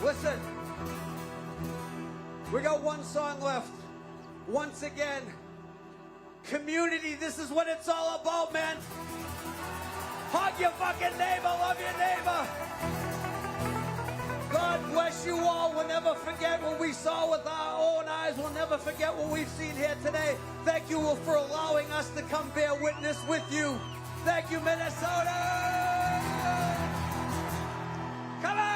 Listen, we got one song left. Once again, community, this is what it's all about, man. Hug your fucking neighbor, love your neighbor. God bless you all. We'll never forget what we saw with our own eyes. We'll never forget what we've seen here today. Thank you for allowing us to come bear witness with you. Thank you, Minnesota. Come on!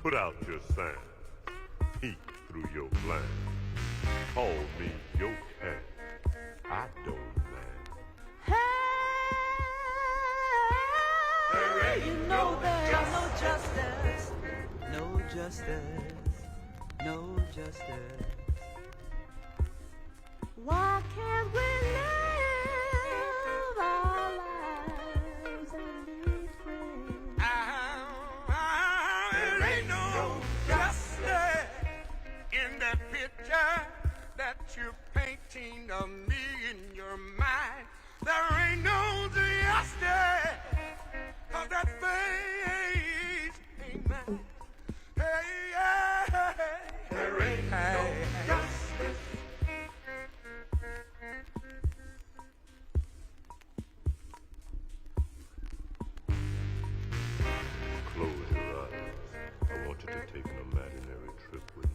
Put out your sign, peek through your blind. Call me your cat, I don't mind. Hey, you know there's no justice, no justice, no justice. Why can't we live our lives and be free? There ain't no justice in that picture that you're painting of me in your mind. There ain't no justice, 'cause that face ain't mine. Hey, there ain't no justice. Close your eyes. I want you to take an imaginary trip with me.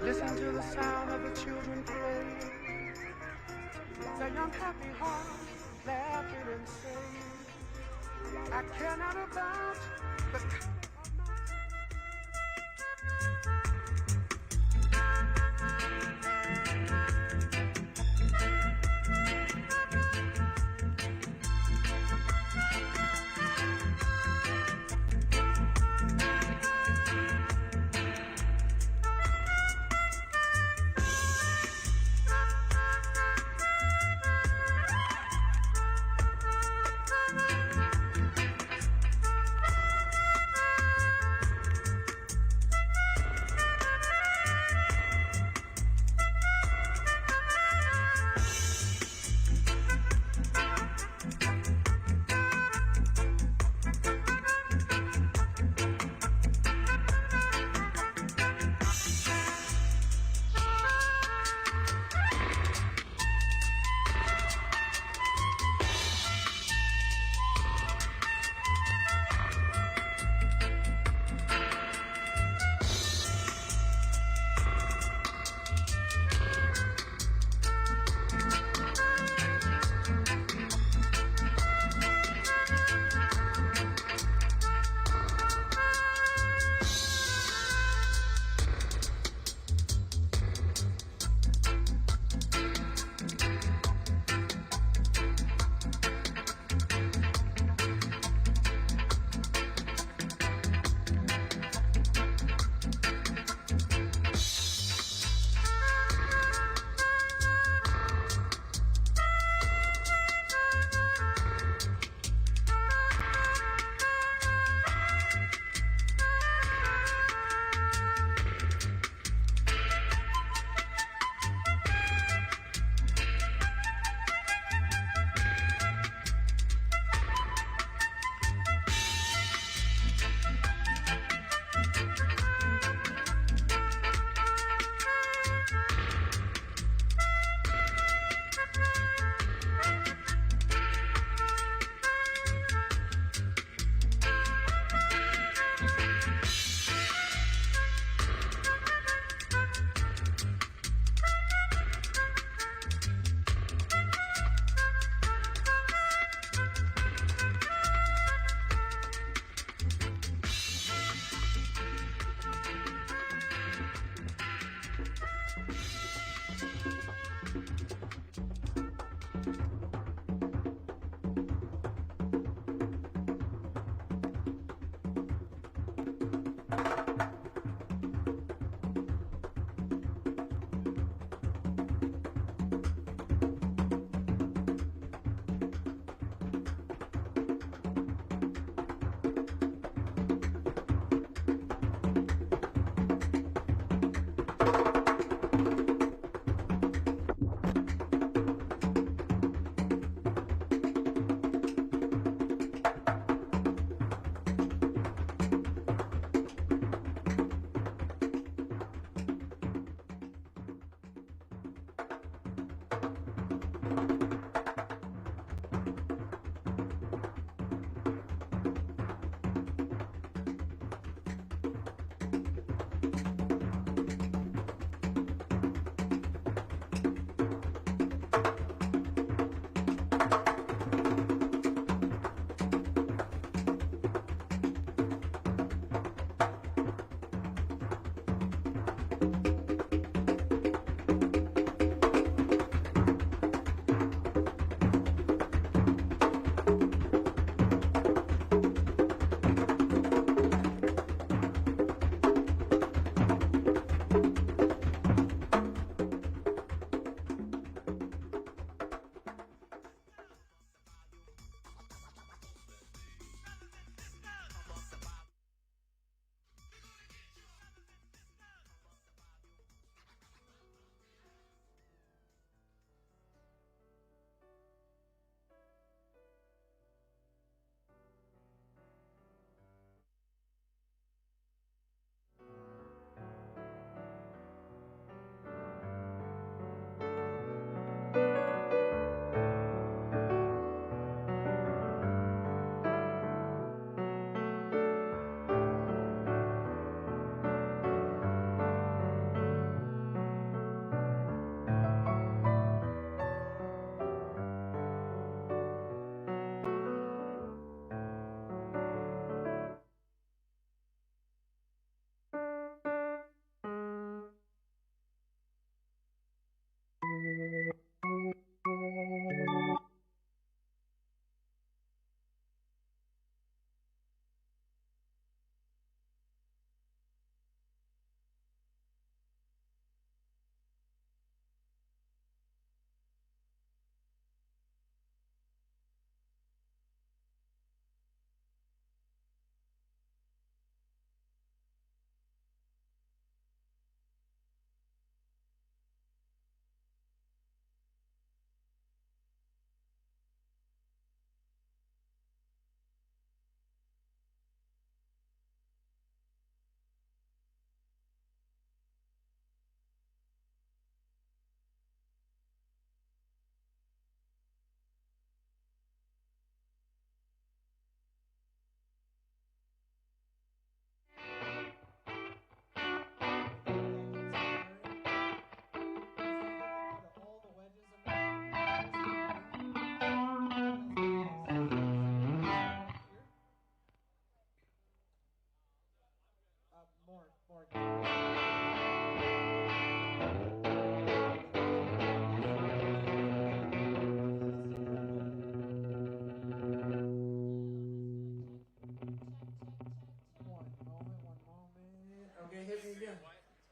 Listen to the sound of the children play. The young happy hearts laughing and saying, I care not about the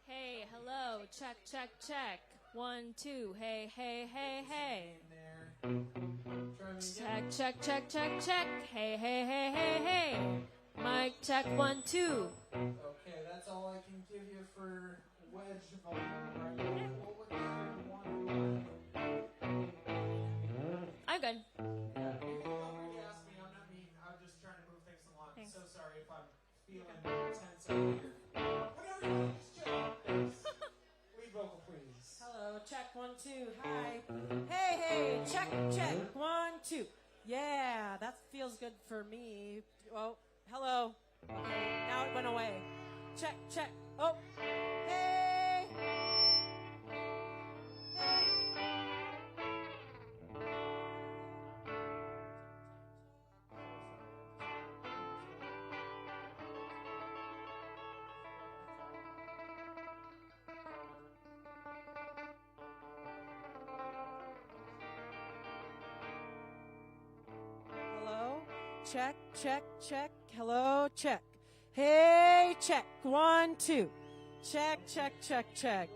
Hey, hello, check, check, check. 1, 2, hey, hey, hey, hey. Check, check, check, check, check. Hey, hey, hey, hey, hey. Mic check, 1, 2. Okay, that's all I can give you for wedge volume right now. What would you want? I'm good. Yeah, you don't really ask me. I'm not mean. I'm just trying to move things along. Thanks. So sorry if I'm feeling tense over here. Would everybody just chill out, please? Lead vocal, please. Hello, check 1, 2. Hi. Hey, hey, check, check 1, 2. Yeah, that feels good for me. Oh, hello. Okay, now it went away. Check, check. Oh, hey. Hello, check, check, check. Hello, check. Hey, check 1, 2. Check, check, check, check.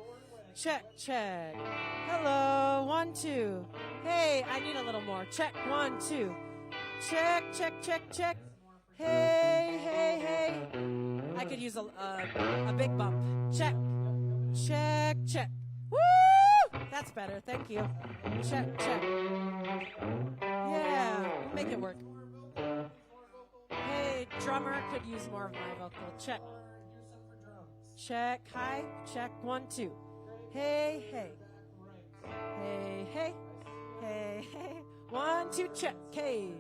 Check, check. Hello, 1, 2. Hey, I need a little more. Check 1, 2. Check, check, check, check. Hey, hey, hey. I could use a big bump. Check, Check, check. Woo! That's better. Thank you. Check, check. Yeah, we'll make it work. Hey, drummer could use more of my vocal. Check. Check. Hi. Check. 1, 2. Hey, hey. Hey, hey. Hey, hey. 1, 2, check. Hey.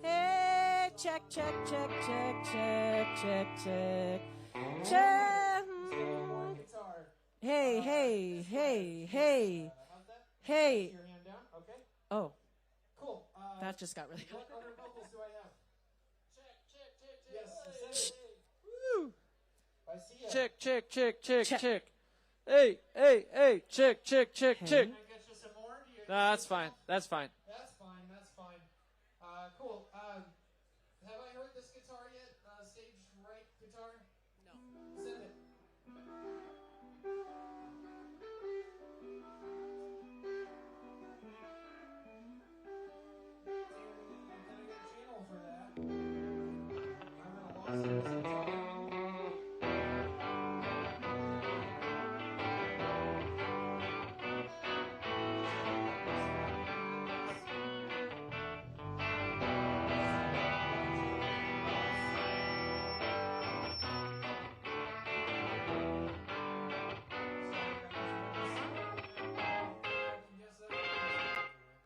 Hey, check, check, check, check, check, check, check. Check. Hey, hey, hey, hey. Hey. Oh. Cool. That just got really hot. What other vocals do I have? Woo. I see ya. Check, check, check, check, Check. check. Hey, hey, hey, check, check, check, check. Can I get you some more? Do you- No, that's fine. That's fine. That's fine. That's fine. Cool. Have I heard this guitar yet? Stage right guitar? No. Send it. Can I get a channel for that? I'm at a loss for this guitar.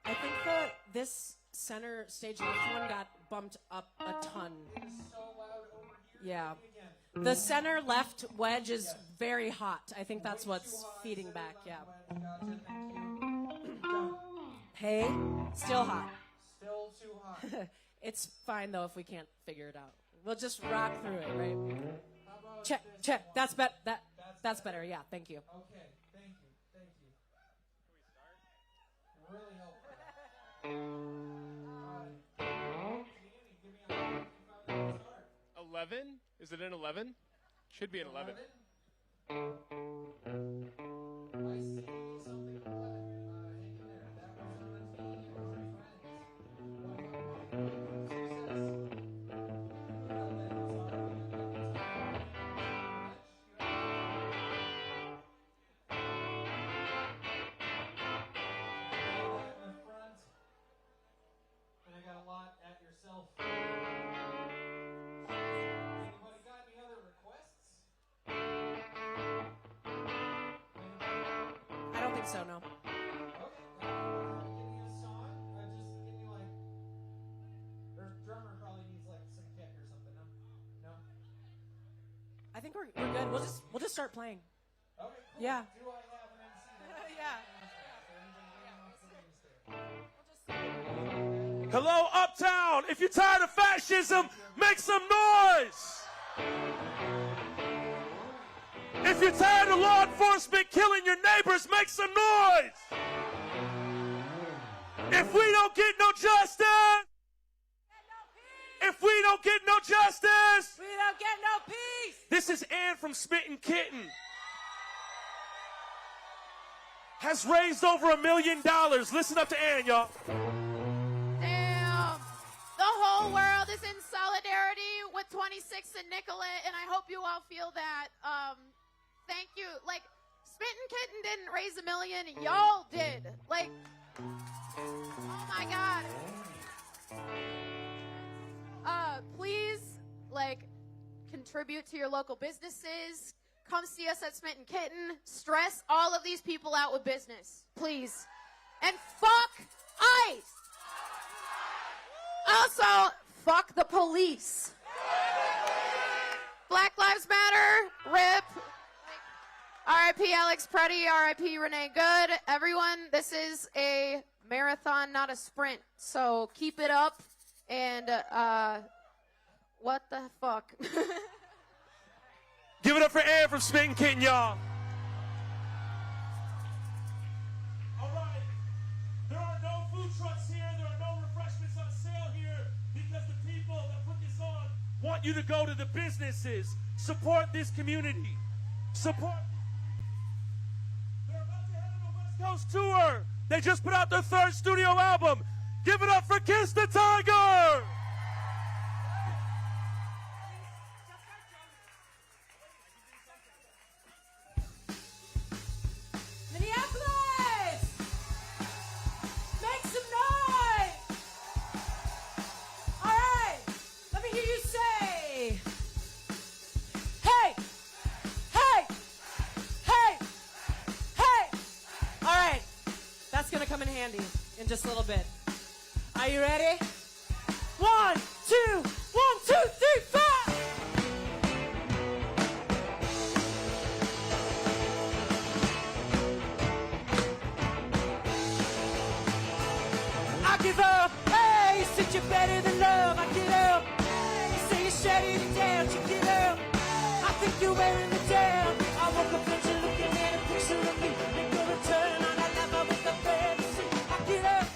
I think this center stage left one got bumped up a ton. Yeah. The center left wedge is very hot. I think that's what's feeding back. Yeah. Hey, still hot. Still too hot. It's fine though if we can't figure it out. We'll just rock through it, right? Check, check. That's that's better. Yeah, thank you. Okay, thank you. Thank you. Can we start? Really helpful. Danny, give me a line if you found the guitar. 11? Is it an 11? Should be an 11. I see something 11. Hang in there. That was on me and and I got a lot at yourself. Anybody got any other requests? I don't think so, no. Okay. Give me a song. Just give me like. Their drummer probably needs like some kick or something. No. No. I think we're good. We'll just start playing. Okay. Cool. Yeah. Do I have an MC? Yeah. Hello, Uptown! If you're tired of fascism, make some noise! If you're tired of law enforcement killing your neighbors, make some noise! If we don't get no justice! If we don't get no justice! We don't get no peace! This is Ann from Smitten Kitten. Has raised over $1 million. Listen up to Ann, y'all. Damn. The whole world is in solidarity with 26 and Nicolette, and I hope you all feel that. Thank you. Like, Smitten Kitten didn't raise $1 million. Y'all did. Like, oh my God. Please, like, contribute to your local businesses. Come see us at Smitten Kitten. Stress all of these people out with business, please. And fuck ICE. Also, fuck the police. Black Lives Matter, RIP. R.I.P. Alex Pretti, R.I.P. Renée Good. Everyone, this is a marathon, not a sprint. So keep it up. And, what the fuck? Give it up for Ann from Smitten Kitten, y'all. All right. There are no food trucks here. There are no refreshments on sale here because the people that put this on want you to go to the businesses. Support this community. Support. They're about to head on a West Coast tour. They just put out their 3rd studio album. Give it up for Kiss the Tiger. Andy in just a little bit. Are you ready? 1, 2, 1, 2, 3, 4. I give up. Hey, you said you're better than love. I get up. You say you're shutting it down. You get up. I think you're wearing it down. I woke up and you're looking at a picture of me. Make a return on that level with the fantasy. I get up.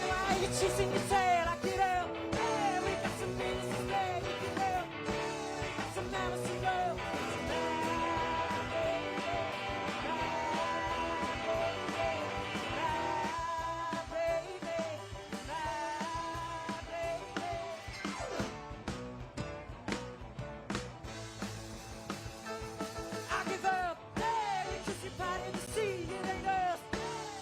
Why are you chasing your tail? I get up. Hey, we got some business to play. You get up. We got some hours to go. I give up. Hey, you kiss your body in the sea. It ain't us.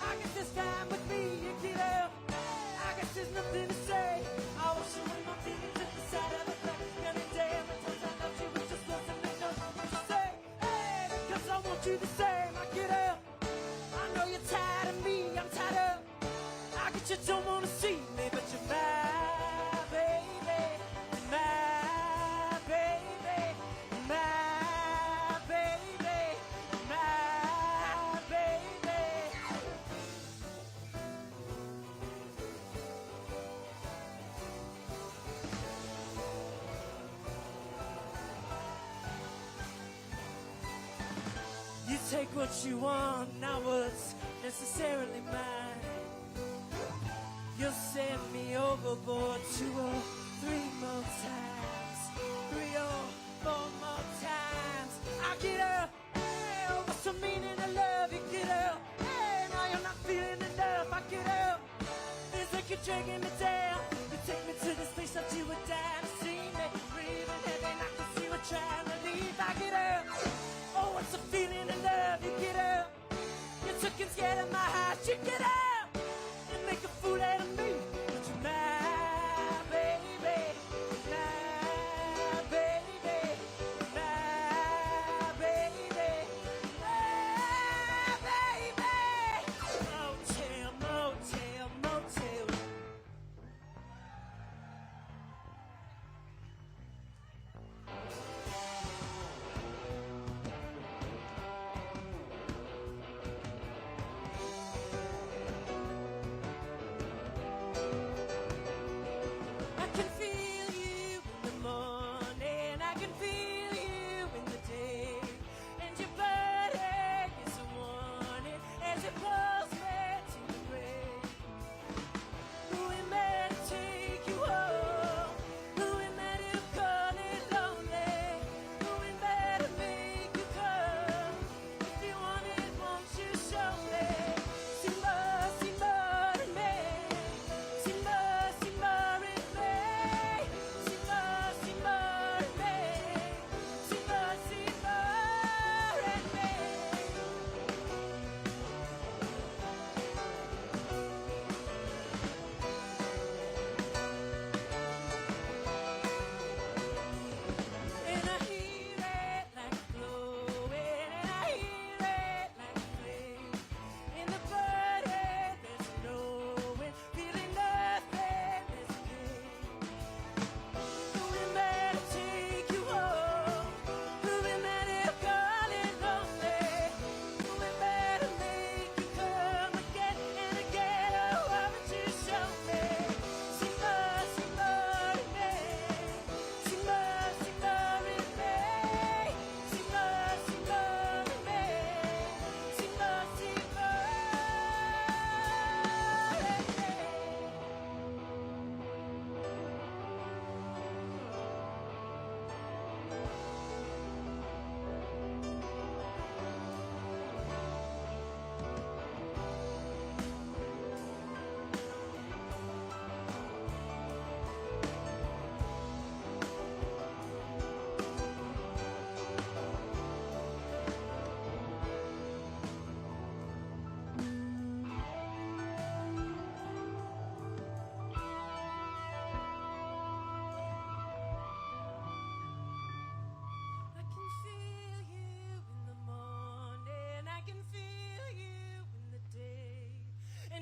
I guess this time with me, you get up. I guess there's nothing to say. I was showing my feelings at the side of the back. And damn, the times I loved you, it just wasn't enough to say. Hey, because I want you the same. I get up. I know you're tired of me. I'm tired of. I get you don't want to see me, but you're my baby. My baby. My baby. My baby. You take what you want, not what's necessarily mine. You'll send me overboard 2 or 3 more times. 3 or 4 more times. I get up. Hey, oh, what's the meaning of love? You get up. Hey, now you're not feeling enough. I get up. It's like you're dragging me down. You take me to this place that you were down to see me. Breathing heavy, I can see we're trying to leave. I get up. Oh, what's the feeling of love? You get up. You took and scared of my heart. You get up and make a fool out of me. But you're my baby, my baby, my baby, my baby. Motel, motel, motel.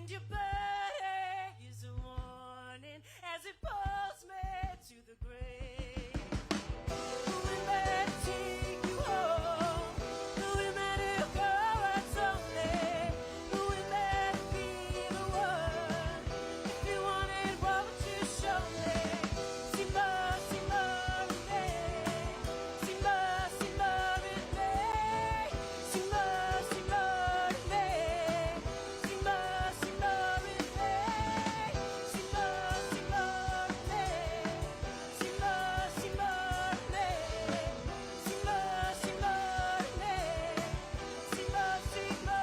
and your body is a warning as it pulls me to the grave. Who will that take you home? Who will let you go out only? Who will that be the one? If you wanted, what would you show me? Simba, Simba, Renee. Simba, Simba, Renee. Simba, Simba, Renee. Simba, Simba, Renee. Simba, Simba, Renee. Simba, Simba, Renee. Simba, Simba, Renee. Simba, Simba,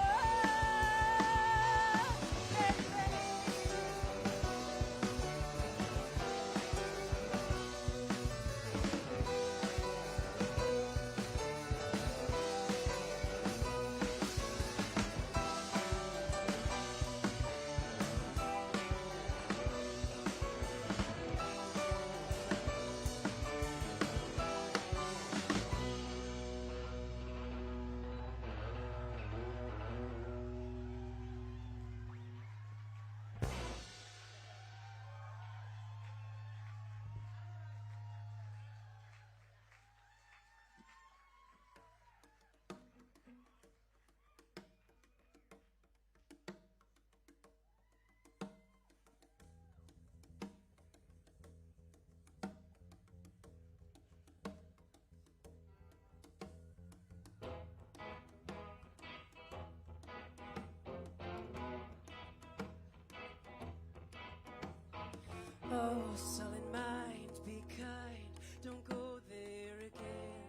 oh, sullen mind, be kind, don't go there again.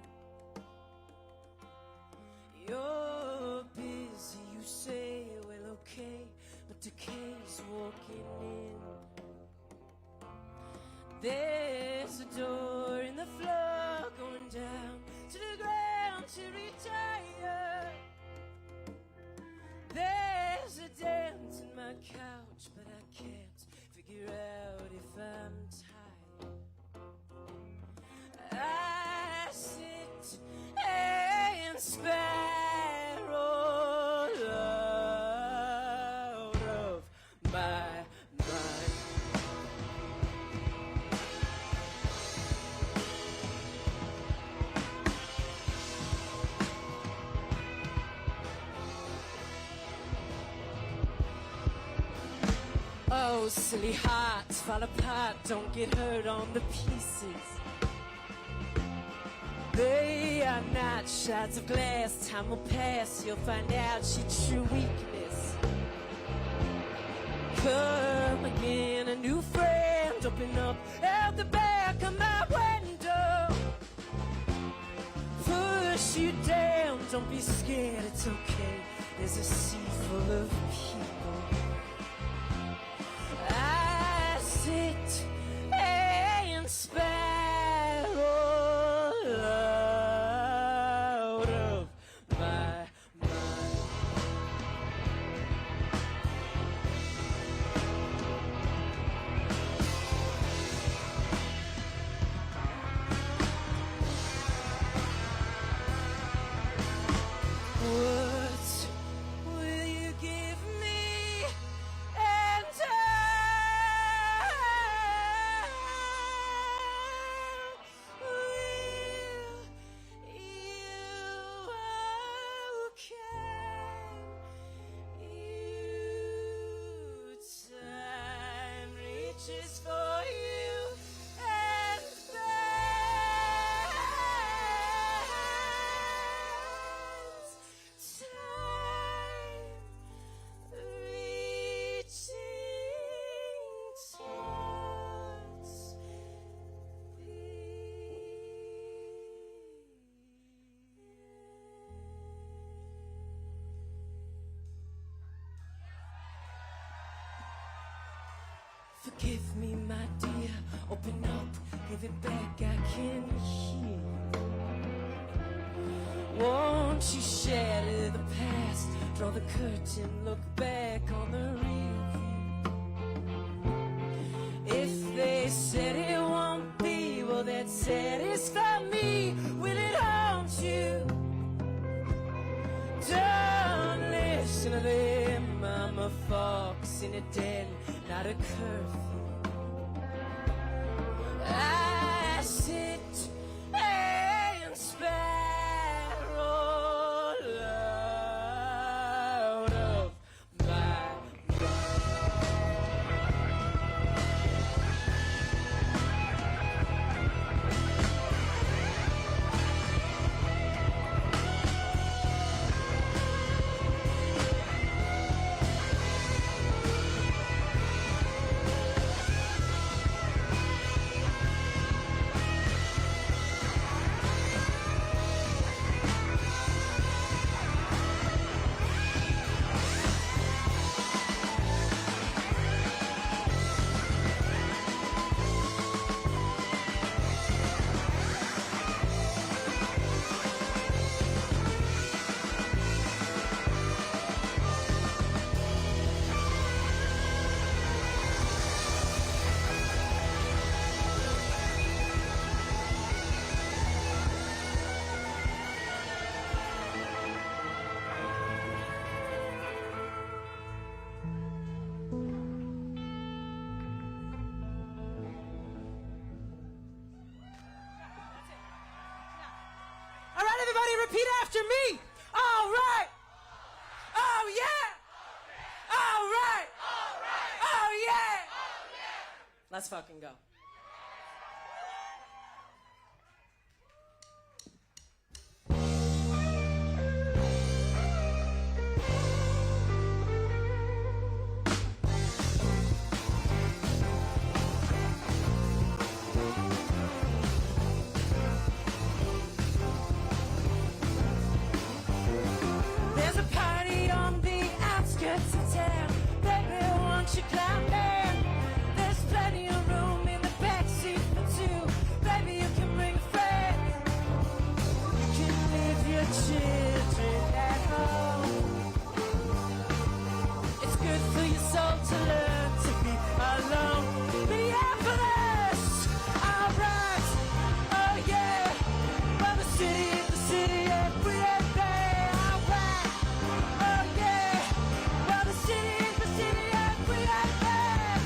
You're busy, you say, well, okay, but decay's walking in. There's a door in the floor going down to the ground to retire. There's a dent in my couch, but I can't figure out if I'm tired. I sit and spiral out of my mind. Oh, silly hearts fall apart, don't get hurt on the pieces. They are not shards of glass, time will pass, you'll find out your true weakness. Come again, a new friend, open up out the back of my window. Push you down, don't be scared, it's okay, there's a sea full of people. I sit and spiral out of my mind. What will you give me? And time reaches for you and bends. Time reaching towards Forgive me, my dear, open up, give it back, I can hear. Won't you shatter the past, draw the curtain, look back on the real view. If they said it won't be, will that satisfy me? Will it haunt you? Don't listen to them, I'm a fox place in a den, not a curfew. I sit and sparrow out of my All right, everybody, repeat after me. All right. Oh, yeah. All right. Oh, yeah. Let's fucking go. There's a party on the outskirts of town. Baby, won't you climb down? There's plenty of room in the backseat for two. Baby, you can bring a friend. You can leave your children at home. It's good for your soul to learn to be alone. Minneapolis, all right. Oh yeah, from the city, every day. All right. Oh yeah, from the city, every day.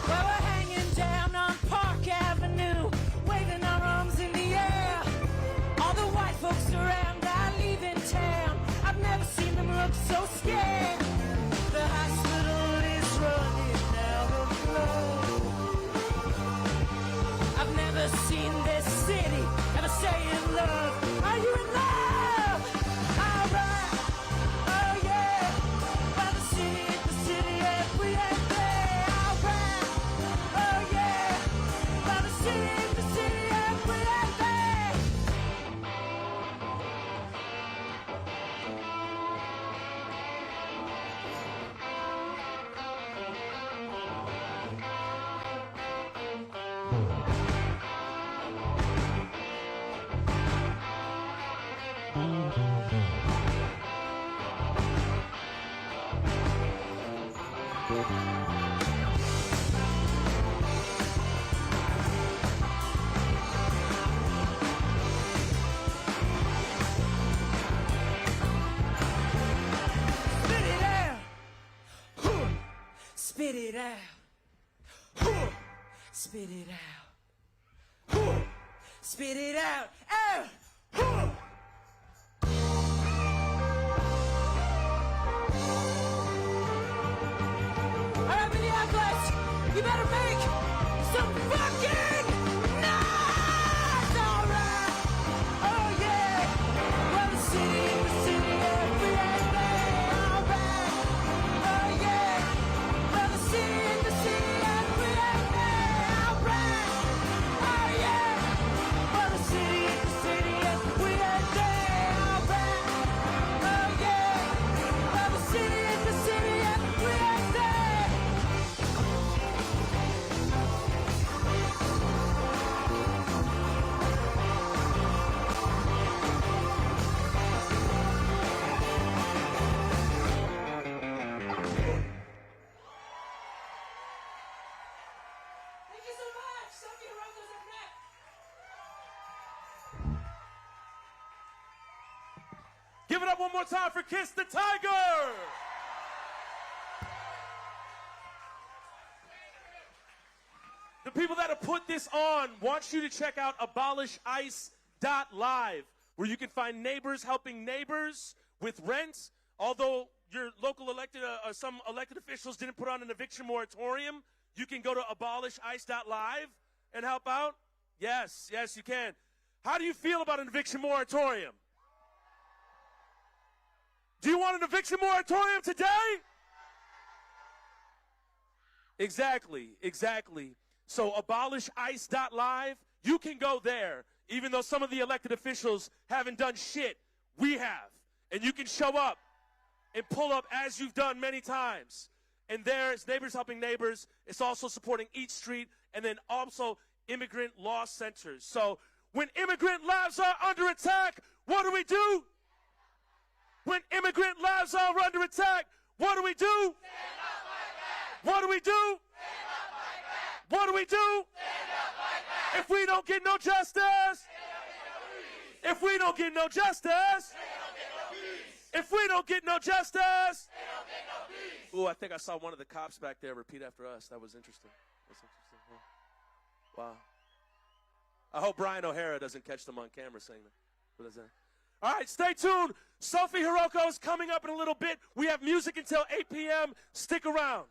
Well, we're hanging down on Park Avenue, waving our arms in the air. All the white folks around are leaving town. I've never seen them look so scared. The hospital is running out of blood. I've never seen this city ever say in love. Are you in love? All right. Oh yeah. By the city, every day. All right. Oh yeah. By the city, every day. Spit it out. Huh. Spit it out. Huh. Spit it out. Out. Huh. All right, Minneapolis, you better make some fucking noise. All right. Oh yeah. Well, the city, every day. All right. Oh yeah. Well, the city, every day. All right. Oh yeah. Well, the city, Give it up one more time for Kiss the Tiger. The people that have put this on want you to check out abolish.ice.live, where you can find neighbors helping neighbors with rent. Although your local some elected officials didn't put on an eviction moratorium, you can go to abolish.ice.live and help out. Yes, you can. How do you feel about an eviction moratorium? Do you want an eviction moratorium today? Exactly. So abolish.ice.live, you can go there, even though some of the elected officials haven't done shit. We have. And you can show up and pull up as you've done many times. And there's Neighbors Helping Neighbors. It's also supporting Eat Street, and then also immigrant law centers. So when immigrant lives are under attack, what do we do? When immigrant lives are under attack, what do we do? Stand up, fight back. What do we do? Stand up, fight back. What do we do? Stand up, fight back. If we don't get no justice, if we don't get no justice, if we don't get no justice, ooh, I think I saw one of the cops back there repeat after us. That was interesting. Wow. I hope Brian O'Hara doesn't catch them on camera saying that. What is that? All right, stay tuned. Sophie Heroko is coming up in a little bit. We have music until 8 p.m. Stick around.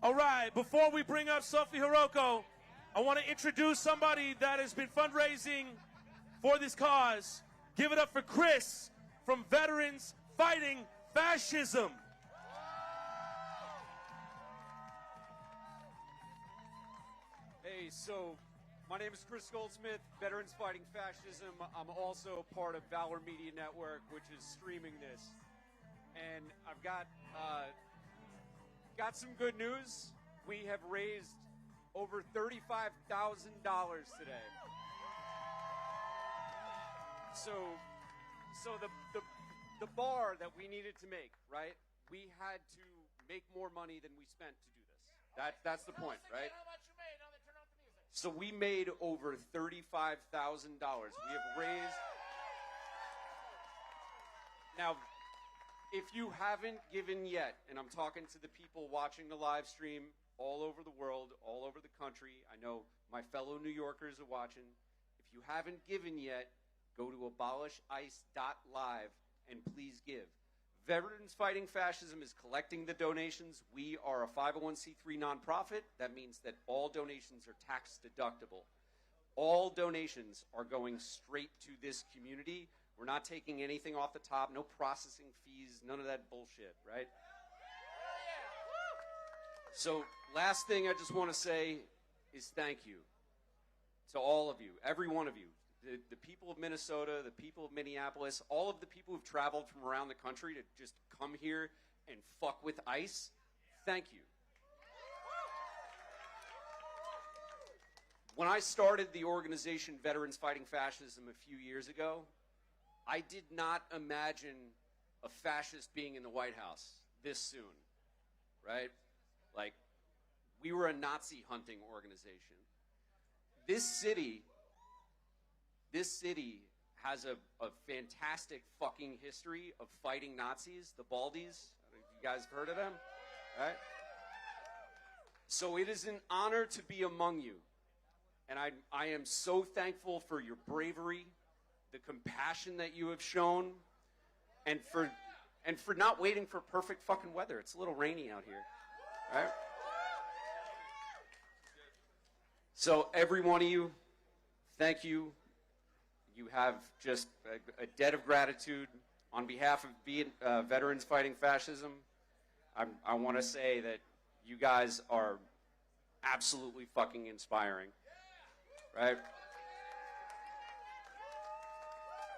All right, before we bring up Sophie Heroko, I want to introduce somebody that has been fundraising for this cause. Give it up for Chris from Veterans Fighting Fascism. Hey, so my name is Chris Goldsmith, Veterans Fighting Fascism. I'm also part of Valor Media Network, which is streaming this. And I've got some good news. We have raised over $35,000 today. So the bar that we needed to make, right? We had to make more money than we spent to do this. That's the point, right? So we made over $35,000. We have raised. Now, if you haven't given yet, and I'm talking to the people watching the live stream all over the world, all over the country, I know my fellow New Yorkers are watching. If you haven't given yet, go to abolishice.live and please give. Veterans Fighting Fascism is collecting the donations. We are a 501c3 nonprofit. That means that all donations are tax deductible. All donations are going straight to this community. We're not taking anything off the top, no processing fees, none of that bullshit, right? So last thing I just want to say is thank you to all of you, every one of you. The people of Minnesota, the people of Minneapolis, all of the people who've traveled from around the country to just come here and fuck with ICE, thank you. When I started the organization Veterans Fighting Fascism a few years ago, I did not imagine a fascist being in the White House this soon, right? Like, we were a Nazi hunting organization. This city has a fantastic fucking history of fighting Nazis, the Baldies. You guys have heard of them, right? So it is an honor to be among you. And I am so thankful for your bravery, the compassion that you have shown, and for not waiting for perfect fucking weather. It's a little rainy out here, right? So every one of you, thank you. You have just a debt of gratitude on behalf of Veterans Fighting Fascism. I want to say that you guys are absolutely fucking inspiring, right?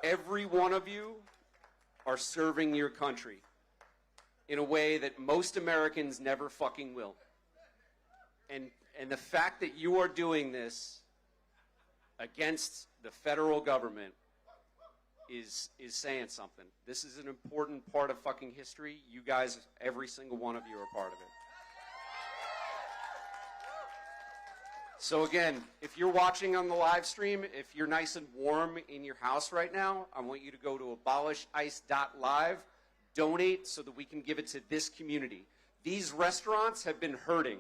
Every one of you are serving your country in a way that most Americans never fucking will. And the fact that you are doing this against the federal government is saying something. This is an important part of fucking history. You guys, every single one of you are part of it. So again, if you're watching on the live stream, if you're nice and warm in your house right now, I want you to go to abolishice.live, donate so that we can give it to this community. These restaurants have been hurting.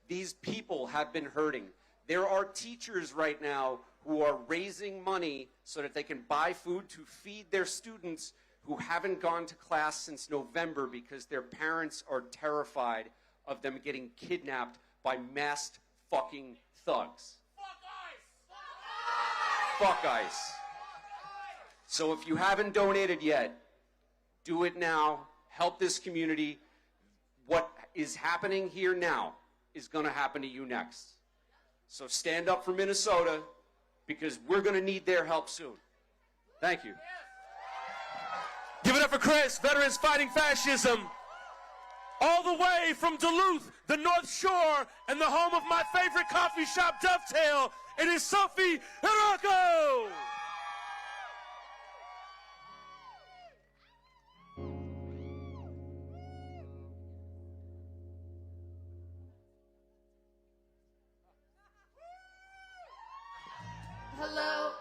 These people have been hurting. There are teachers right now who are raising money so that they can buy food to feed their students who haven't gone to class since November because their parents are terrified of them getting kidnapped by masked fucking thugs. Fuck ICE. So if you haven't donated yet, do it now. Help this community. What is happening here now is going to happen to you next. So stand up for Minnesota, because we're going to need their help soon. Thank you. Give it up for Chris, Veterans Fighting Fascism. All the way from Duluth, the North Shore, and the home of my favorite coffee shop, Dovetail, it is Sophie Heroko. Hello.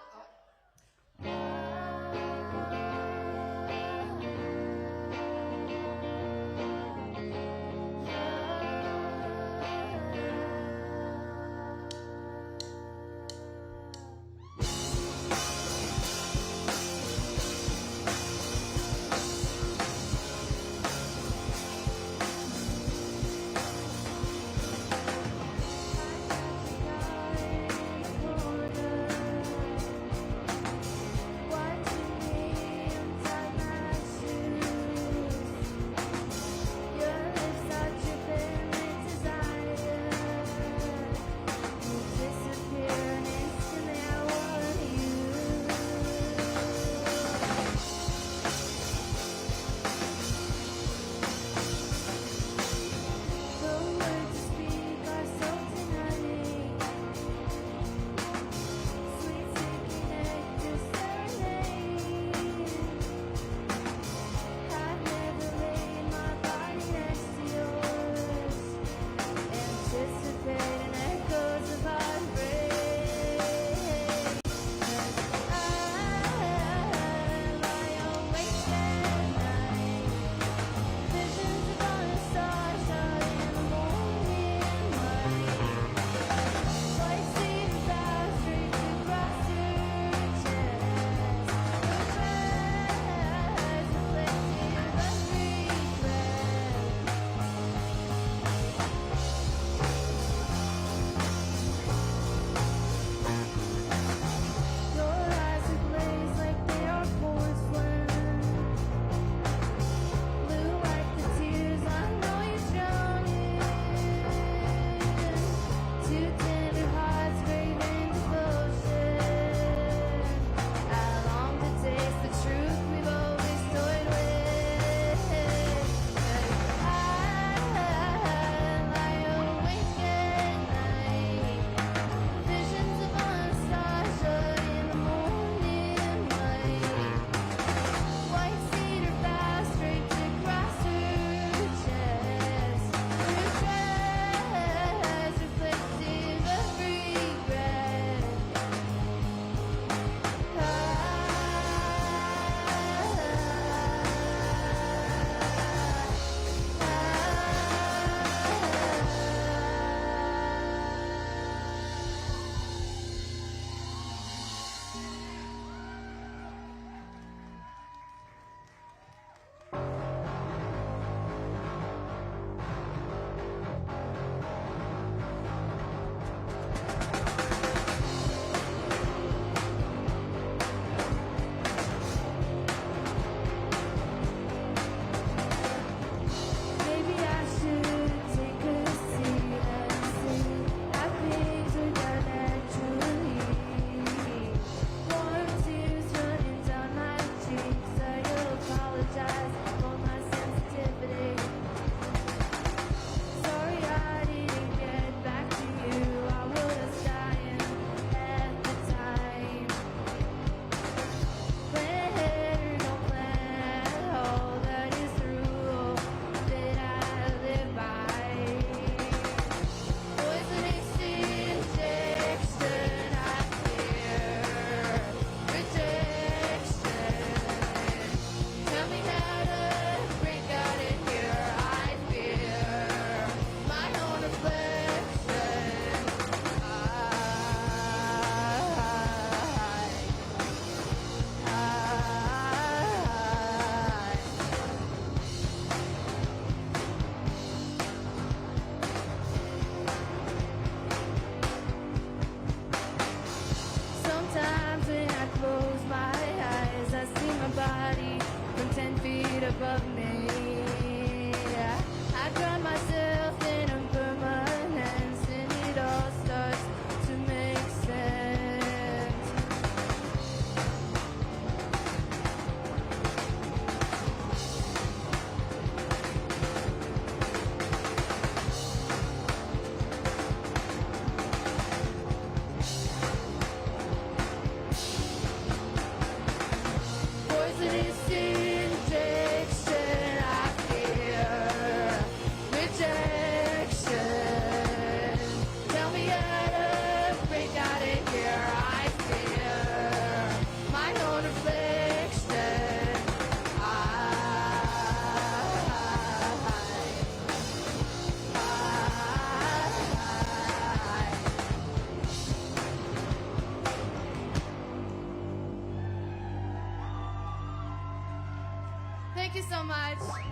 much.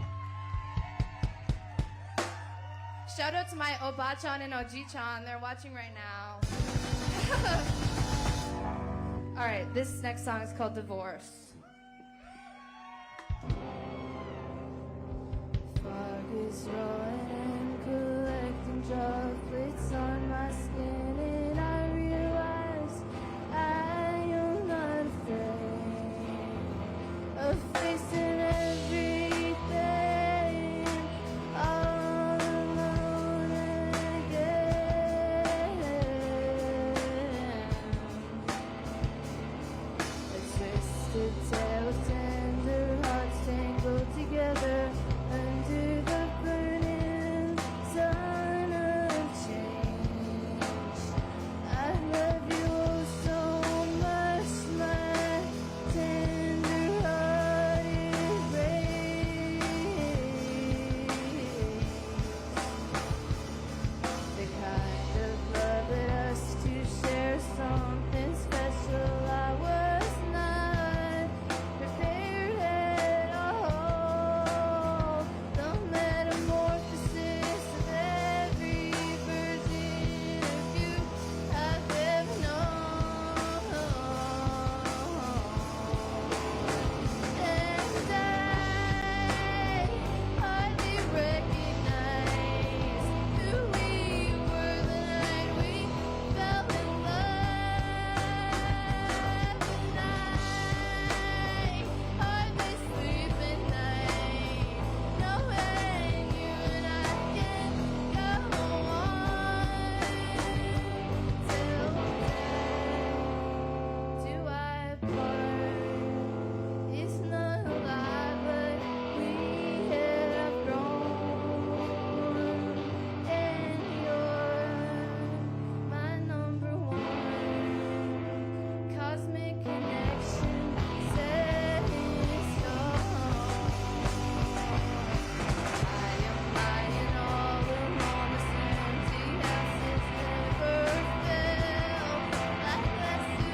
Shout out to my Oba-chan and Oji-chan. They're watching right now. All right, this next song is called Divorce. Fog is rolling and collecting droplets on my skin, and I realize I am not afraid of facing everything all alone again. A twisted tale of tender hearts tangled together under the burning sun of change. I love you oh so much, my tender hearted race. The kind of love that us two share something special. I was not prepared at all. The metamorphosis of every version of you I've ever known. And I hardly recognize who we were the night we fell in love. And I hardly sleep at night, knowing you and I can go on till death do I part. It's not a lie, but we have grown, and you're my number one cosmic connection set in stone. I am lying all alone, this empty house has never felt like last to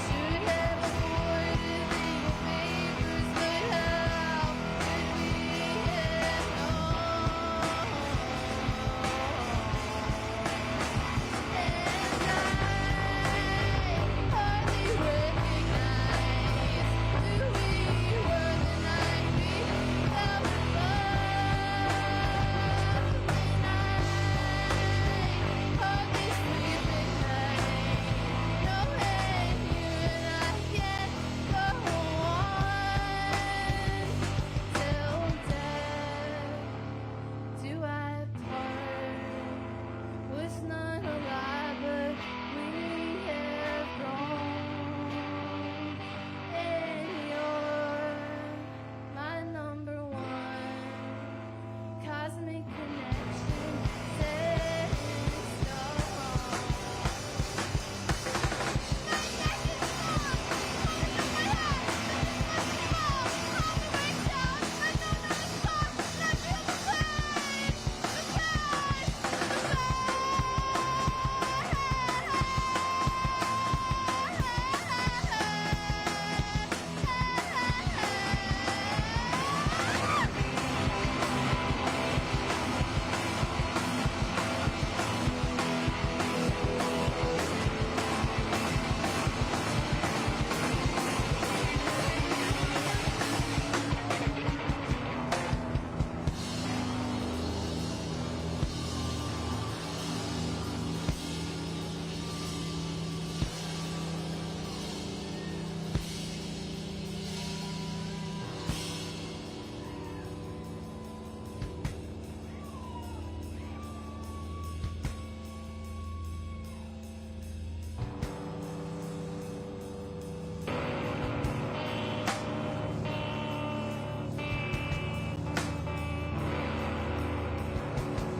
should have avoided legal papers, but how could we have known? And I hardly recognize who we were the night we fell in love. And I hardly sleep at night, knowing you and I can go on till death do I part. Was not a lie, but we have grown, and you're my number one cosmic connection set in stone.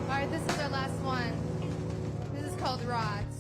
All right, this is our last one. This is called Rods.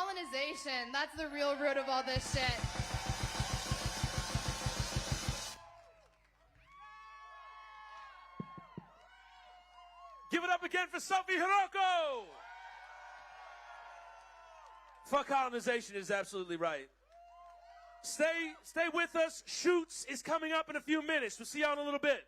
colonization. That's the real root of all this shit. Give it up again for Sophie Heroko. Fuck colonization is absolutely right. Stay with us. Shoots is coming up in a few minutes. We'll see y'all in a little bit.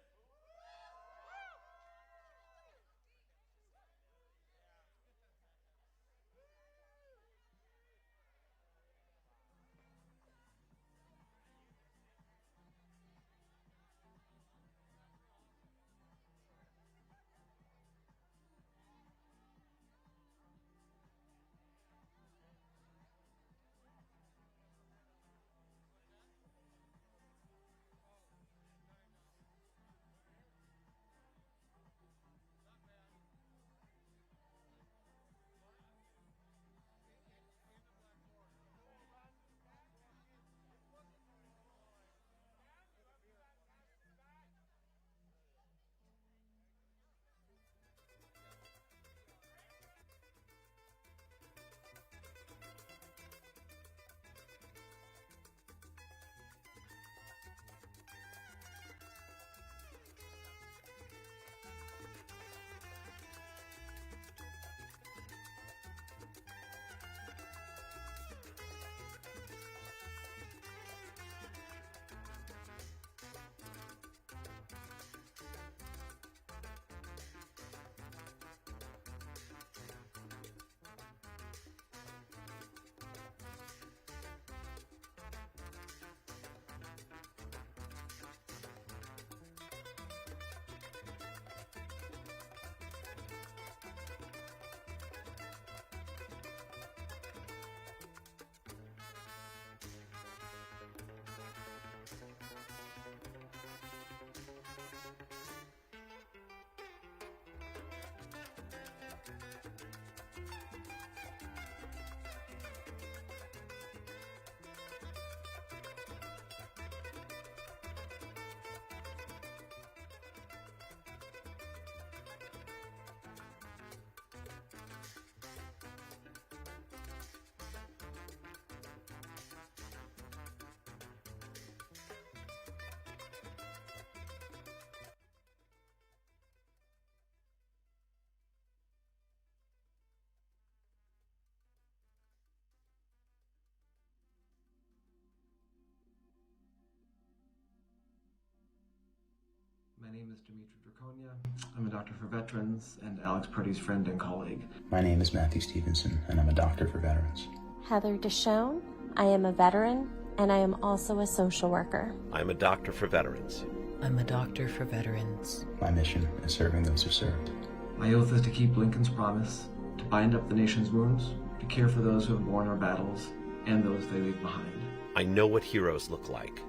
My name is Dimitri Draconia. I'm a doctor for veterans and Alex Pretti's friend and colleague. My name is Matthew Stevenson, and I'm a doctor for veterans. Heather Deshawn. I am a veteran, and I am also a social worker. I'm a doctor for veterans. I'm a doctor for veterans. My mission is serving those who served. My oath is to keep Lincoln's promise, to bind up the nation's wounds, to care for those who have borne our battles, and those they leave behind. I know what heroes look like.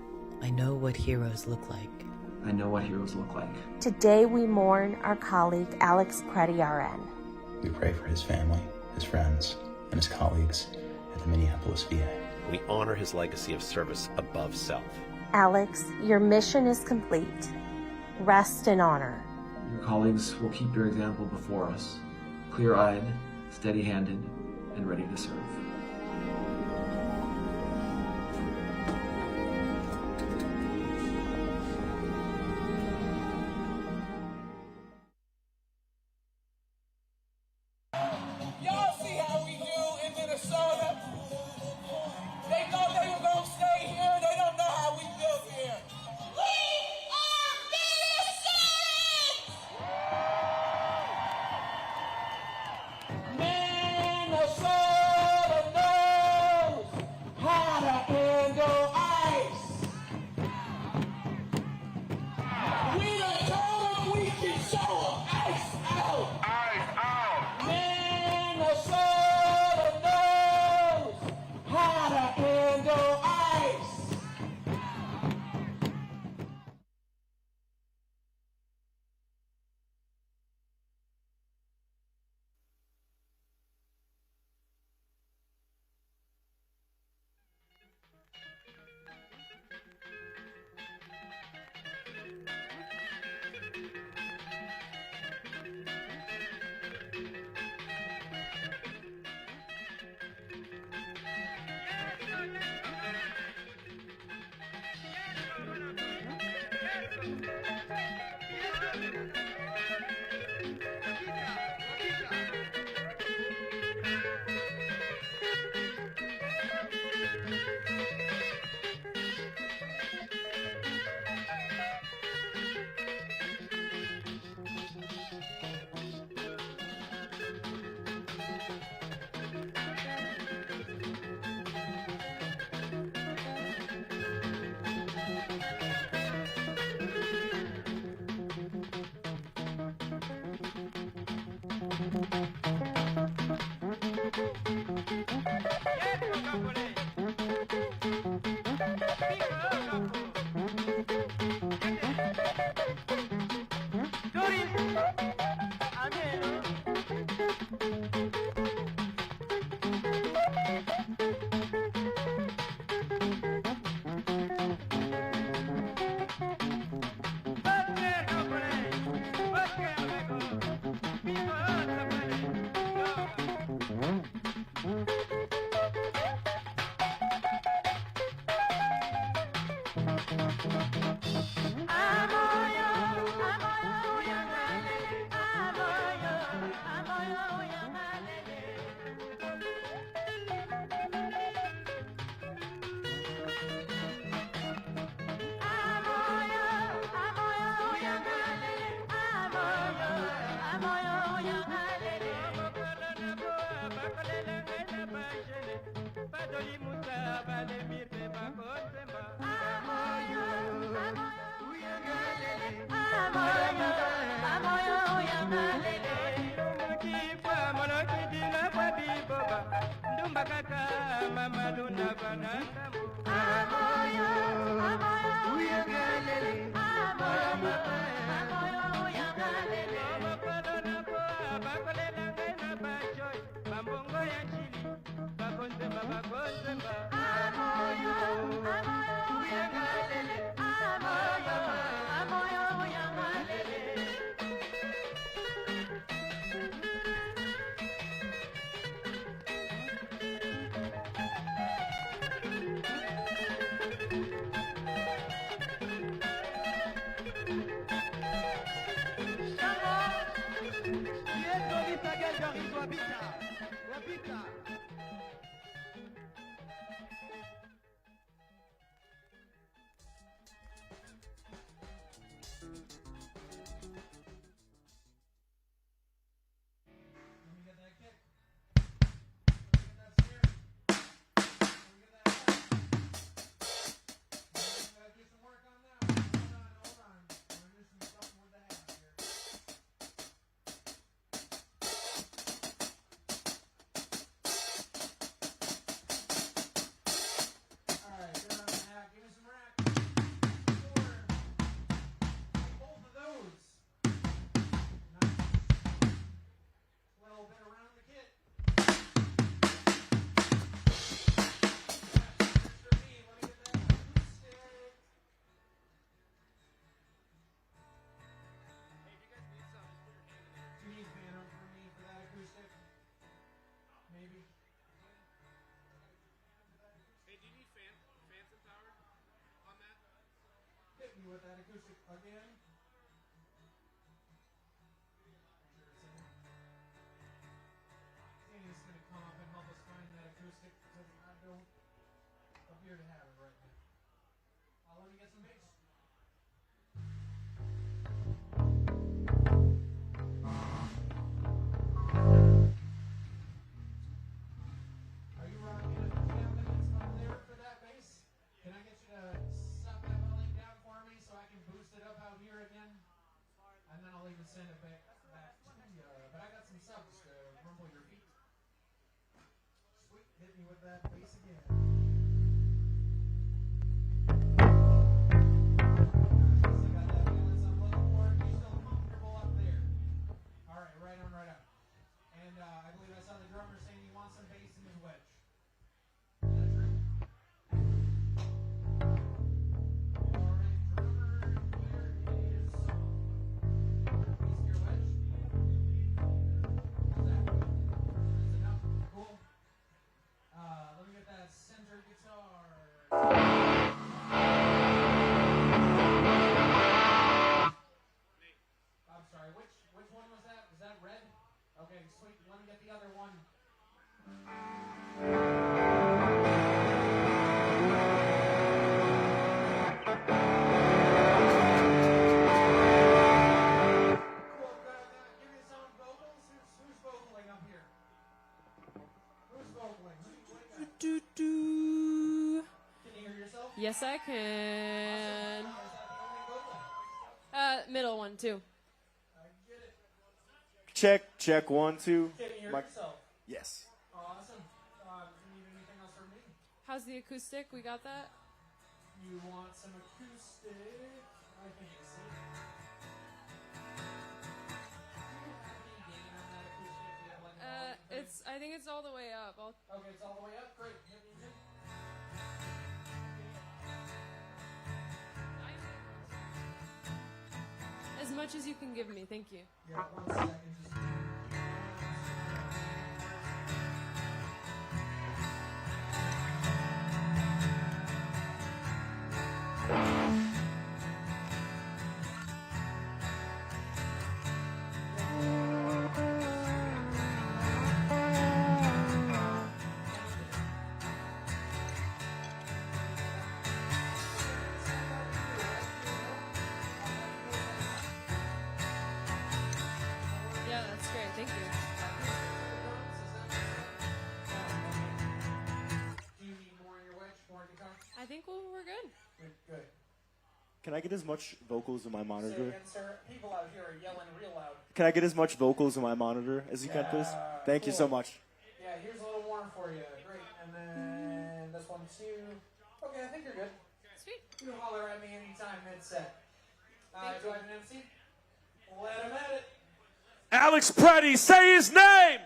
I know what heroes look like. I know what heroes look like. Today we mourn our colleague Alex Pretti, RN. We pray for his family, his friends, and his colleagues at the Minneapolis VA. We honor his legacy of service above self. Alex, your mission is complete. Rest in honor. Your colleagues will keep your example before us, clear-eyed, steady-handed, and ready to serve. Y'all see how we do in Minnesota? They thought they were going to stay here. They don't know how we do here. We are Minnesota! Minnesota, no! With that acoustic again. Sandy's going to come up and help us find that acoustic because I don't appear to have it right now. Let me get some bass. Are you rocking a jam limits up there for that bass? Can I get you to suck that volume down for me so I can boost it up out here again? And then I'll even send it back to you. But I got some subs to rumble your feet. Sweet, hit me with that bass again. Alright, right on, right on. And I believe I saw the drummer saying he wants some bass in his wedge. Okay, sweet. Let me get the other one. Cool. Give me some vocals. Who's vocaling up here? Who's vocaling? Can you hear yourself? Yes, I can. Is that the only vocal? Middle one too. I get it. check, 1, 2. Can you hear Mic- yourself? Yes. Awesome. Do you need anything else from me? How's the acoustic? We got that? You want some acoustic? I think you see. I think it's all the way up. Okay, it's all the way up. Great. Hit me again. As much as you can give me, thank you. Yeah, 1 second. Yeah, that's great. Thank you. Do you need more in your wedge? More guitar? I think we're good. Good. Can I get as much vocals in my Say monitor? again, sir. People out here are yelling real loud. Can I get as much vocals in my monitor as you can, please? Thank you so much. Yeah, here's a little more for you. Great. And then this one too. Okay, I think you're good. Sweet. You can holler at me anytime mid-set. Do I have an MC? Let him at it. Alex Pretti, say his name.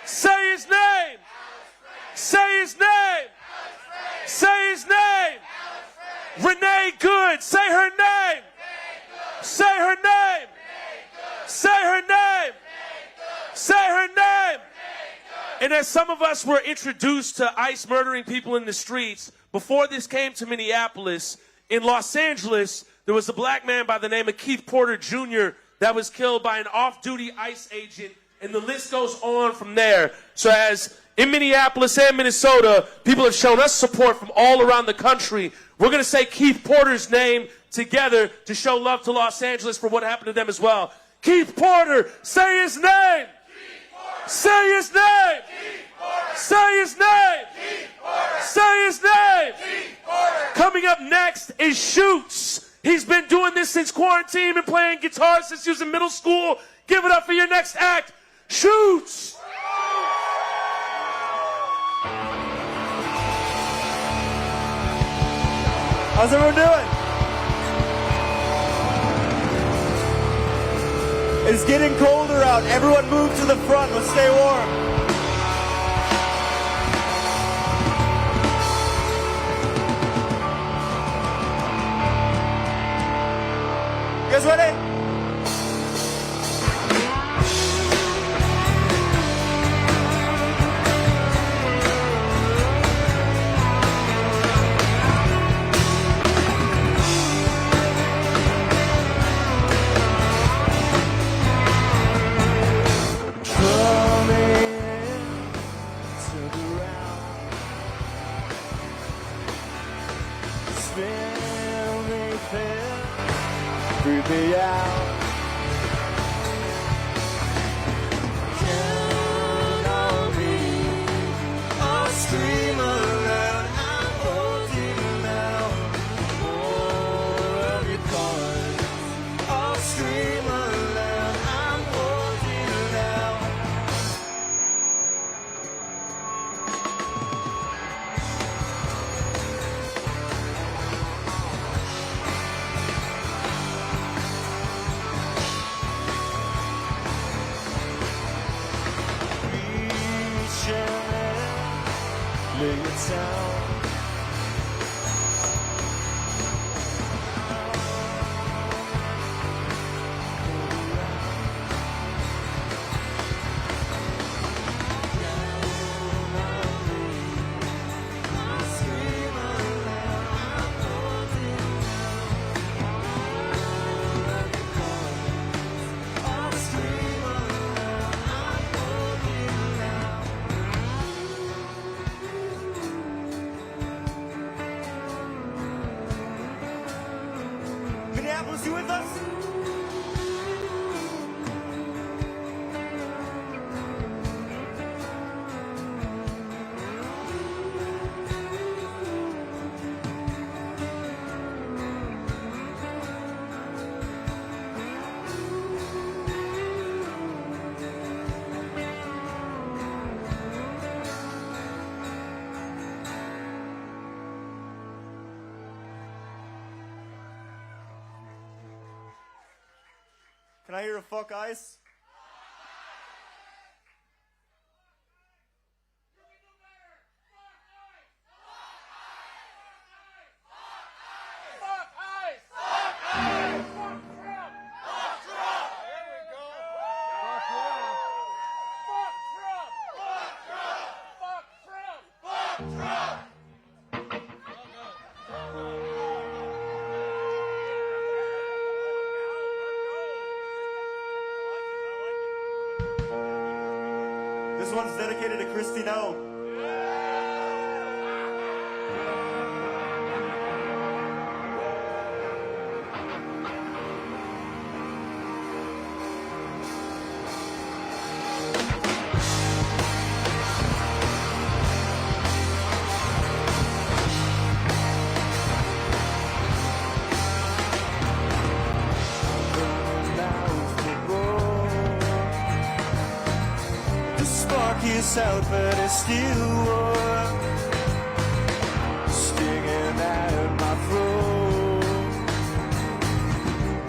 Say his name. Say his name. Say his name. Renee Good, say her name. Say her name. Say her name. Say her name. And as some of us were introduced to ICE murdering people in the streets, before this came to Minneapolis, in Los Angeles, there was a black man by the name of Keith Porter Jr. that was killed by an off-duty ICE agent, and the list goes on from there. So as in Minneapolis and Minnesota, people have shown us support from all around the country. We're going to say Keith Porter's name together to show love to Los Angeles for what happened to them as well. Keith Porter, say his name. Say his name. Say his name. Say his name. Coming up next is Shoots. He's been doing this since quarantine and playing guitar since he was in middle school. Give it up for your next act, Shoots. How's everyone doing? It's getting colder out. Everyone move to the front. Let's stay warm. You guys ready? Breathe me out. Count on me. I'll scream aloud. I'm holding you now. More of your cards. I'll scream aloud. I'm holding you now. Lay it down. Minneapolis, you with us? Can I hear a fuck ice? This one's dedicated to Christine O. Is out, but it's still warm, stinging out my throat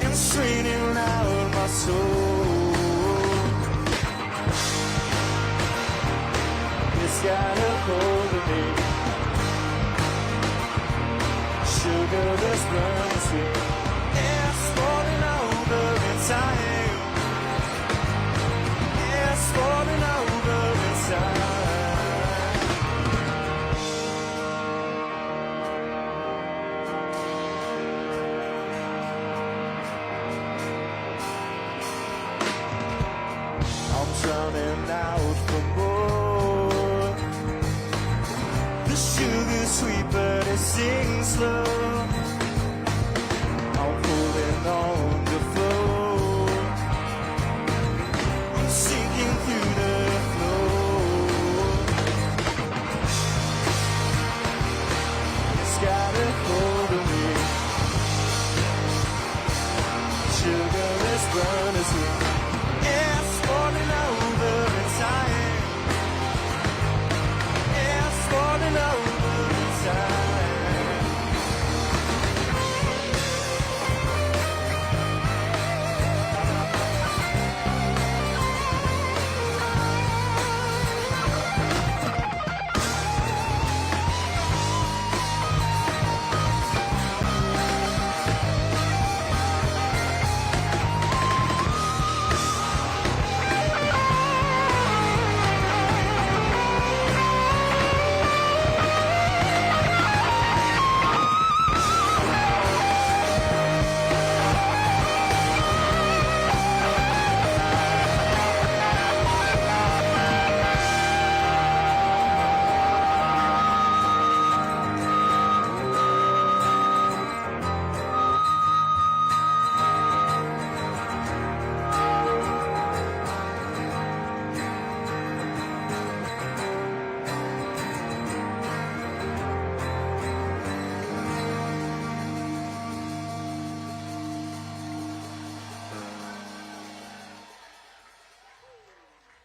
and straining out my soul. It's got a hold of me, sugar that's running sweet. It's falling over in time. It's falling over inside. I'm drowning out for more. The sugar's sweet, but it sings slow. I'm pulling on the floor. I'm sinking through the got a hold of me. Sugar is burning sweet. It's falling over inside. It's falling over inside.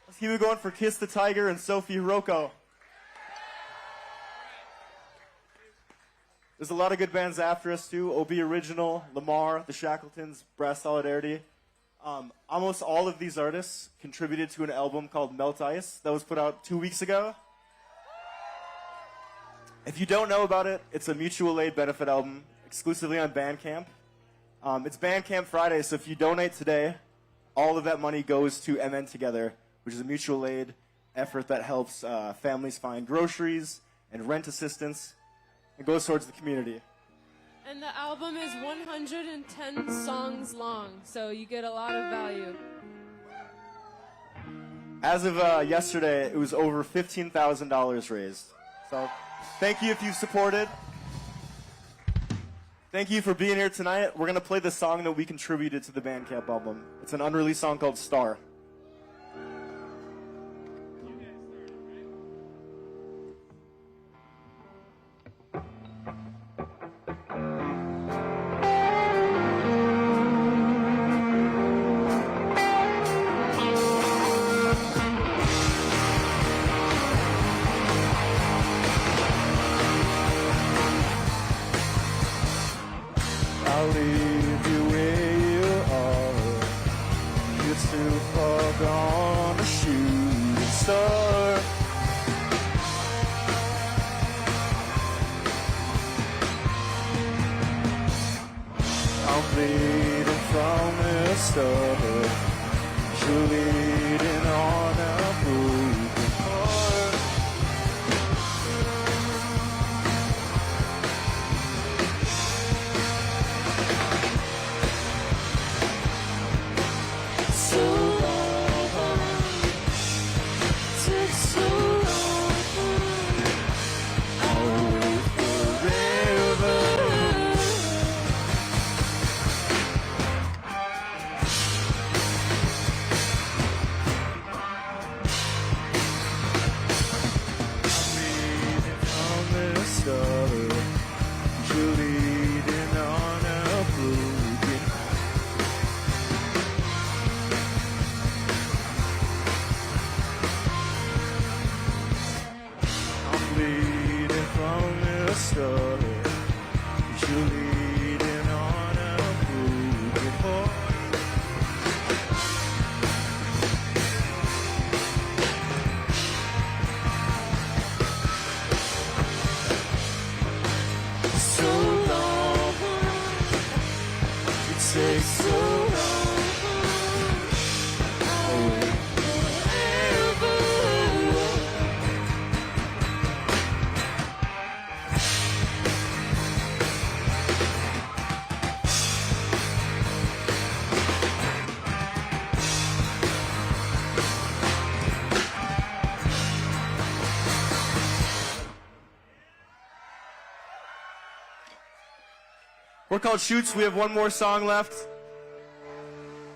Let's keep it going for Kiss the Tiger and Sophie Heroko. There's a lot of good bands after us too. Obie Original, Lamar, the Shackletons, Brass Solidarity. Almost all of these artists contributed to an album called Melt Ice that was put out 2 weeks ago. If you don't know about it, it's a mutual aid benefit album exclusively on Bandcamp. It's Bandcamp Friday, so if you donate today, all of that money goes to MN Together, which is a mutual aid effort that helps families find groceries and rent assistance. It goes towards the community. And the album is 110 songs long, so you get a lot of value. As of yesterday, it was over $15,000 raised. So thank you if you supported. Thank you for being here tonight. We're going to play the song that we contributed to the Bandcamp album. It's an unreleased song called Star. star. You're leading on a broken heart. So long, took so long. I'll wait forever. On the star, you're leading on a broken I'm bleeding from the star. You're leading on a broken heart. So long, It takes so long. I'll wait forever. We're called Shoots. We have one more song left.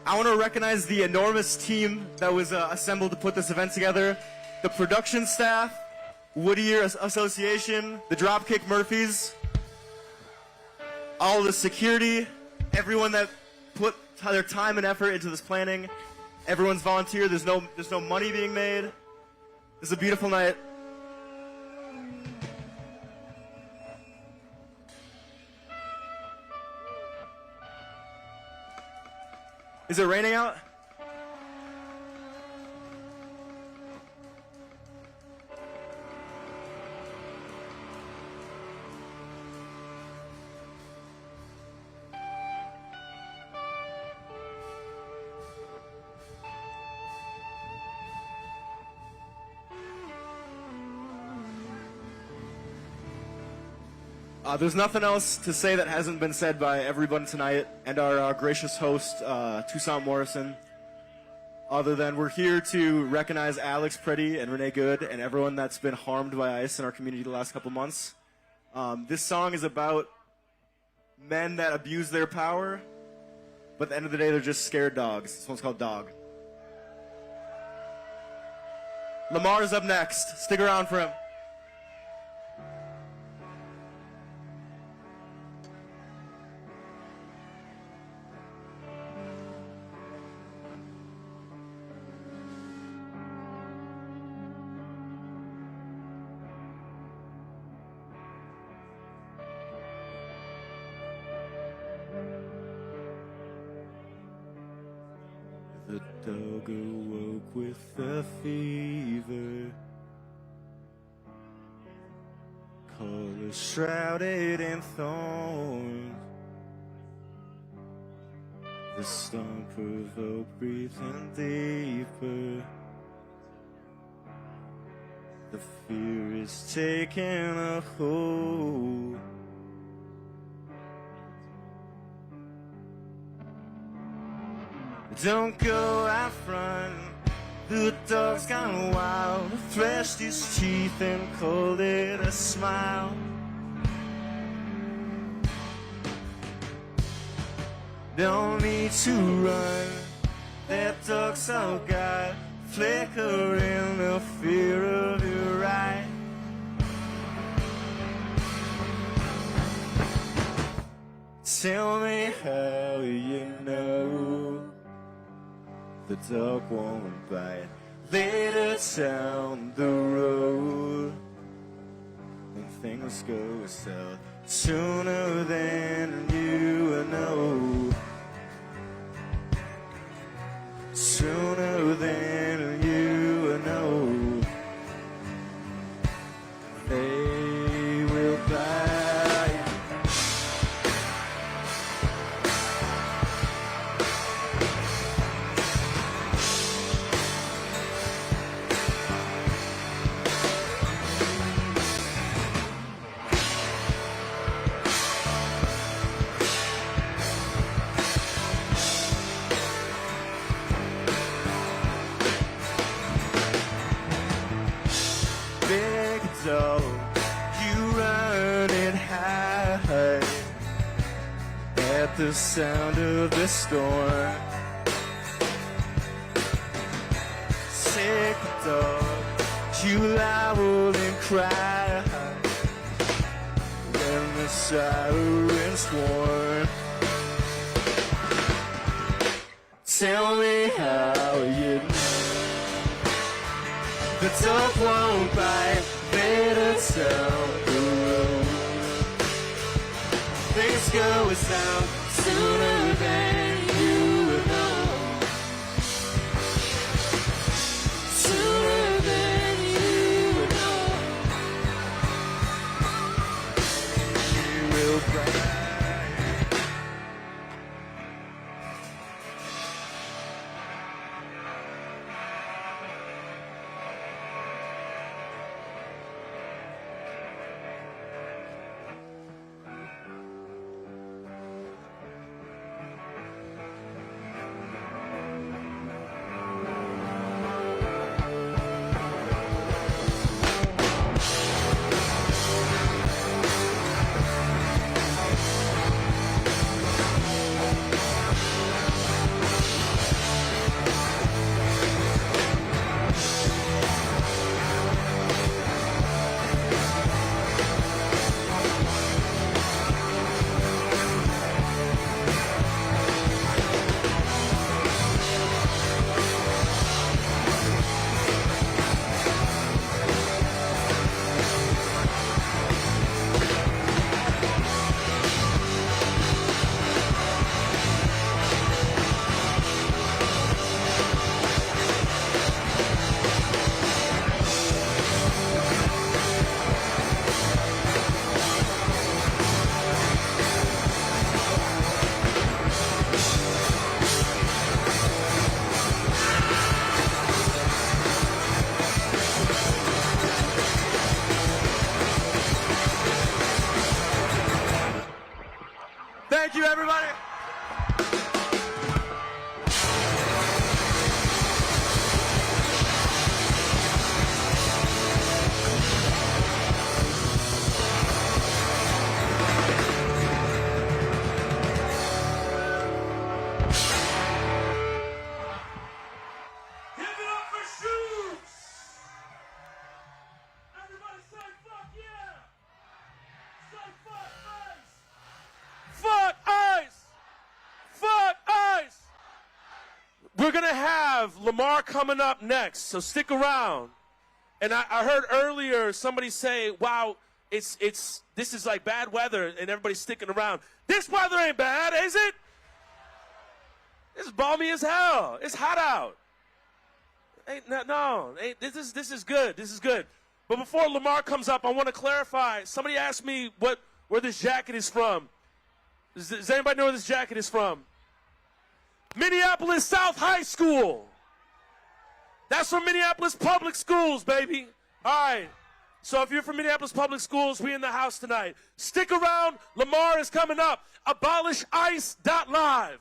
I want to recognize the enormous team that was assembled to put this event together. The production staff, Whittier Association, the Dropkick Murphys, all the security, everyone that put their time and effort into this planning. Everyone's volunteer. There's no money being made. It's a beautiful night. Is it raining out? There's nothing else to say that hasn't been said by everyone tonight and our gracious host, Toussaint Morrison, other than we're here to recognize Alex, Pretti, and Renée Good and everyone that's been harmed by ICE in our community the last couple months. This song is about men that abuse their power, but at the end of the day, they're just scared dogs. This one's called Dog. Lamar's up next. Stick around for him. The dog awoke with a fever, collar shrouded in thorns. The storm provoked, breathing deeper. The fear is taking a hold. Don't go out front, the dog's gone wild. Fleshed his teeth and called it a smile. Don't need to run, that dog's all got flicker in the fear of your eye. Tell me how you know the dog won't bite. Later down the road, when things go south, sooner than you know. Sooner than you know, they will bite. the sound of the storm. Sick dog, you howl and cry when the sirens swarm. Tell me how you know the dog won't bite. Better tell the road. Things go down sooner than you know. Sooner than you know. You will cry. Thank you, everybody. We're going to have Lamar coming up next, so stick around. And I heard earlier somebody say, wow, this is like bad weather, and everybody's sticking around. This weather ain't bad, is it? It's balmy as hell. It's hot out. This is good. This is good. But before Lamar comes up, I want to clarify. Somebody asked me where this jacket is from. Does anybody know where this jacket is from? Minneapolis South High School. That's from Minneapolis Public Schools, baby. All right. So if you're from Minneapolis Public Schools, we in the house tonight. Stick around. Lamar is coming up. AbolishIce.live.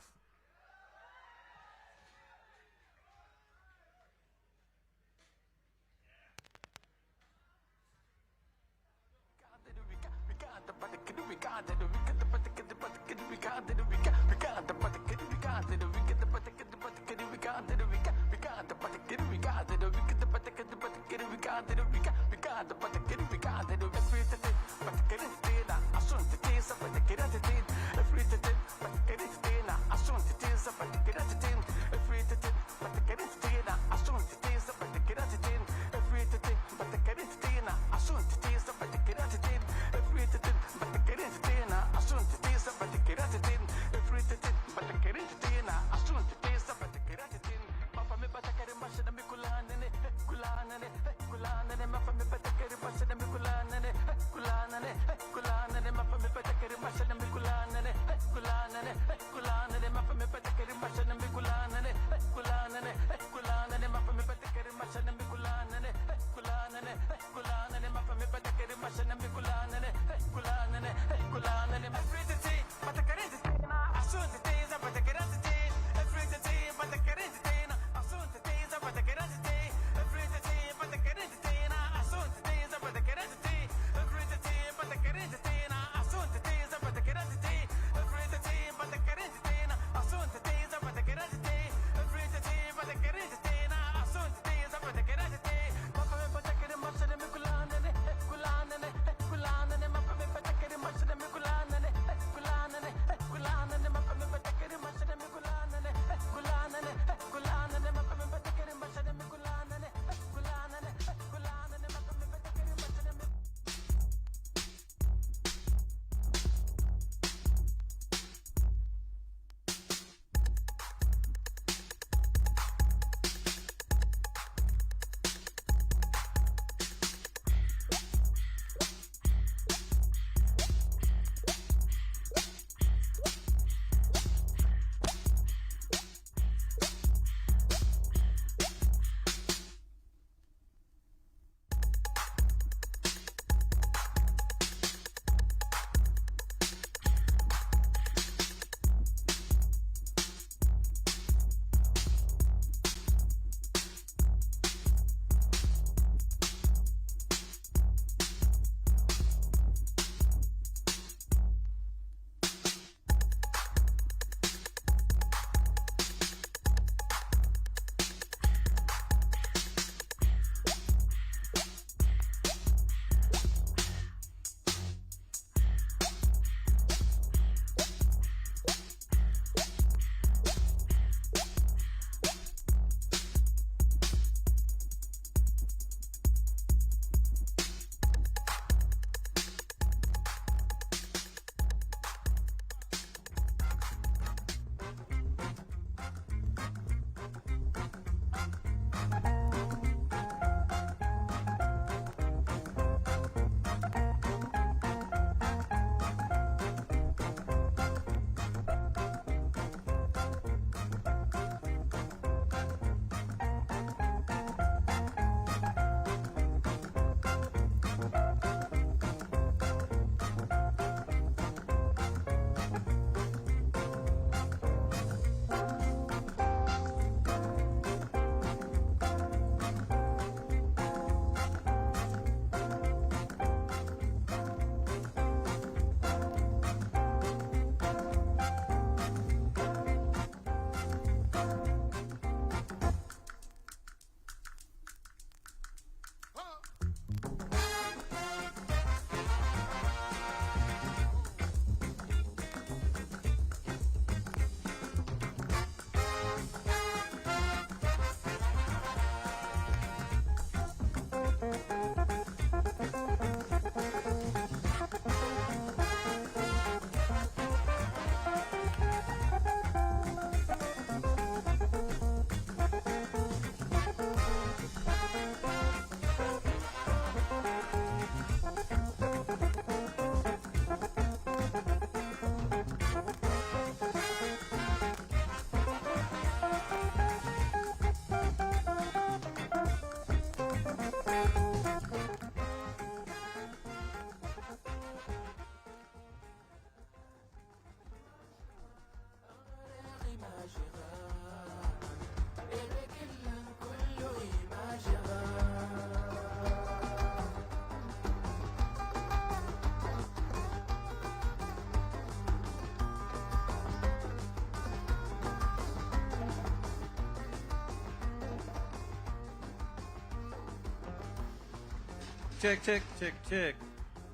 Check, check, check, check.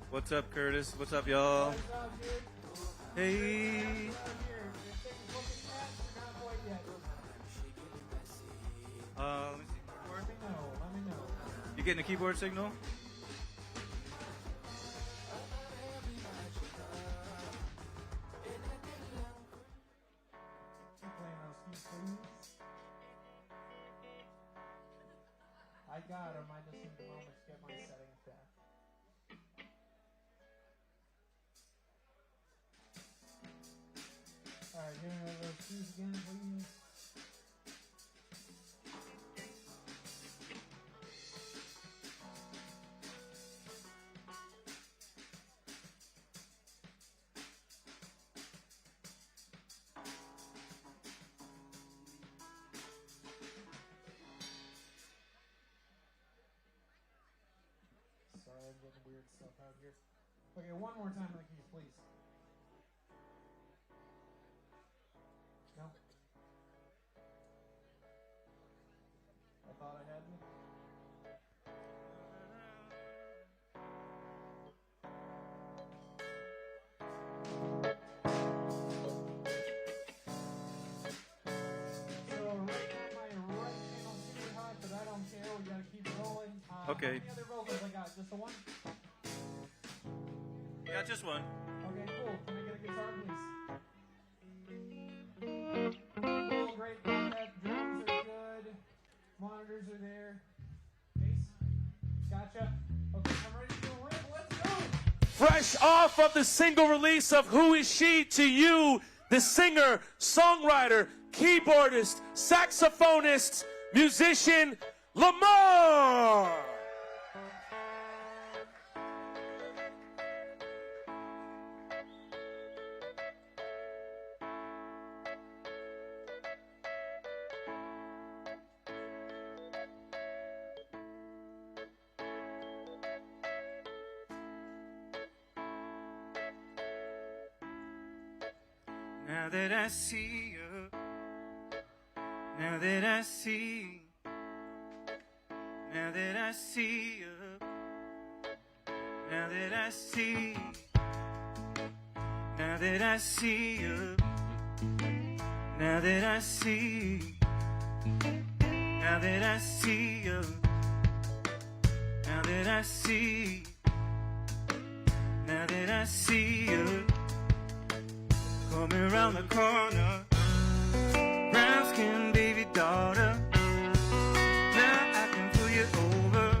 What's up, Curtis? What's up, y'all? Hey. Let me see keyboard. Let me know. You getting a keyboard signal? I got him. I just need a moment to get my settings back. Alright, give me those keys again, please. Sorry, I'm getting weird stuff out here. Okay, one more time on the keys, please. No? I thought I had me. So right now my right channel's super hot, but I don't care. We gotta keep rolling. Okay. How many other vocals I got? Just the one? Yeah, just one. Okay, cool. Can I get a guitar, please? Cool, great. Got that. Drums are good. Monitors are there. Bass. Gotcha. Okay, I'm ready to rip. Let's go. Fresh off of the single release of Who Is She to You, the singer, songwriter, keyboardist, saxophonist, musician, Lamar. Now that I see you, now that I see, now that I see you, now that I see, now that I see you, now that I see, now that I see you, now that I see, now that I see you. Coming around the corner, brown skin baby daughter. Now I can pull you over.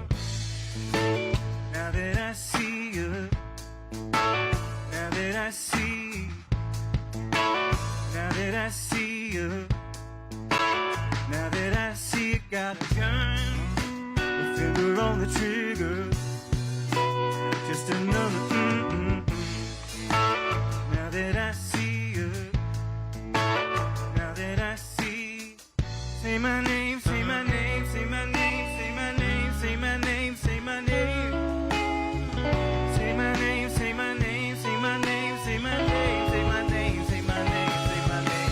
Now that I see you, now that I see, now that I see you, now that I see you got a gun, a finger on the trigger, just another Now that I see. Say my name, say my name, say my name, say my name, say my name, say my name. Say my name, say my name, say my name, say my name, say my name, say my name, say my name.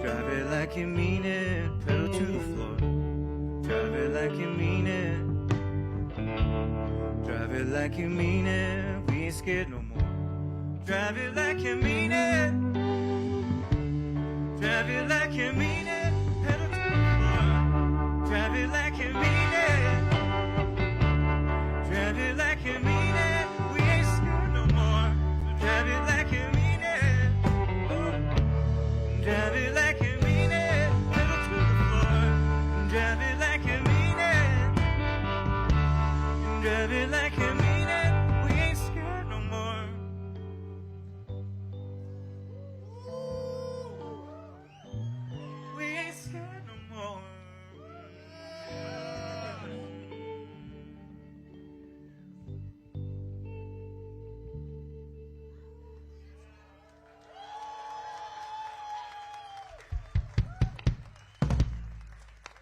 Drive it like you mean it, pedal to the floor. Drive it like you mean it. Drive it like you mean it, we ain't scared no more. Drive it like you mean it. Drive it like you mean it, pedal to the floor. Drive it like you mean it. Drive it like you mean it, we ain't scared no more. So drive it like you mean it. Drive it like you mean it, pedal to the floor. Drive it like you mean it. Drive it like you mean it, we ain't scared no more. We ain't scared no more.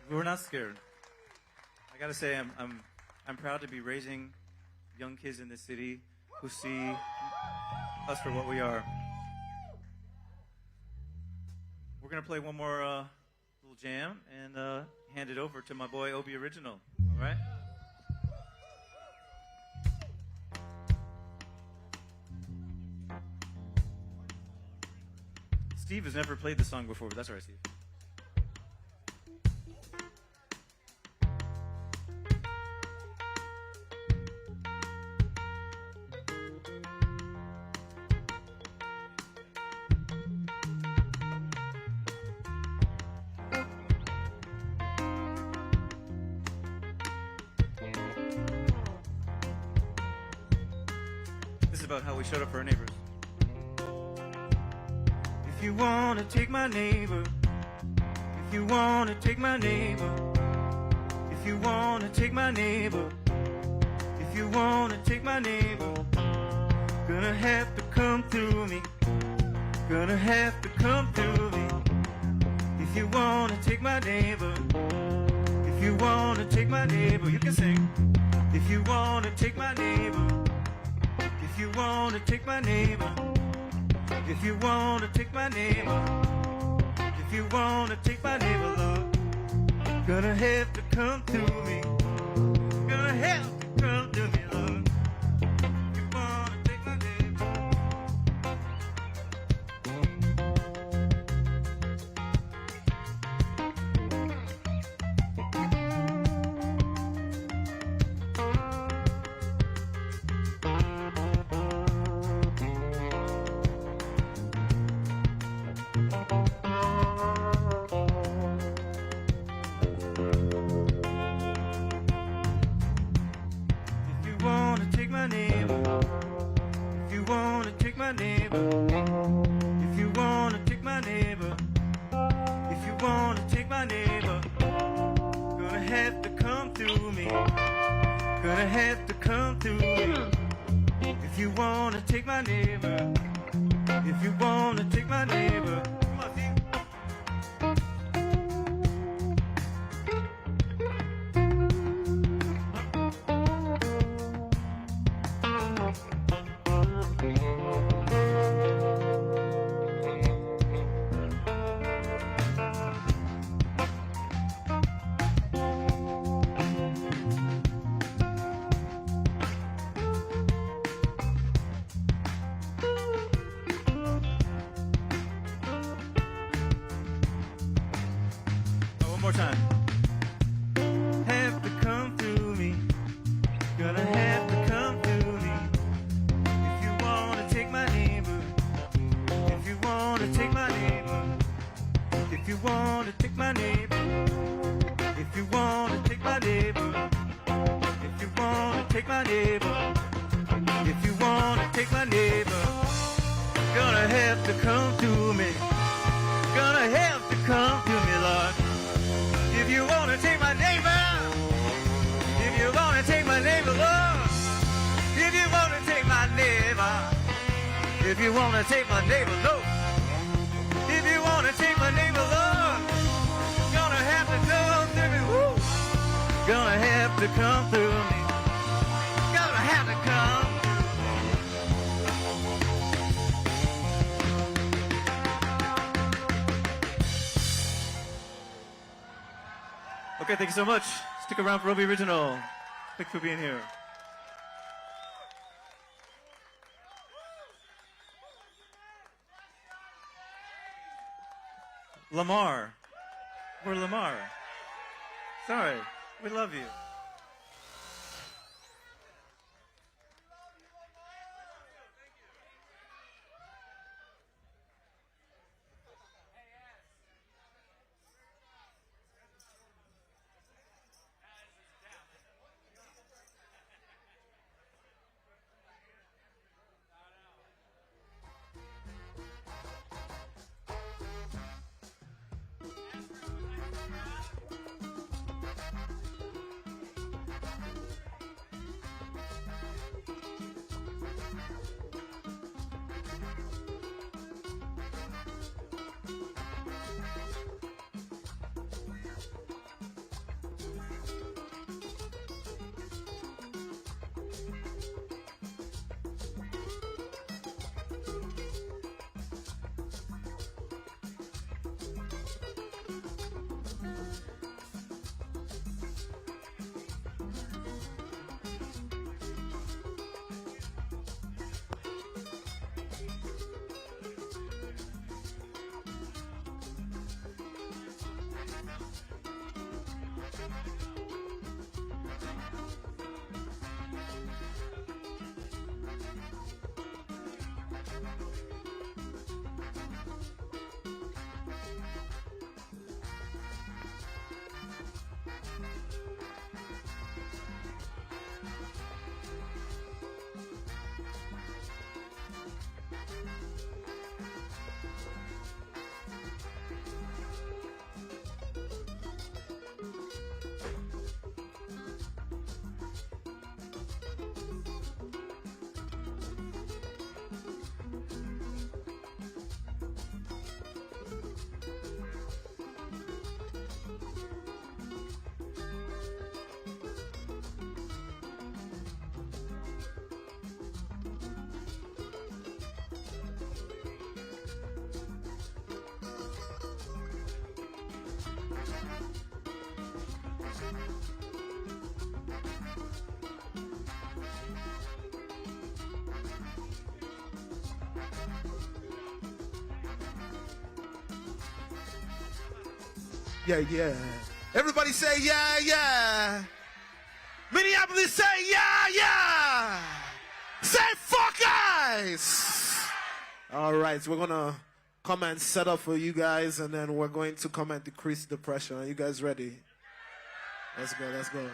We're not scared. I gotta say, I'm proud to be raising young kids in this city who see us for what we are. We're gonna play one more little jam and hand it over to my boy Obie Original. All right. Steve has never played this song before, but that's all right, Steve. This is about how we showed up for our neighbors. If you wanna take my neighbor, if you wanna take my neighbor, if you wanna take my neighbor, if you wanna take my neighbor, gonna have to come through me, gonna have to come through me. If you wanna take my neighbor, if you wanna take my neighbor, you can sing. If you wanna take my neighbor, if you wanna take my neighbor, if you wanna take my neighbor, if you wanna take my neighbor, Lord, gonna have to come through me, gonna have to come through me, Lord. If you wanna take my neighbor. If you wanna take my neighbor, no. If you wanna take my neighbor, Lord, gonna have to come through me. Woo. Gonna have to come through me. Gonna have to come. Okay, thank you so much. Stick around for Obie Original. Thanks for being here. Lamar. We're Lamar. Sorry. We love you. Yeah, yeah. Everybody say yeah, yeah. Minneapolis say yeah, yeah. Say fuck guys. All right, we're gonna come and set up for you guys, and then we're going to come and decrease the pressure. Are you guys ready? Let's go, let's go.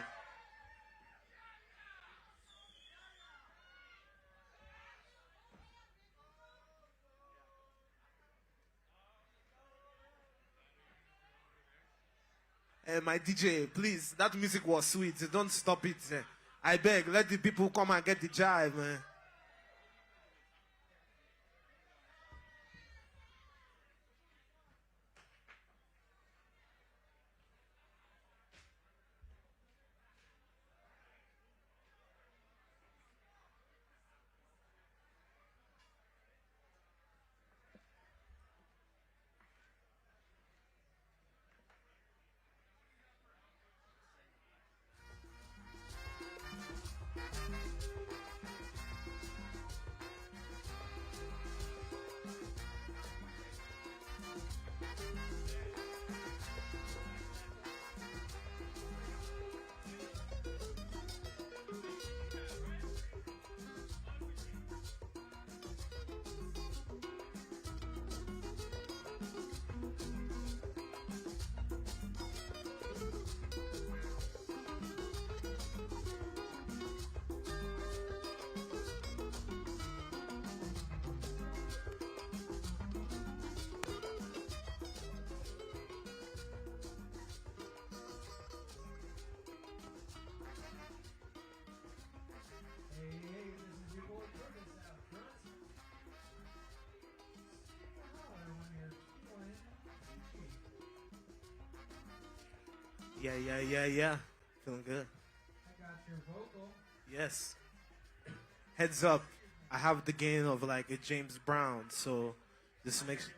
Hey, my DJ, please, that music was sweet. Don't stop it. I beg, let the people come and get the jive, man. Yeah. Feeling good. I got your vocal. Yes. Heads up, I have the gain of like a James Brown, so this makes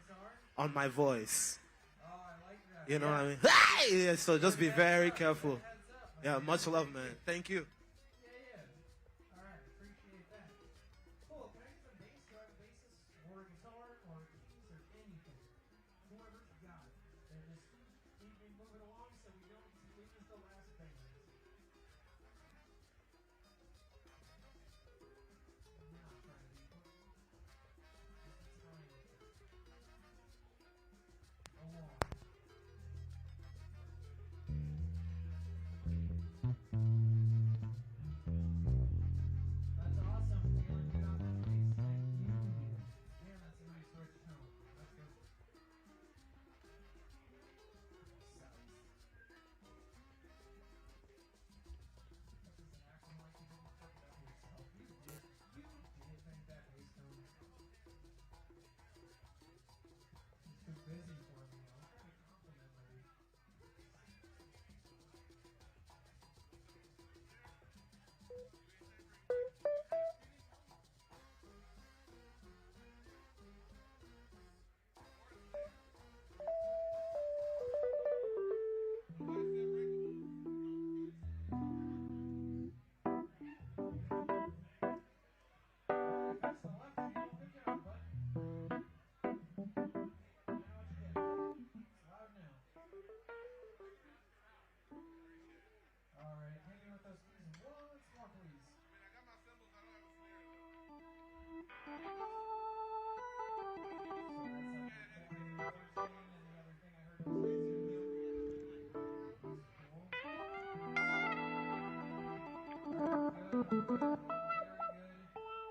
on my voice. Oh, I like that. You know what I mean? Hey! Yeah, so just be very careful. Yeah, much love, man. Thank you. All right, appreciate that. Cool. Can I get some bass? Do I have a bassist or a guitar or keys or anything? Whoever's got it. And just keep me moving along so we don't lose the last thing. I'm not trying to be funny. Just trying to along. That's awesome. Feeling good on that bass. Thank you. Man, that's a nice rich tone. That's good. This is acting like you didn't pick it up yourself. You did. You did make that bass tone. He's too busy for me. I'm trying to compliment him. Alright, hang in with those keys once more, please. I got my cymbals, I don't have a snare. So that's the other thing, and the other thing I heard was cool. Good. Very good.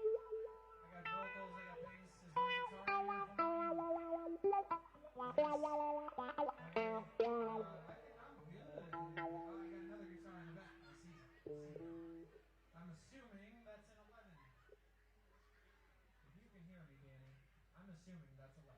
I got vocals, I got bass. Is my guitar here for me? I think I'm good. Oh, I got another guitar in the back. I see. I'm assuming that's an 11. If you can hear me, Danny, I'm assuming that's 11.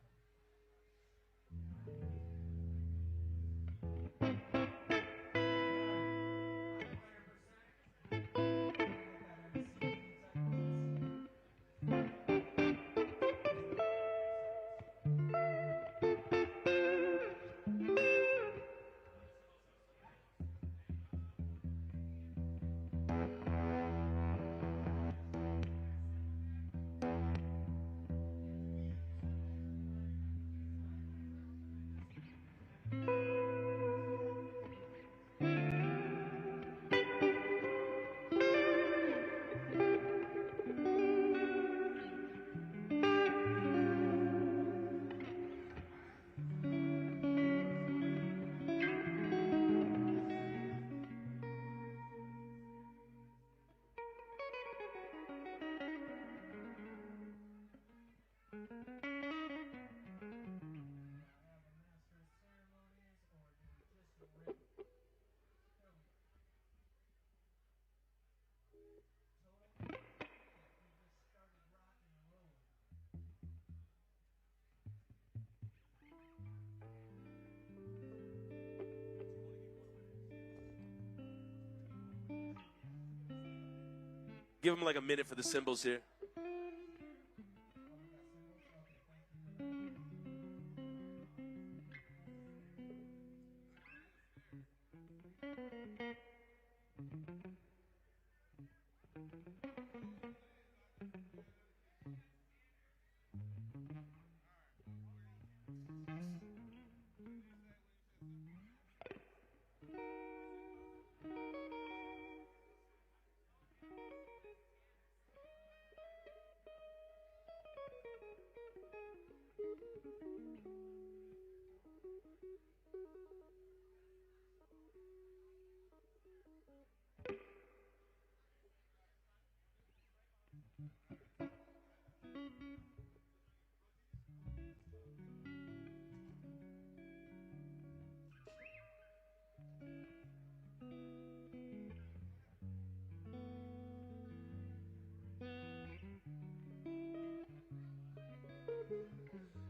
Give him like a minute for the cymbals here.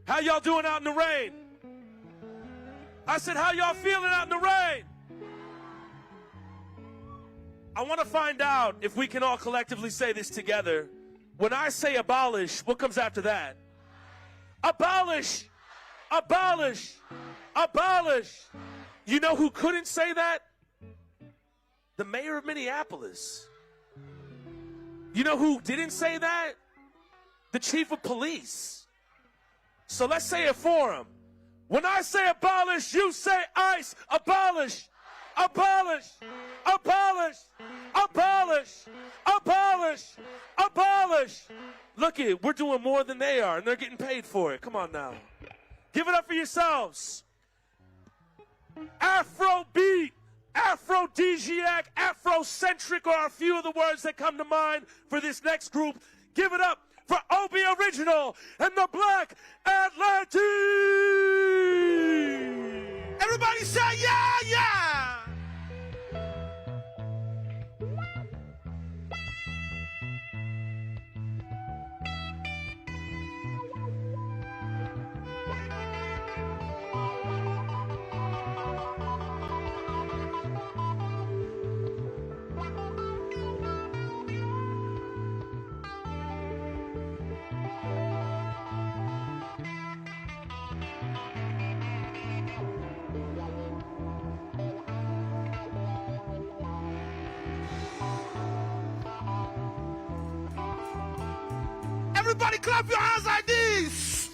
How y'all doing out in the rain? I said, how y'all feeling out in the rain? I want to find out if we can all collectively say this together. When I say abolish, what comes after that? Abolish! Abolish. Abolish. You know who couldn't say that? The mayor of Minneapolis. You know who didn't say that? The chief of police. So let's say it for him. When I say abolish, you say ICE. Abolish. Abolish. Abolish. Abolish. Abolish. Abolish. Look it, we're doing more than they are, and they're getting paid for it. Come on now. Give it up for yourselves. Afrobeat, aphrodisiac, Afrocentric are a few of the words that come to mind for this next group. Give it up for Obie Original and the Black Atlanteans. Everybody say yeah, yeah. Everybody clap your hands like this.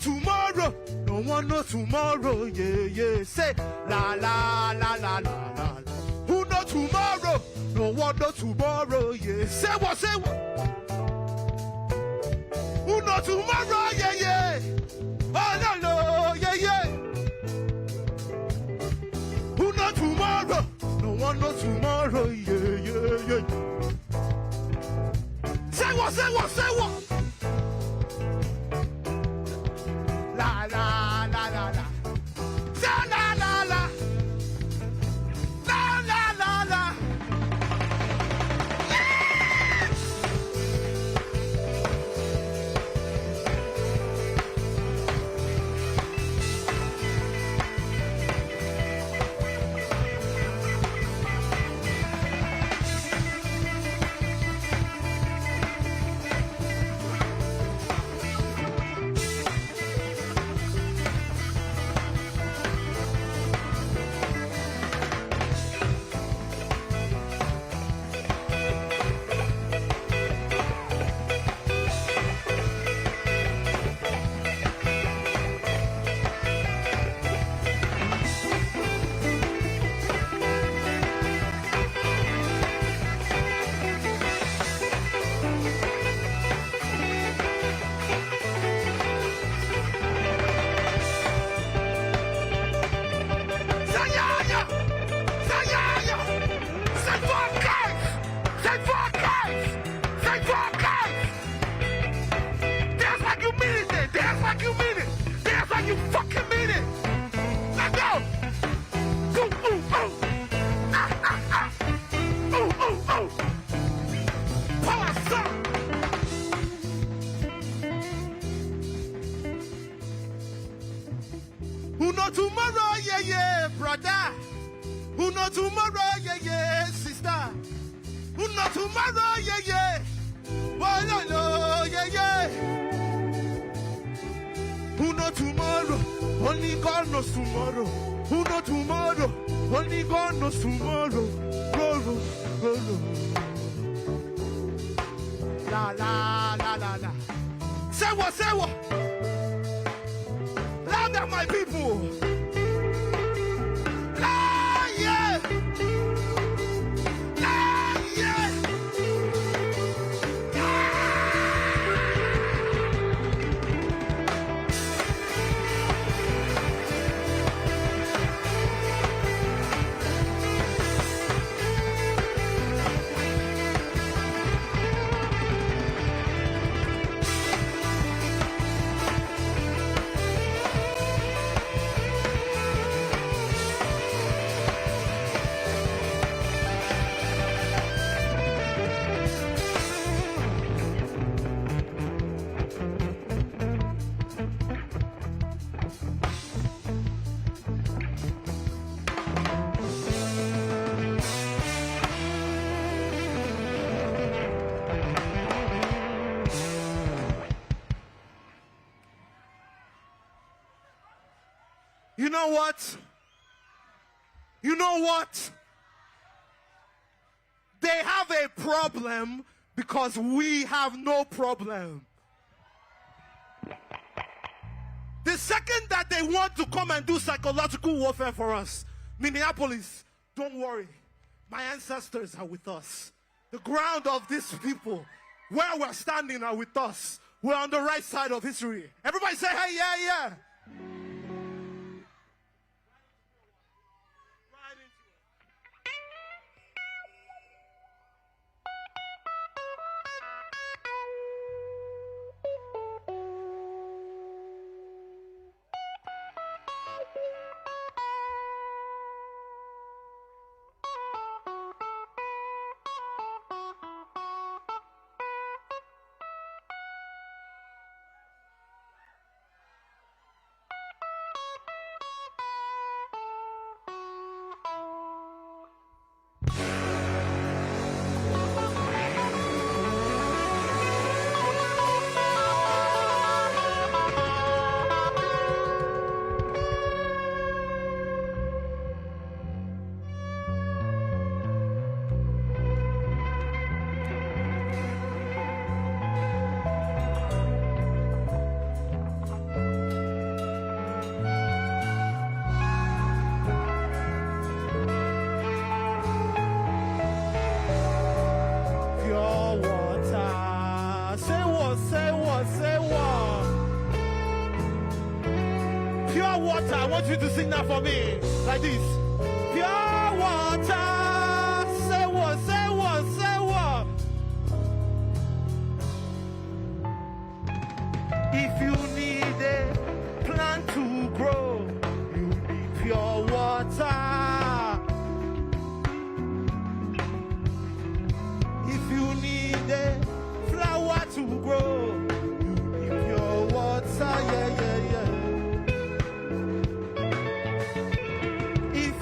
Tomorrow, no one knows tomorrow, yeah, yeah. Say la la la la la la. Who knows tomorrow? No one knows tomorrow, yeah. Say what? Say what? Who knows tomorrow, yeah, yeah. Oh no, no, yeah, yeah. Who knows tomorrow? No one knows tomorrow, yeah, yeah, yeah. Say what? Say what? Say what? La la la la la. La la la la. La la la la. Who know tomorrow, yeah, yeah, brother. Who know tomorrow, yeah, yeah, sister. Who know tomorrow, yeah, yeah. Well, no, no, yeah, yeah. Who knows tomorrow? Only God knows tomorrow. Who knows tomorrow? Only God knows tomorrow. Roll. La la la la la. Say what? Louder, my people. Ah, yeah. Ah, yeah. You know what? You know what? They have a problem because we have no problem. The second that they want to come and do psychological warfare for us, Minneapolis, don't worry. My ancestors are with us. The ground of these people, where we're standing, are with us. We're on the right side of history. Everybody say, hey, yeah. I want you to sing that for me, like this. Pure water, say what, say what, say what. If you need a plant to grow, you need pure water. If you need a flower to grow, you need pure water, yeah. If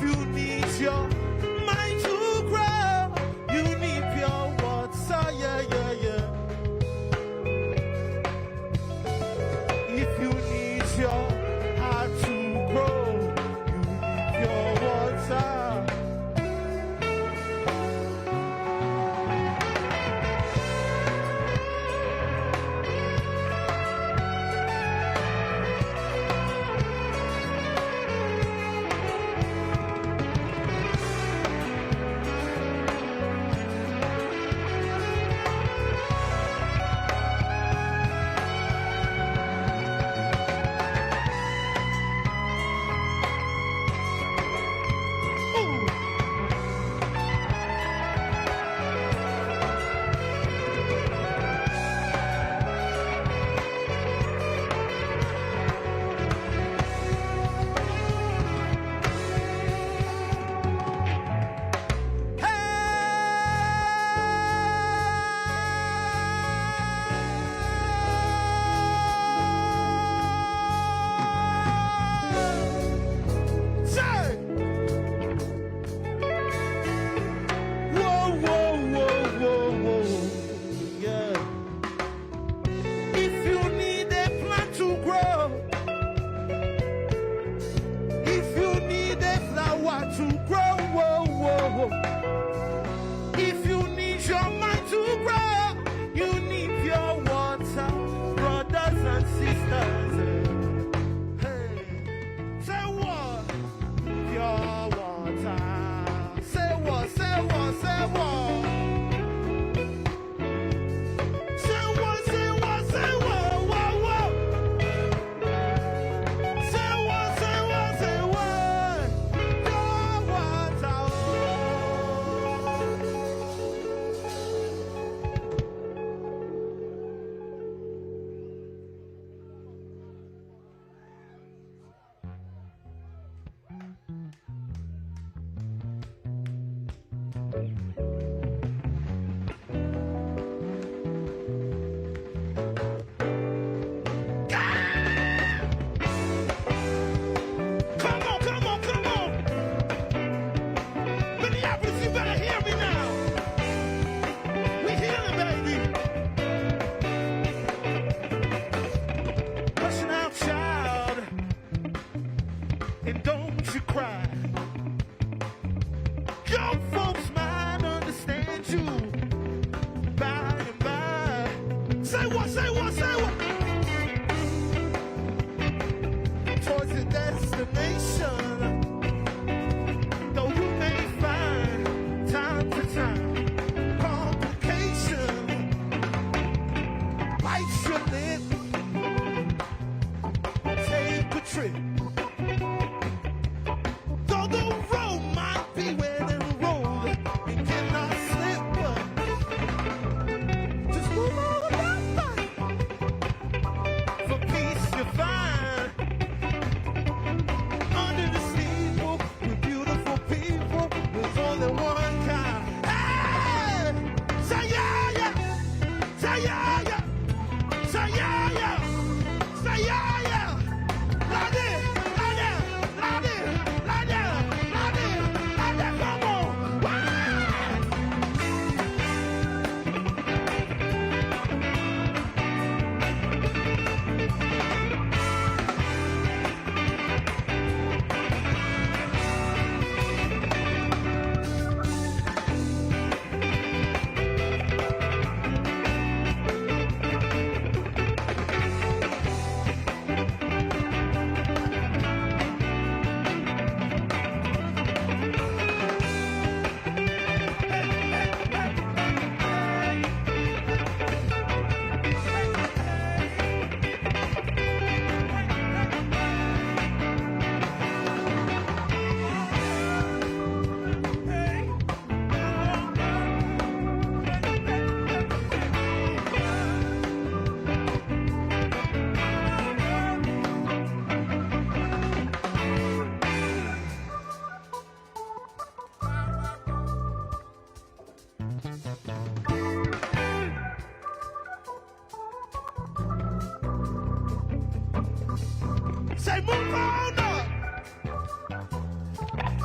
Say move on up.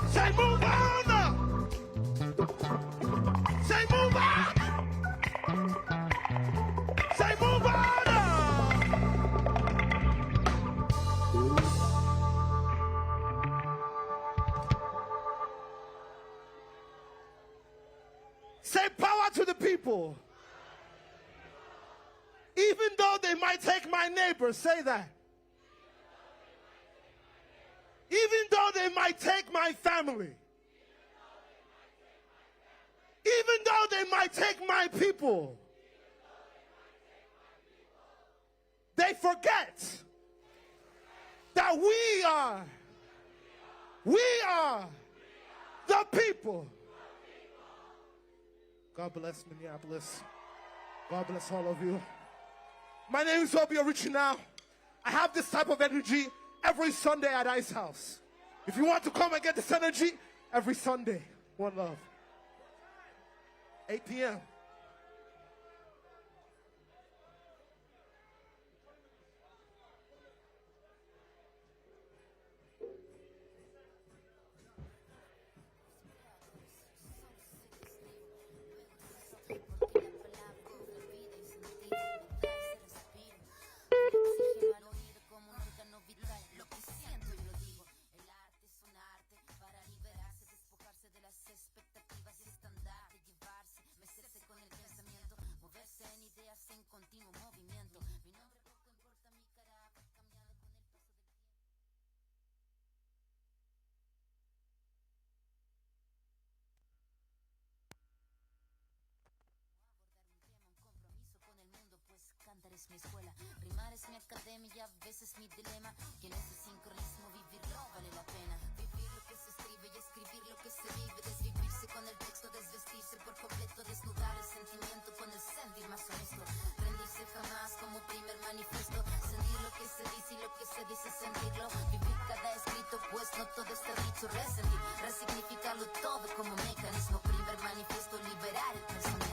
Say move on up. Say move on. Say move on up. Say power to the people. Even though they might take my neighbor, say that. Even though they might take my family. Even though they might take my people. They forget that we are the people. God bless Minneapolis. God bless all of you. My name is Obie Original. I have this type of energy every Sunday at Ice House. If you want to come and get this energy, every Sunday. One love. 8 p.m. Es mi escuela, rimar es mi academia, a veces mi dilema, y en ese sincronismo vivirlo vale la pena. Vivir lo que se escribe y escribir lo que se vive, desvivirse con el texto, desvestirse por completo, desnudar el sentimiento con el sentir más honesto, rendirse jamás como primer manifiesto, sentir lo que se dice y lo que se dice sentirlo, vivir cada escrito, pues no todo está dicho, resentir, resignificarlo todo como mecanismo, primer manifiesto, liberar el pensamiento.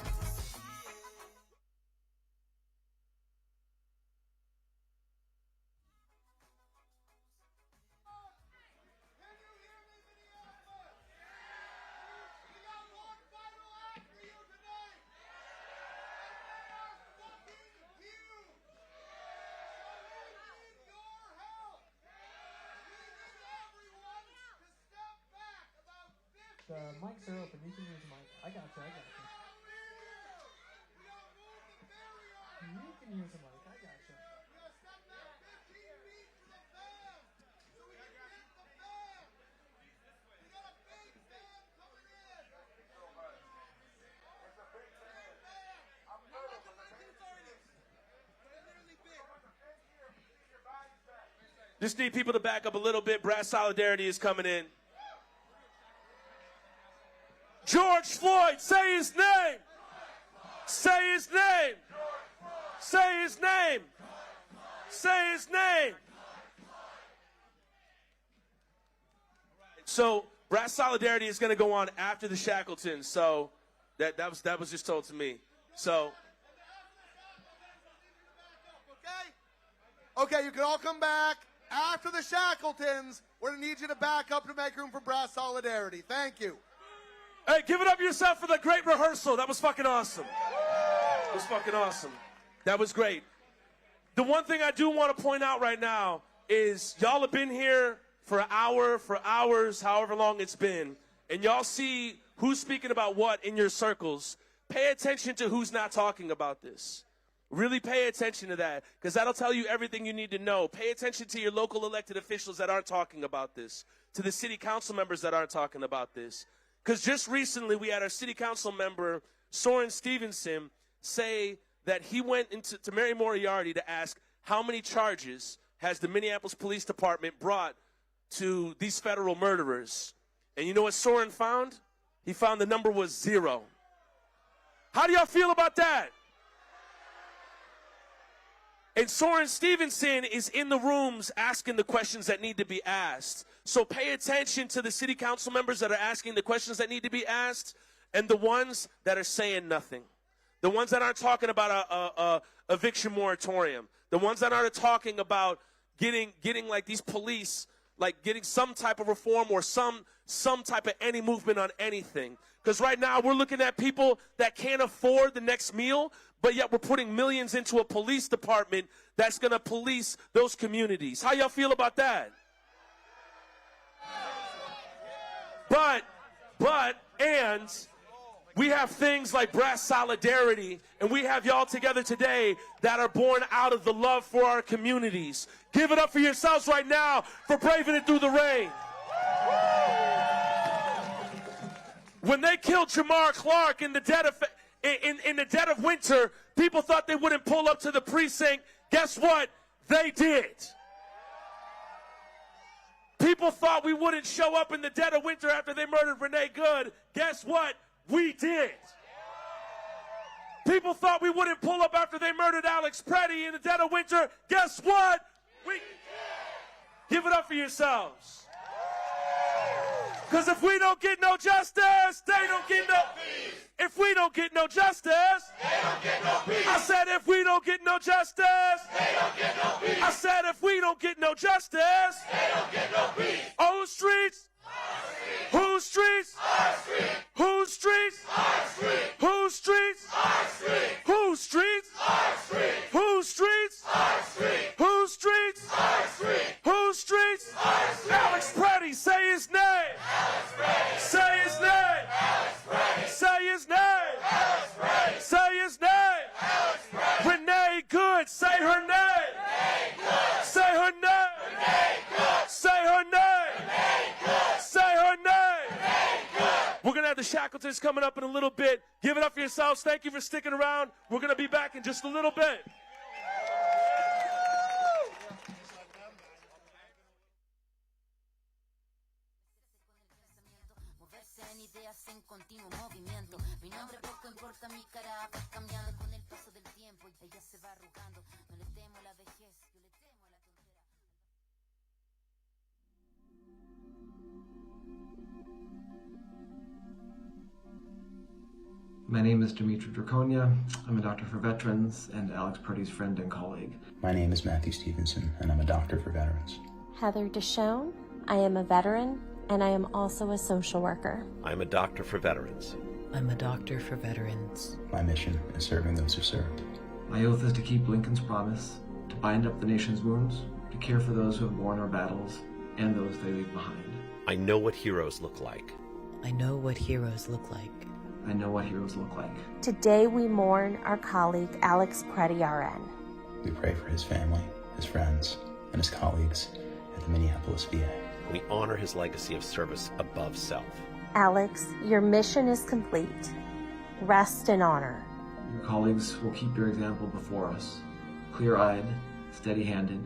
The mics are open. You can use the mic. I got you. You can use the mic. I got you. Just need people to back up a little bit. Brass Solidarity is coming in. George Floyd, say his name. Say his name. Say his name. Say his name. So Brass Solidarity is going to go on after the Shackletons. So that was just told to me. So. Okay, you can all come back after the Shackletons. We're going to need you to back up to make room for Brass Solidarity. Thank you. Hey, give it up yourself for the great rehearsal. That was fucking awesome. It was fucking awesome. That was great. The one thing I do want to point out right now is y'all have been here for an hour, for hours, however long it's been, and y'all see who's speaking about what in your circles. Pay attention to who's not talking about this. Really pay attention to that, because that'll tell you everything you need to know. Pay attention to your local elected officials that aren't talking about this, to the city council members that aren't talking about this. Because just recently we had our city council member, Soren Stevenson, say that he went to Mary Moriarty to ask how many charges has the Minneapolis Police Department brought to these federal murderers. And you know what Soren found? He found the number was 0. How do y'all feel about that? And Soren Stevenson is in the rooms asking the questions that need to be asked. So pay attention to the city council members that are asking the questions that need to be asked and the ones that are saying nothing. The ones that aren't talking about a eviction moratorium. The ones that aren't talking about getting like these police, like getting some type of reform or some type of any movement on anything. Because right now we're looking at people that can't afford the next meal, but yet we're putting millions into a police department that's going to police those communities. How y'all feel about that? And we have things like brass solidarity, and we have y'all together today that are born out of the love for our communities. Give it up for yourselves right now for braving it through the rain. When they killed Jamar Clark in the dead of winter, people thought they wouldn't pull up to the precinct. Guess what? They did. People thought we wouldn't show up in the dead of winter after they murdered Renee Good. Guess what? We did. People thought we wouldn't pull up after they murdered Alex Pretti in the dead of winter. Guess what? We did. Give it up for yourselves. Because if we don't get no justice, they don't get no peace. If we don't get no justice, they don't get no peace. I said if we don't get no justice, they don't get no peace. I said if we don't get no justice, they don't get no peace. Whose streets? Whose streets? Our street. Whose streets? Our street. Whose streets? Our street. Whose streets? Our street. Whose streets? Our street. Whose streets? Our street. Whose streets? Our street. Alex Pretti, say his name. Alex Pretti. Say his name. Alex Pretti. Say his name. Alex Pretti. Say his name. Alex Pretti. Renee Good, say her name. Renee Good. Say her name. Renee Good. Say her name. Renee Good. Say her name. We're going to have the Shackletons coming up in a little bit. Give it up for yourselves. Thank you for sticking around. We're going to be back in just a little bit. My name is Dimitri Draconia. I'm a doctor for veterans and Alex Pretti's friend and colleague. My name is Matthew Stevenson, and I'm a doctor for veterans. Heather Deshawn. I am a veteran, and I am also a social worker. I'm a doctor for veterans. I'm a doctor for veterans. My mission is serving those who serve. My oath is to keep Lincoln's promise, to bind up the nation's wounds, to care for those who have borne our battles and those they leave behind. I know what heroes look like. I know what heroes look like. I know what heroes look like. Today we mourn our colleague Alex Pretti, RN. We pray for his family, his friends, and his colleagues at the Minneapolis VA. We honor his legacy of service above self. Alex, your mission is complete. Rest in honor. Your colleagues will keep your example before us, clear-eyed, steady-handed,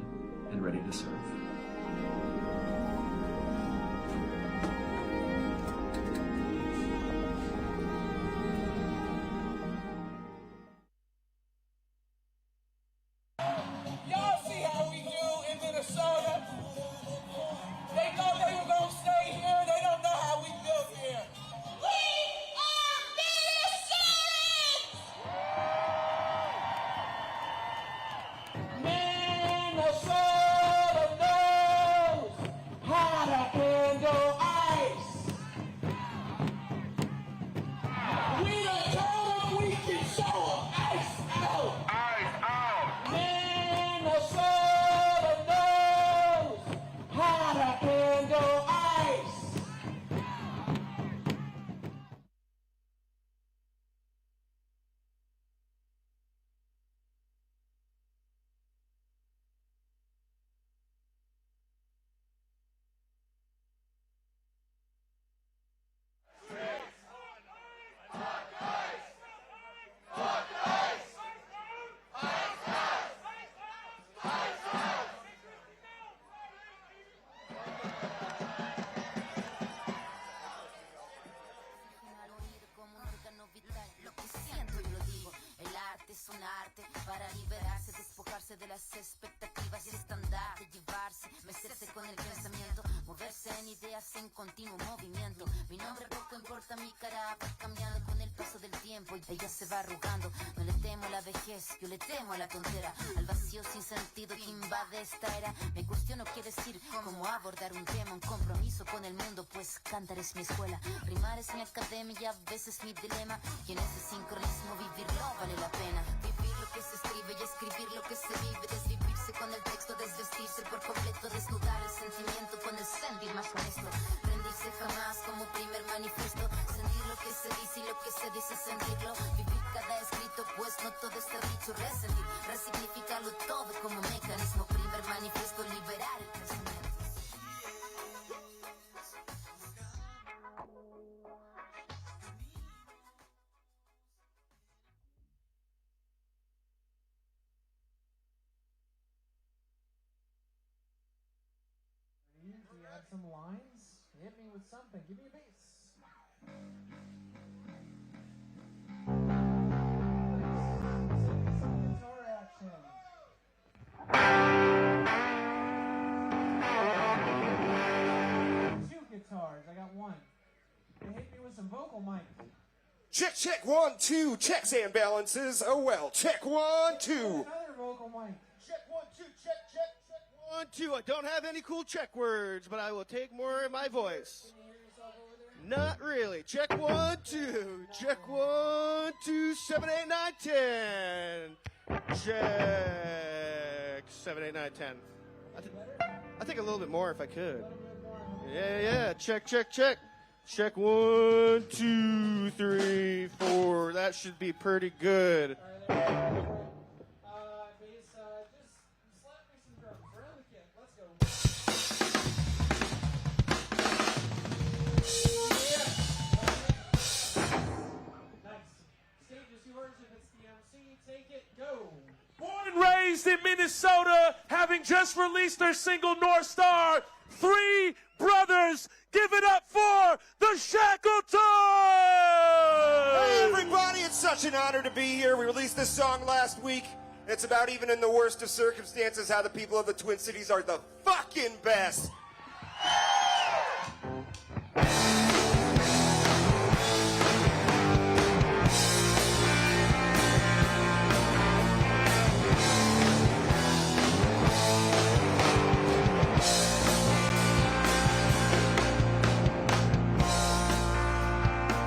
and ready to serve. De las expectativas y estandarte, llevarse, mecerse con el pensamiento, moverse en ideas en continuo movimiento. Mi nombre poco importa, mi cara va cambiando con el paso del tiempo y ella se va arrugando. No le temo a la vejez, yo le temo a la tontera, al vacío sin sentido que invade esta era. Me cuestiono qué decir, cómo abordar un tema, un compromiso con el mundo, pues cantar es mi escuela, rimar es mi academia, a veces mi dilema, y en ese sincronismo vivirlo vale la pena. Vivir lo que se escribe y escribir lo que se vive, desvivirse con el texto, desvestirse por completo, desnudar el sentimiento con el sentir más honesto, rendirse jamás como primer manifiesto, sentir lo que se dice y lo que se dice sentirlo, vivir cada escrito, pues no todo está dicho, resentir, resignificarlo todo como mecanismo, primer manifiesto, liberar el pensamiento. We add some lines. Hit me with something. Give me a bass. Some guitar action. Two guitars. I got one. And hit me with some vocal mic. Check, check, 1, 2, checks and balances. Oh well, check 1, 2. Another vocal mic. Check 1, 2, check, check, check 1, 2. I don't have any cool check words, but I will take more in my voice. Not really. Check 1, 2. Check 1, 2, 7, 8, 9, 10. Check 7, 8, 9, 10. I think a little bit more if I could. Yeah. Check, check, check. Check 1, 2, 3, 4. That should be pretty good. Bass, just slap me some drums. Around the kit. Let's go. Nice. Stage is yours if it's the MC. Take it. Go. Born and raised in Minnesota, having just released their single North Star, three brothers. Give it up for the Shackletons! Hey everybody, it's such an honor to be here. We released this song last week. It's about even in the worst of circumstances how the people of the Twin Cities are the fucking best.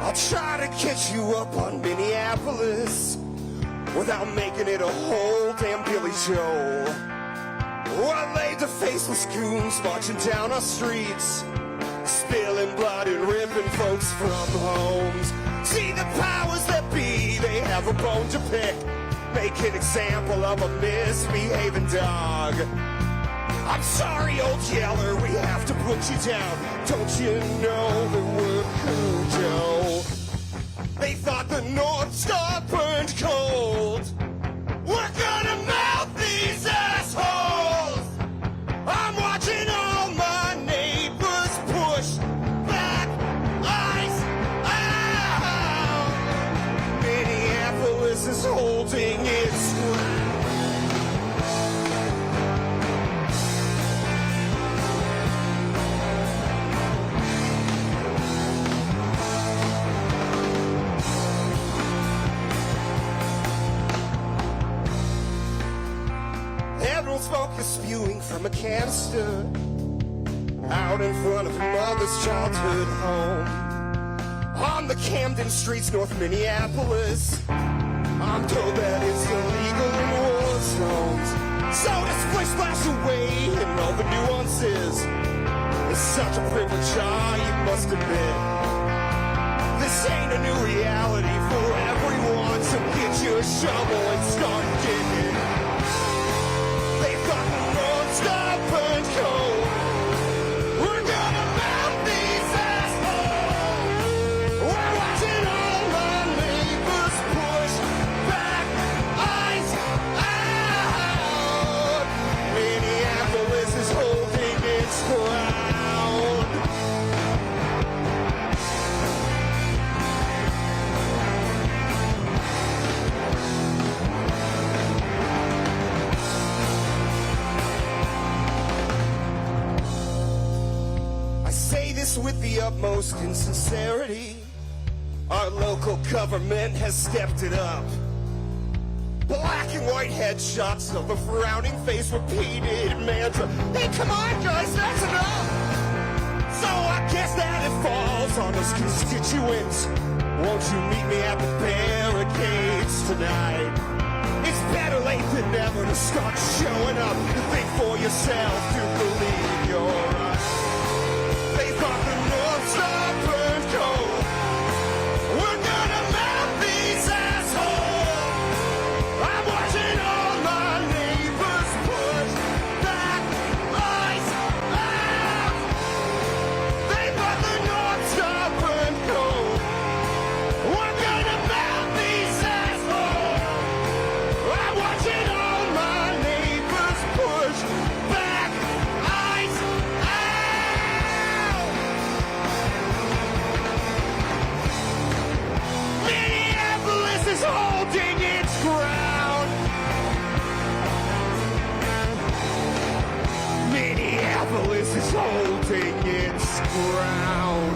I'll try to catch you up on Minneapolis without making it a whole damn Billy Joe. I laid the faceless goons marching down our streets, spilling blood and ripping folks from homes. See the powers that be, they have a bone to pick. Make an example of a misbehaving dog. I'm sorry, old yeller, we have to put you down. Don't you know that we're Cujo? They thought the North Star burned cold. We're gonna melt these assholes. I'm watching all my neighbors push back ice out. Minneapolis is holding its ground. Smoke is spewing from a canister out in front of a mother's childhood home on the Camden streets, North Minneapolis. I'm told that it's illegal in war zones, so to splash away in all the nuances is such a privilege, you must admit. This ain't a new reality for everyone, so get your shovel and start digging. Stop and go. We're gonna melt these assholes. We're watching all my neighbors push back ice out. Minneapolis is holding its ground. With the utmost insincerity, Our local government has stepped it up. Black and white headshots of a frowning face, repeated mantra. Hey, come on, guys, that's enough. So I guess that it falls on us constituents. Won't you meet me at the barricades tonight? It's better late than never to start showing up. To think for yourself, to believe you're right. They thought the North Star burned cold. We're gonna melt these assholes. I'm watching all my neighbors push back ice out. They thought the North Star burned cold. We're gonna melt these assholes. I'm watching all my neighbors push back ice out. Minneapolis is holding its ground. Minneapolis is holding its ground.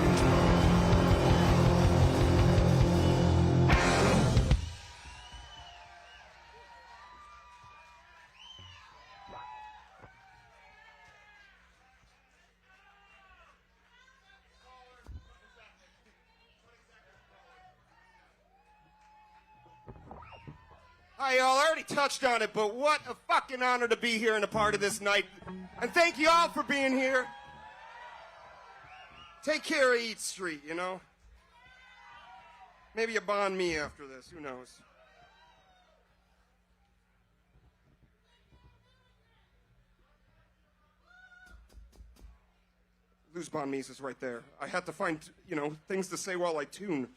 Hi, y'all. I already touched on it, but what a fucking honor to be here and a part of this night. And thank you all for being here. Take care of Eat Street, you know? Maybe you bond me after this. Who knows? Lose bond me's is right there. I had to find, you know, things to say while I tune.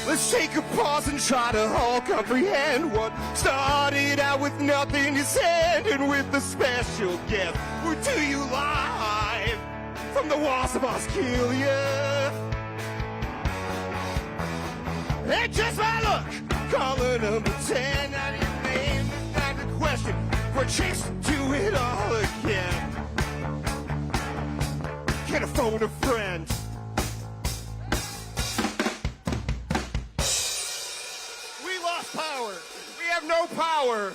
Let's take a pause and try to all comprehend what started out with nothing is ending with a special gift. We're to you live from the walls of Australia. And just my luck, caller number 10, not your name, not the question. We're chasing to it all again. Can I phone a friend? Power. We have no power.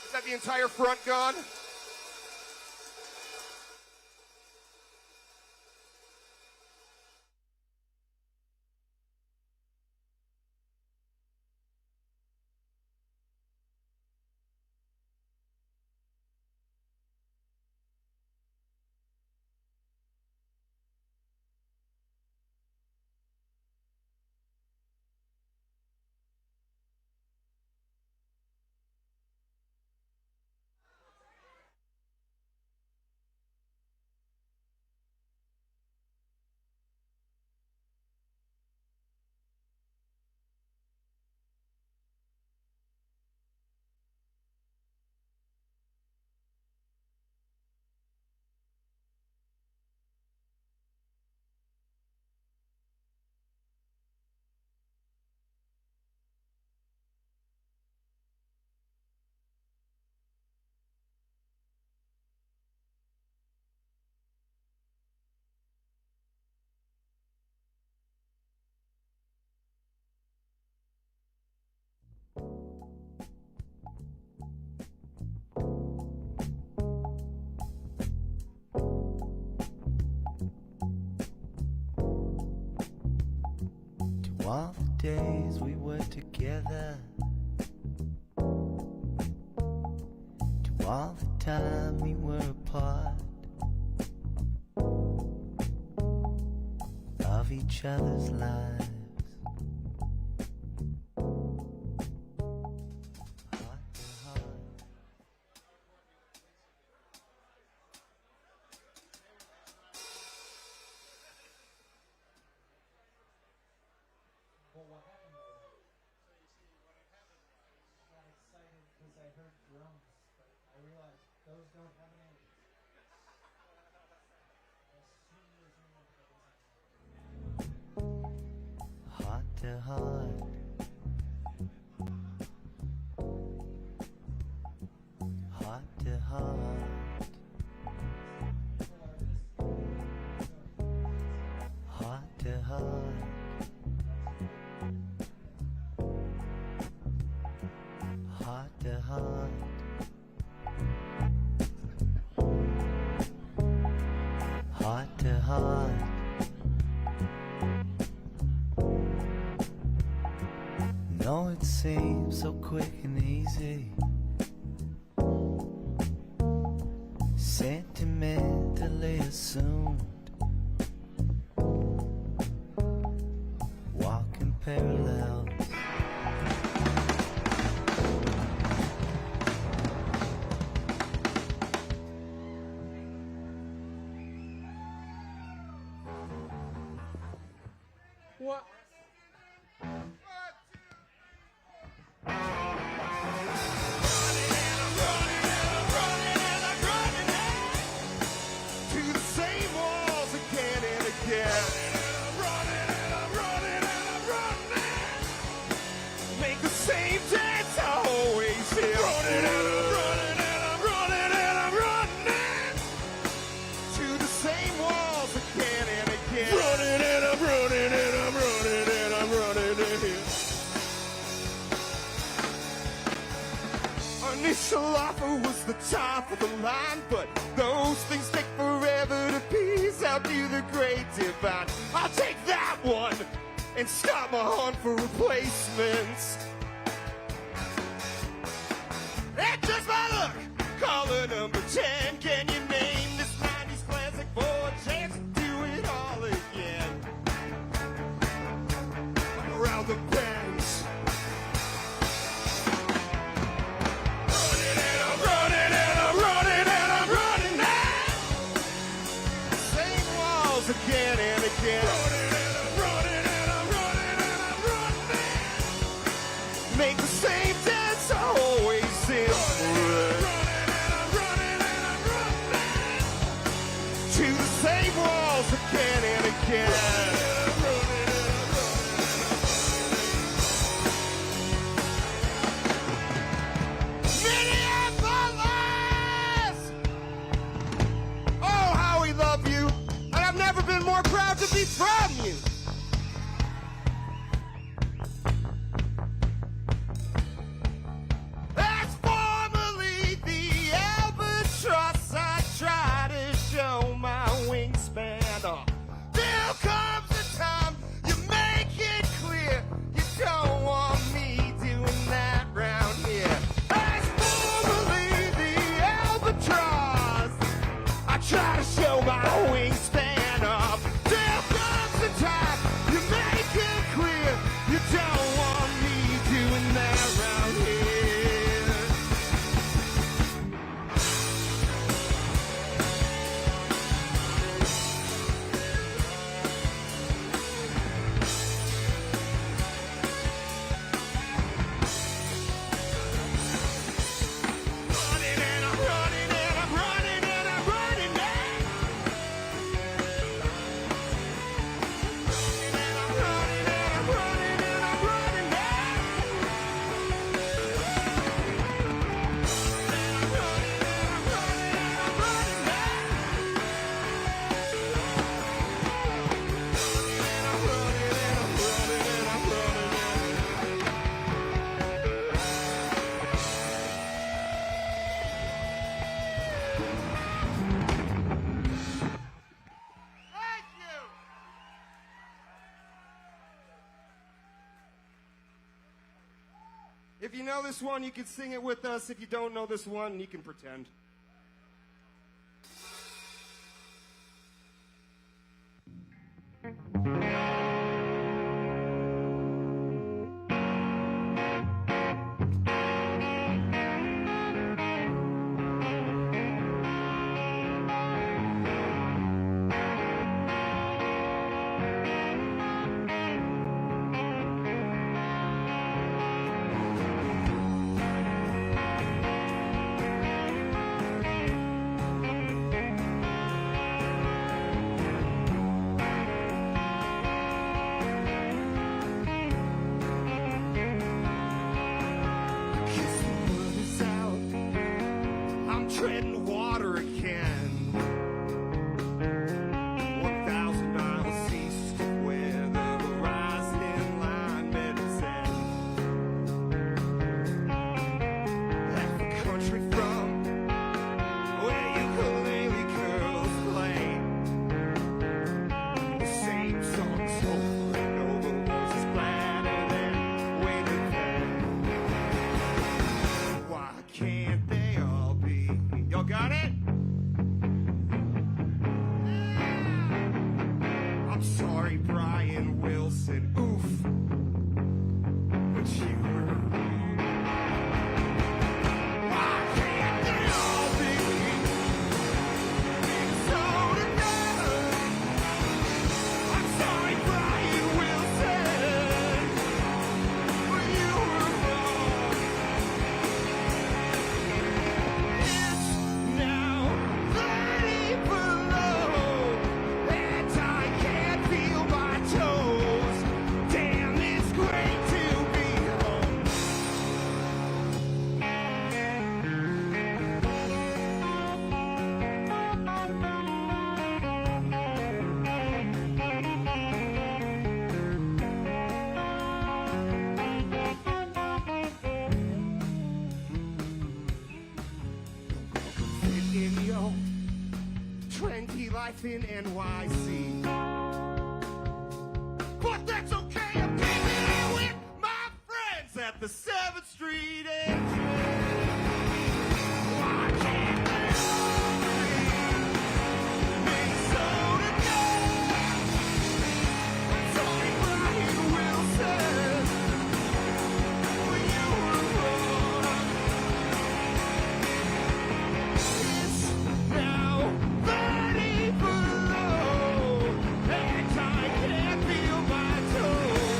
Is that the entire front gone? All the days we were together, to all the time we were apart of each other's lives. drums, but I realized those don't have names. Heart to heart. Heart to heart. Heart to heart. Heart to heart. Heart to heart. No, it seems so quick and easy. Sentimentally assumed. Walking parallels. What? To the same walls again and again. Make the same dance I always hear. To the same walls again and again. Initial offer was the top of the line, but those things take forever to piece out to the great divide. I'll take that one and start my hunt for replacements. That's just my luck. Caller number 10. Can you name this 90s classic for a chance to do it all again? Around the bends. Again and again. Make the same dance I always sing. To the same walls again and again. Minneapolis! Oh, how we love you. I've never been more proud to be from you. That's formerly the albatross. I try to show my wingspan. There comes a time you make it clear you don't want me doing that round here. That's formerly the albatross. I try to show my wingspan. There comes a time you make it clear you don't want me doing that round here. Running and I'm running and I'm running and I'm running now. If you know this one, you can sing it with us. If you don't know this one, you can pretend. sorry, Brian Wilson. Oof. But you were wrong. Why can't they all be so together? I'm sorry, Brian Wilson, but you were wrong. It's now 30 below, and I can't feel my toes. Damn, it's great to be home. Fit in your trendy life in NYC. But that's okay, I'm kicking it with my friends at the 7th Street entrance. Why can't they all be so together? I'm sorry, Brian Wilson, but you were wrong. It's now 30 below, and I can't feel my toes.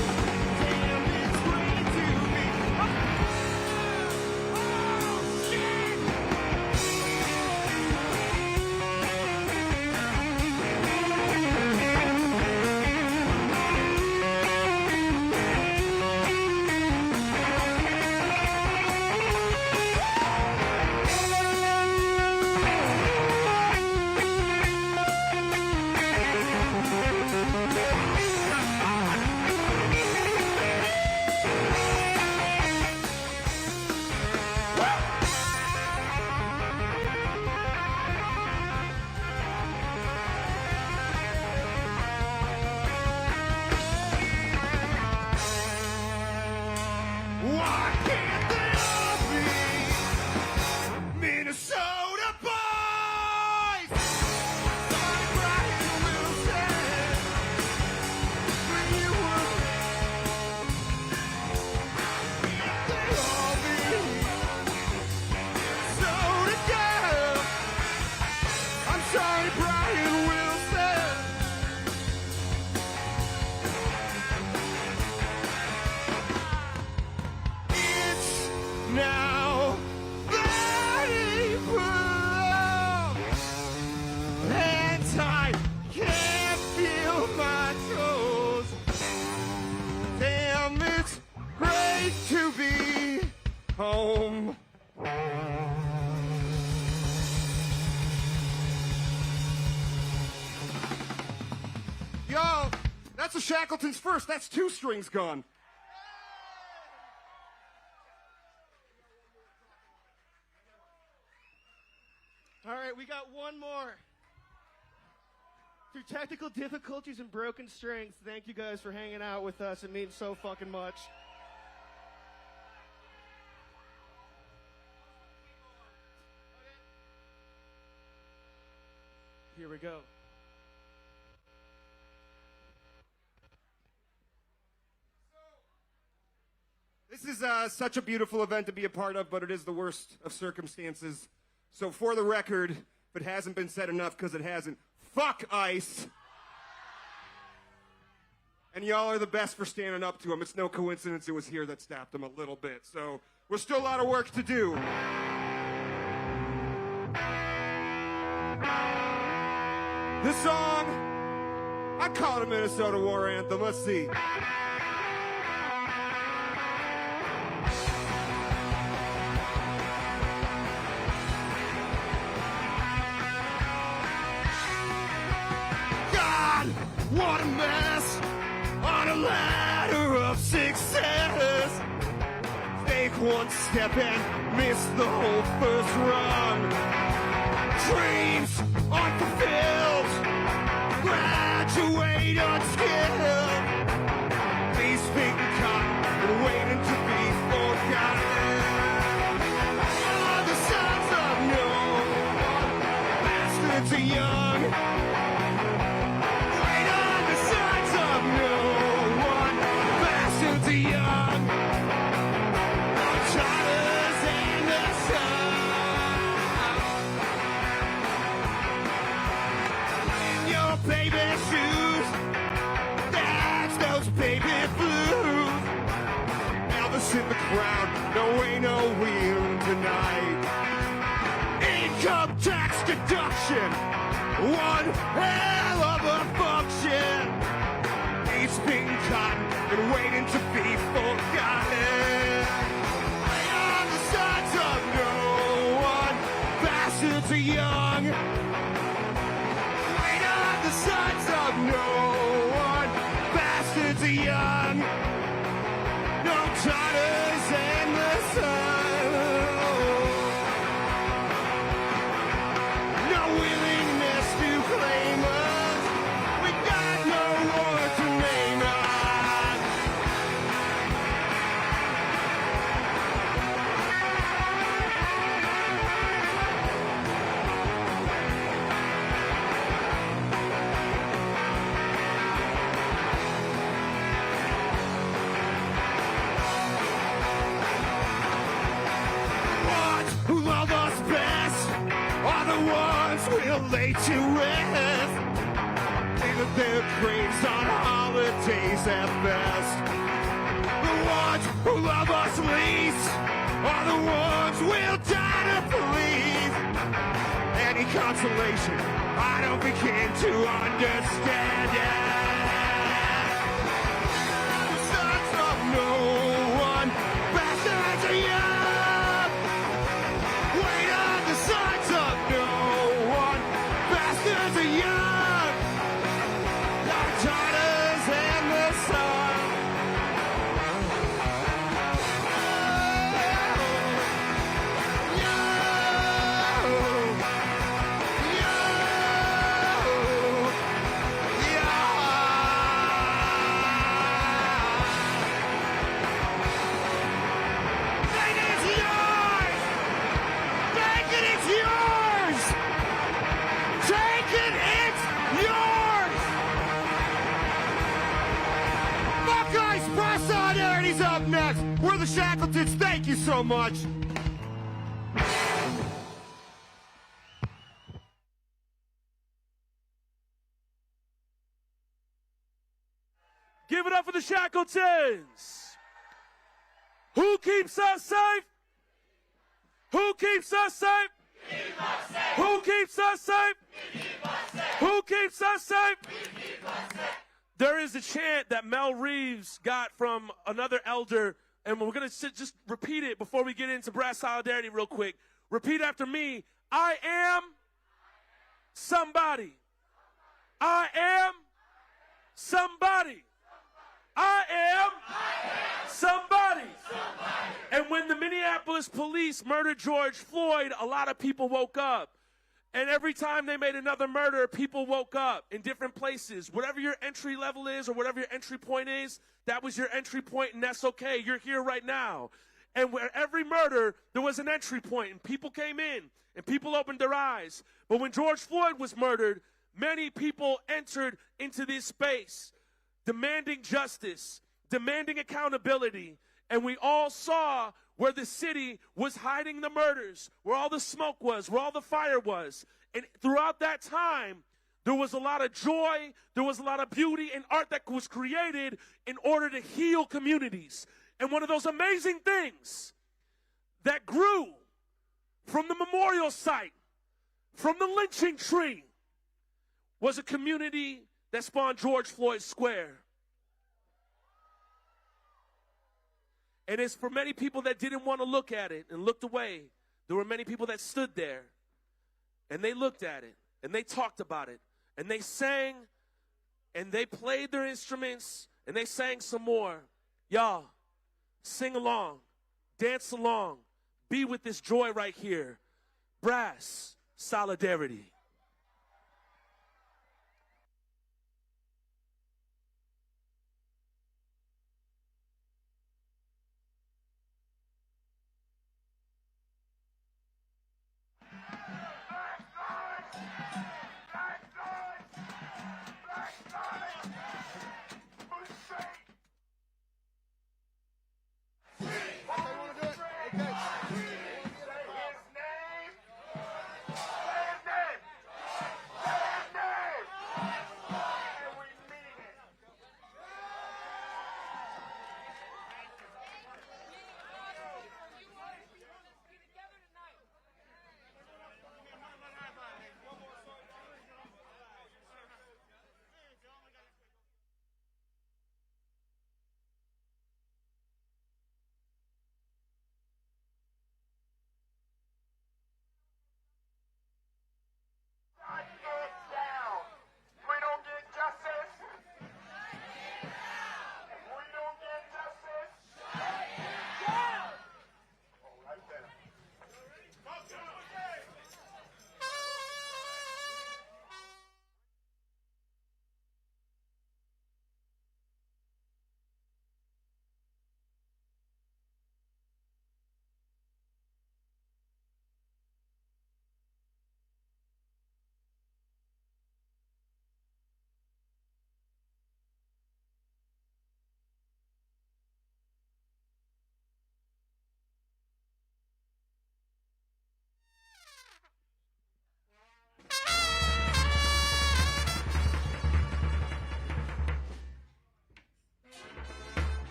Damn, it's great to be. Oh, shit! Why can't they all be Minnesota boys? Sorry, Brian Wilson, but you were. Can't they all be Minnesota girls? I'm sorry, Brian Wilson. It's now 30 below, and I can't feel my toes. Damn, it's great to be home. Yo, that's the Shackletons first. That's 2 strings gone. All right, we got one more. Through technical difficulties and broken strings, thank you guys for hanging out with us. It means so fucking much. Here we go. This is such a beautiful event to be a part of, but it is the worst of circumstances. So for the record, if it hasn't been said enough, because it hasn't, fuck ICE. And y'all are the best for standing up to him. It's no coincidence it was here that stopped him a little bit. So we're still a lot of work to do. This song, I call it a Minnesota war anthem. Let's see. God, what a mess on a ladder of success. Take one step and miss the whole first rung. Dreams unfulfilled, graduate unskilled. Be speaking cotton and waiting to be forgotten. All the sons of no one, bastards are young. Wait on the sun. in the ground. No way, no wheel tonight. Income tax deduction, one hell of a function. It's been caught and waiting to be forgotten. Lay on the sides of no one, bastards are young. Lay on the sides of no one, bastards are young. No daughters in the sun. No willingness to claim us. We got no war to name us. Ones who love us best are the ones we'll lay to rest. Lay their graves on holidays at best. The ones who love us least are the ones we'll die to please. Any consolation, I don't begin to understand yet. Sons of no one, bastards are young. Wait on the signs of no one, bastards are young. Our daughters in the sun. Take it, it's yours! Take it, it's yours! Take it, it's yours! Buckeyes Press Solidarity's up next. We're the Shackletons. Thank you so much. Give it up for the Shackletons. Who keeps us safe? Who keeps us safe? Who keeps us safe? Who keeps us safe? There is a chant that Mel Reeves got from another elder, and we're going to just repeat it before we get into Brass Solidarity real quick. Repeat after me. I am somebody. I am somebody. I am somebody. And when the Minneapolis police murdered George Floyd, a lot of people woke up. And every time they made another murder, people woke up in different places. Whatever your entry level is or whatever your entry point is, that was your entry point, and that's okay. You're here right now. And where every murder, there was an entry point, and people came in, and people opened their eyes. But when George Floyd was murdered, many people entered into this space, demanding justice, demanding accountability, and we all saw where the city was hiding the murders, where all the smoke was, where all the fire was. And throughout that time, there was a lot of joy, there was a lot of beauty and art that was created in order to heal communities. And one of those amazing things that grew from the memorial site, from the lynching tree, was a community that spawned George Floyd Square. And it's for many people that didn't want to look at it and looked away. There were many people that stood there and they looked at it and they talked about it and they sang and they played their instruments and they sang some more. Y'all, sing along, dance along, be with this joy right here. Brass Solidarity.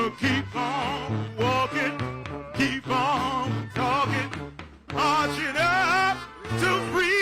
We'll keep on walking, keep on talking, marching up to freedom.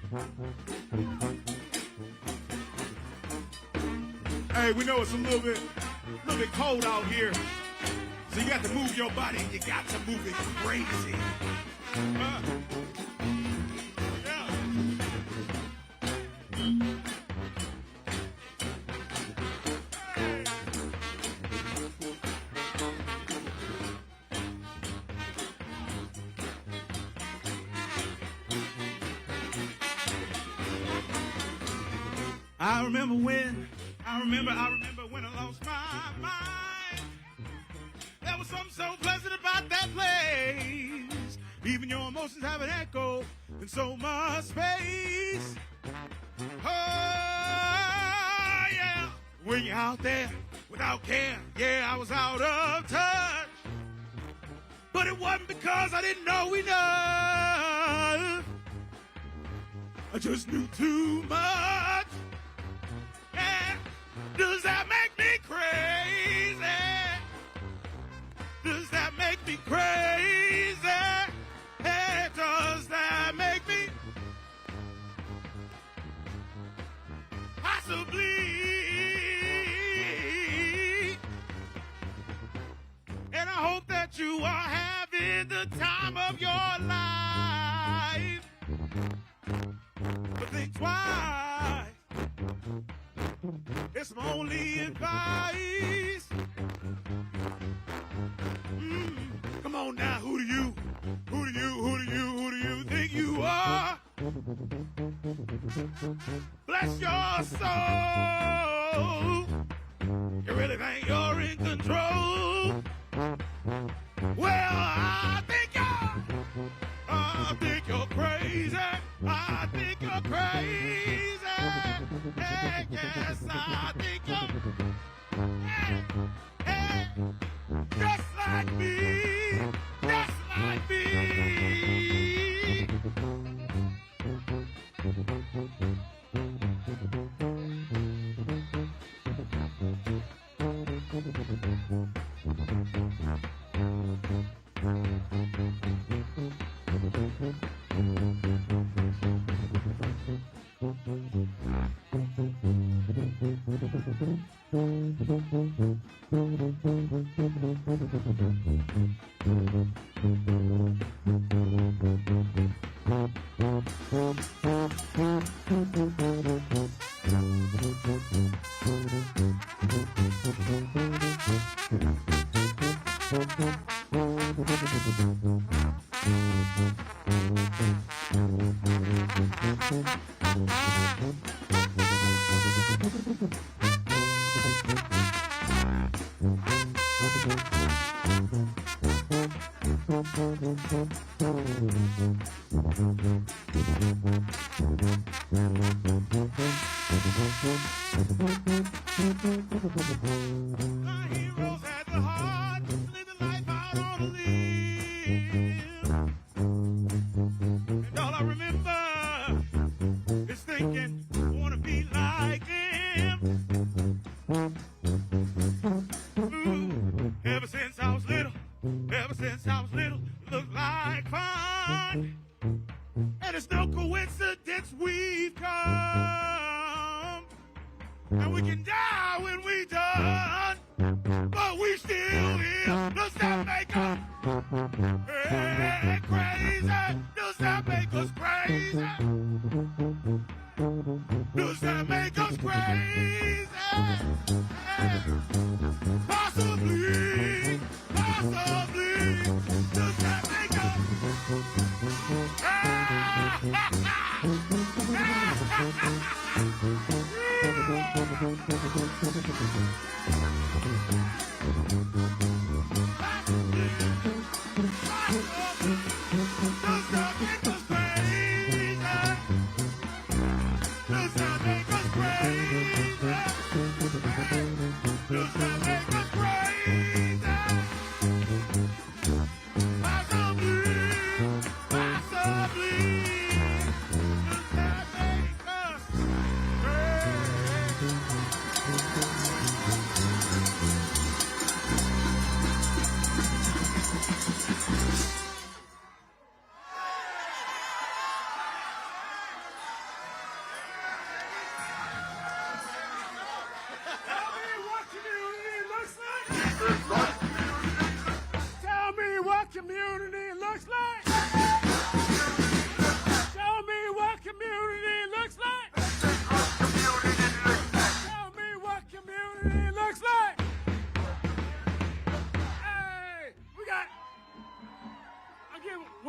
Hey, we know it's a little bit cold out here, so you got to move your body. You got to move it crazy. Yeah. I remember when I lost my mind. There was something so pleasant about that place. Even your emotions have an echo in so much space. Oh, yeah. When you're out there without care, yeah, I was out of touch. But it wasn't because I didn't know enough. I just knew too much. Yeah. Does that make me crazy? Does that make me crazy? Hey, does that make me possibly? And I hope that you are having the time of your life. But think twice. It's my only advice. Come on now, who do you think you are? Bless your soul. You really think you're in control? Well, I think you're crazy. I think you're crazy. Hey, yes, I think you're just like me. Just like me.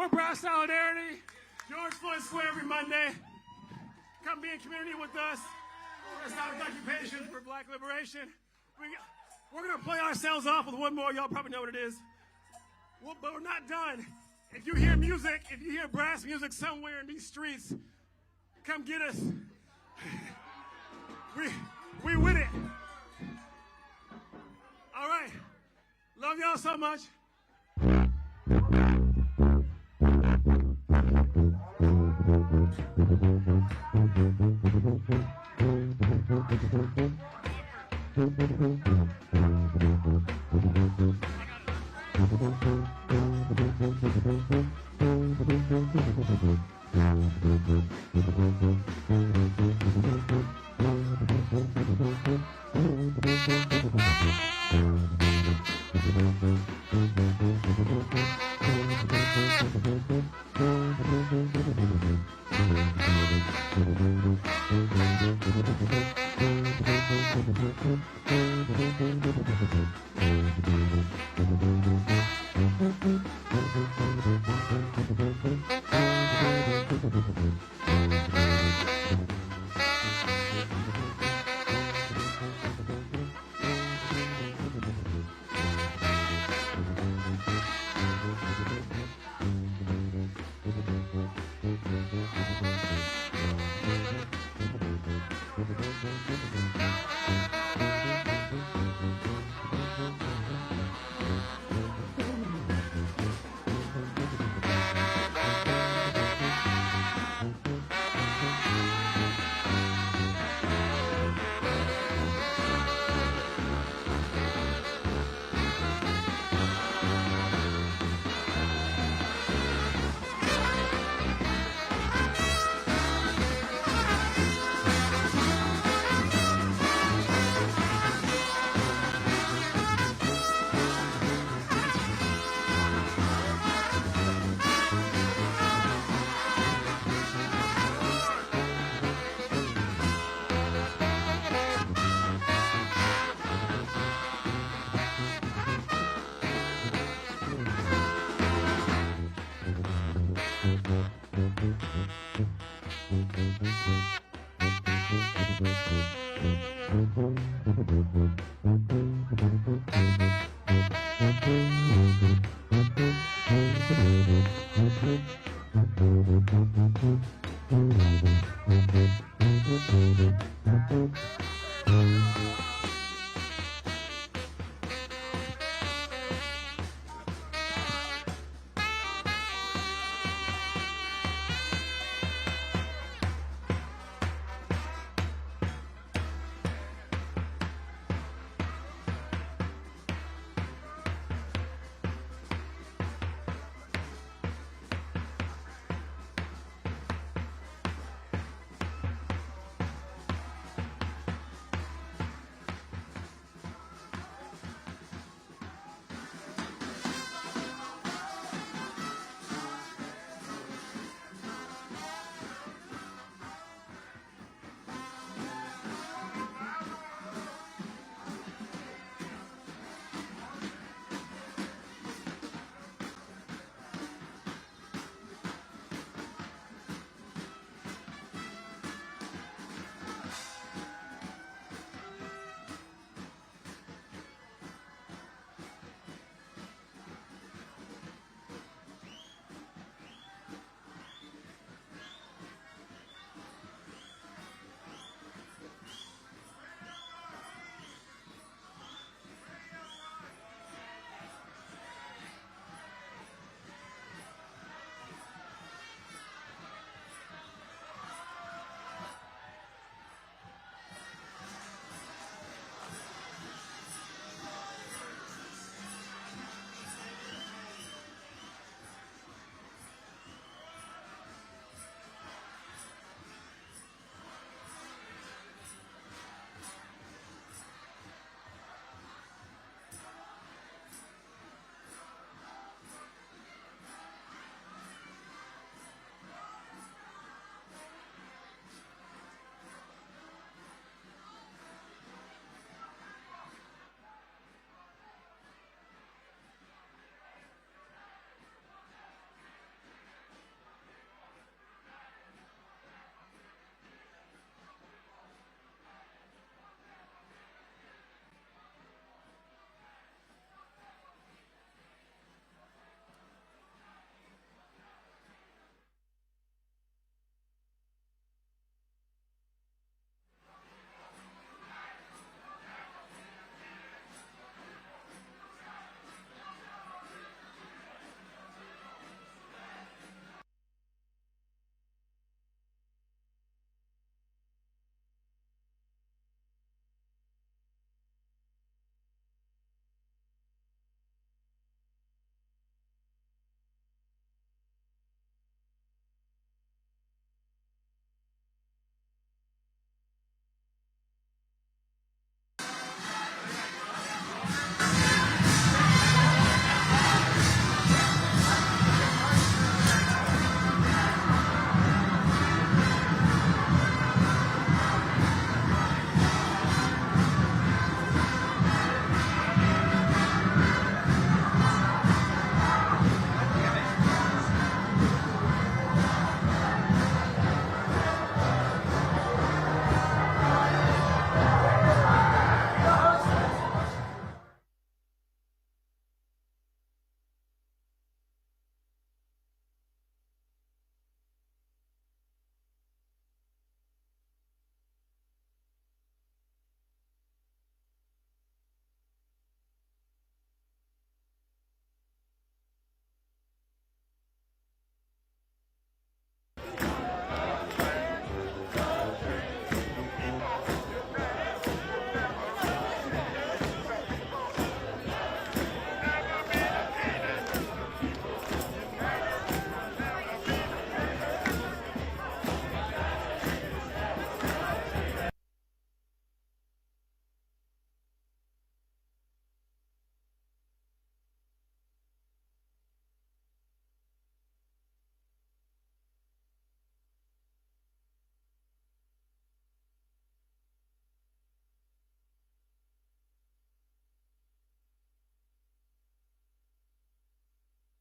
Pro Brass Solidarity, George Floyd Square every Monday. Come be in community with us. We're starting occupation for Black liberation. We're going to play ourselves off with one more. Y'all probably know what it is. But we're not done. If you hear music, if you hear brass music somewhere in these streets, come get us. We with it. All right. Love y'all so much.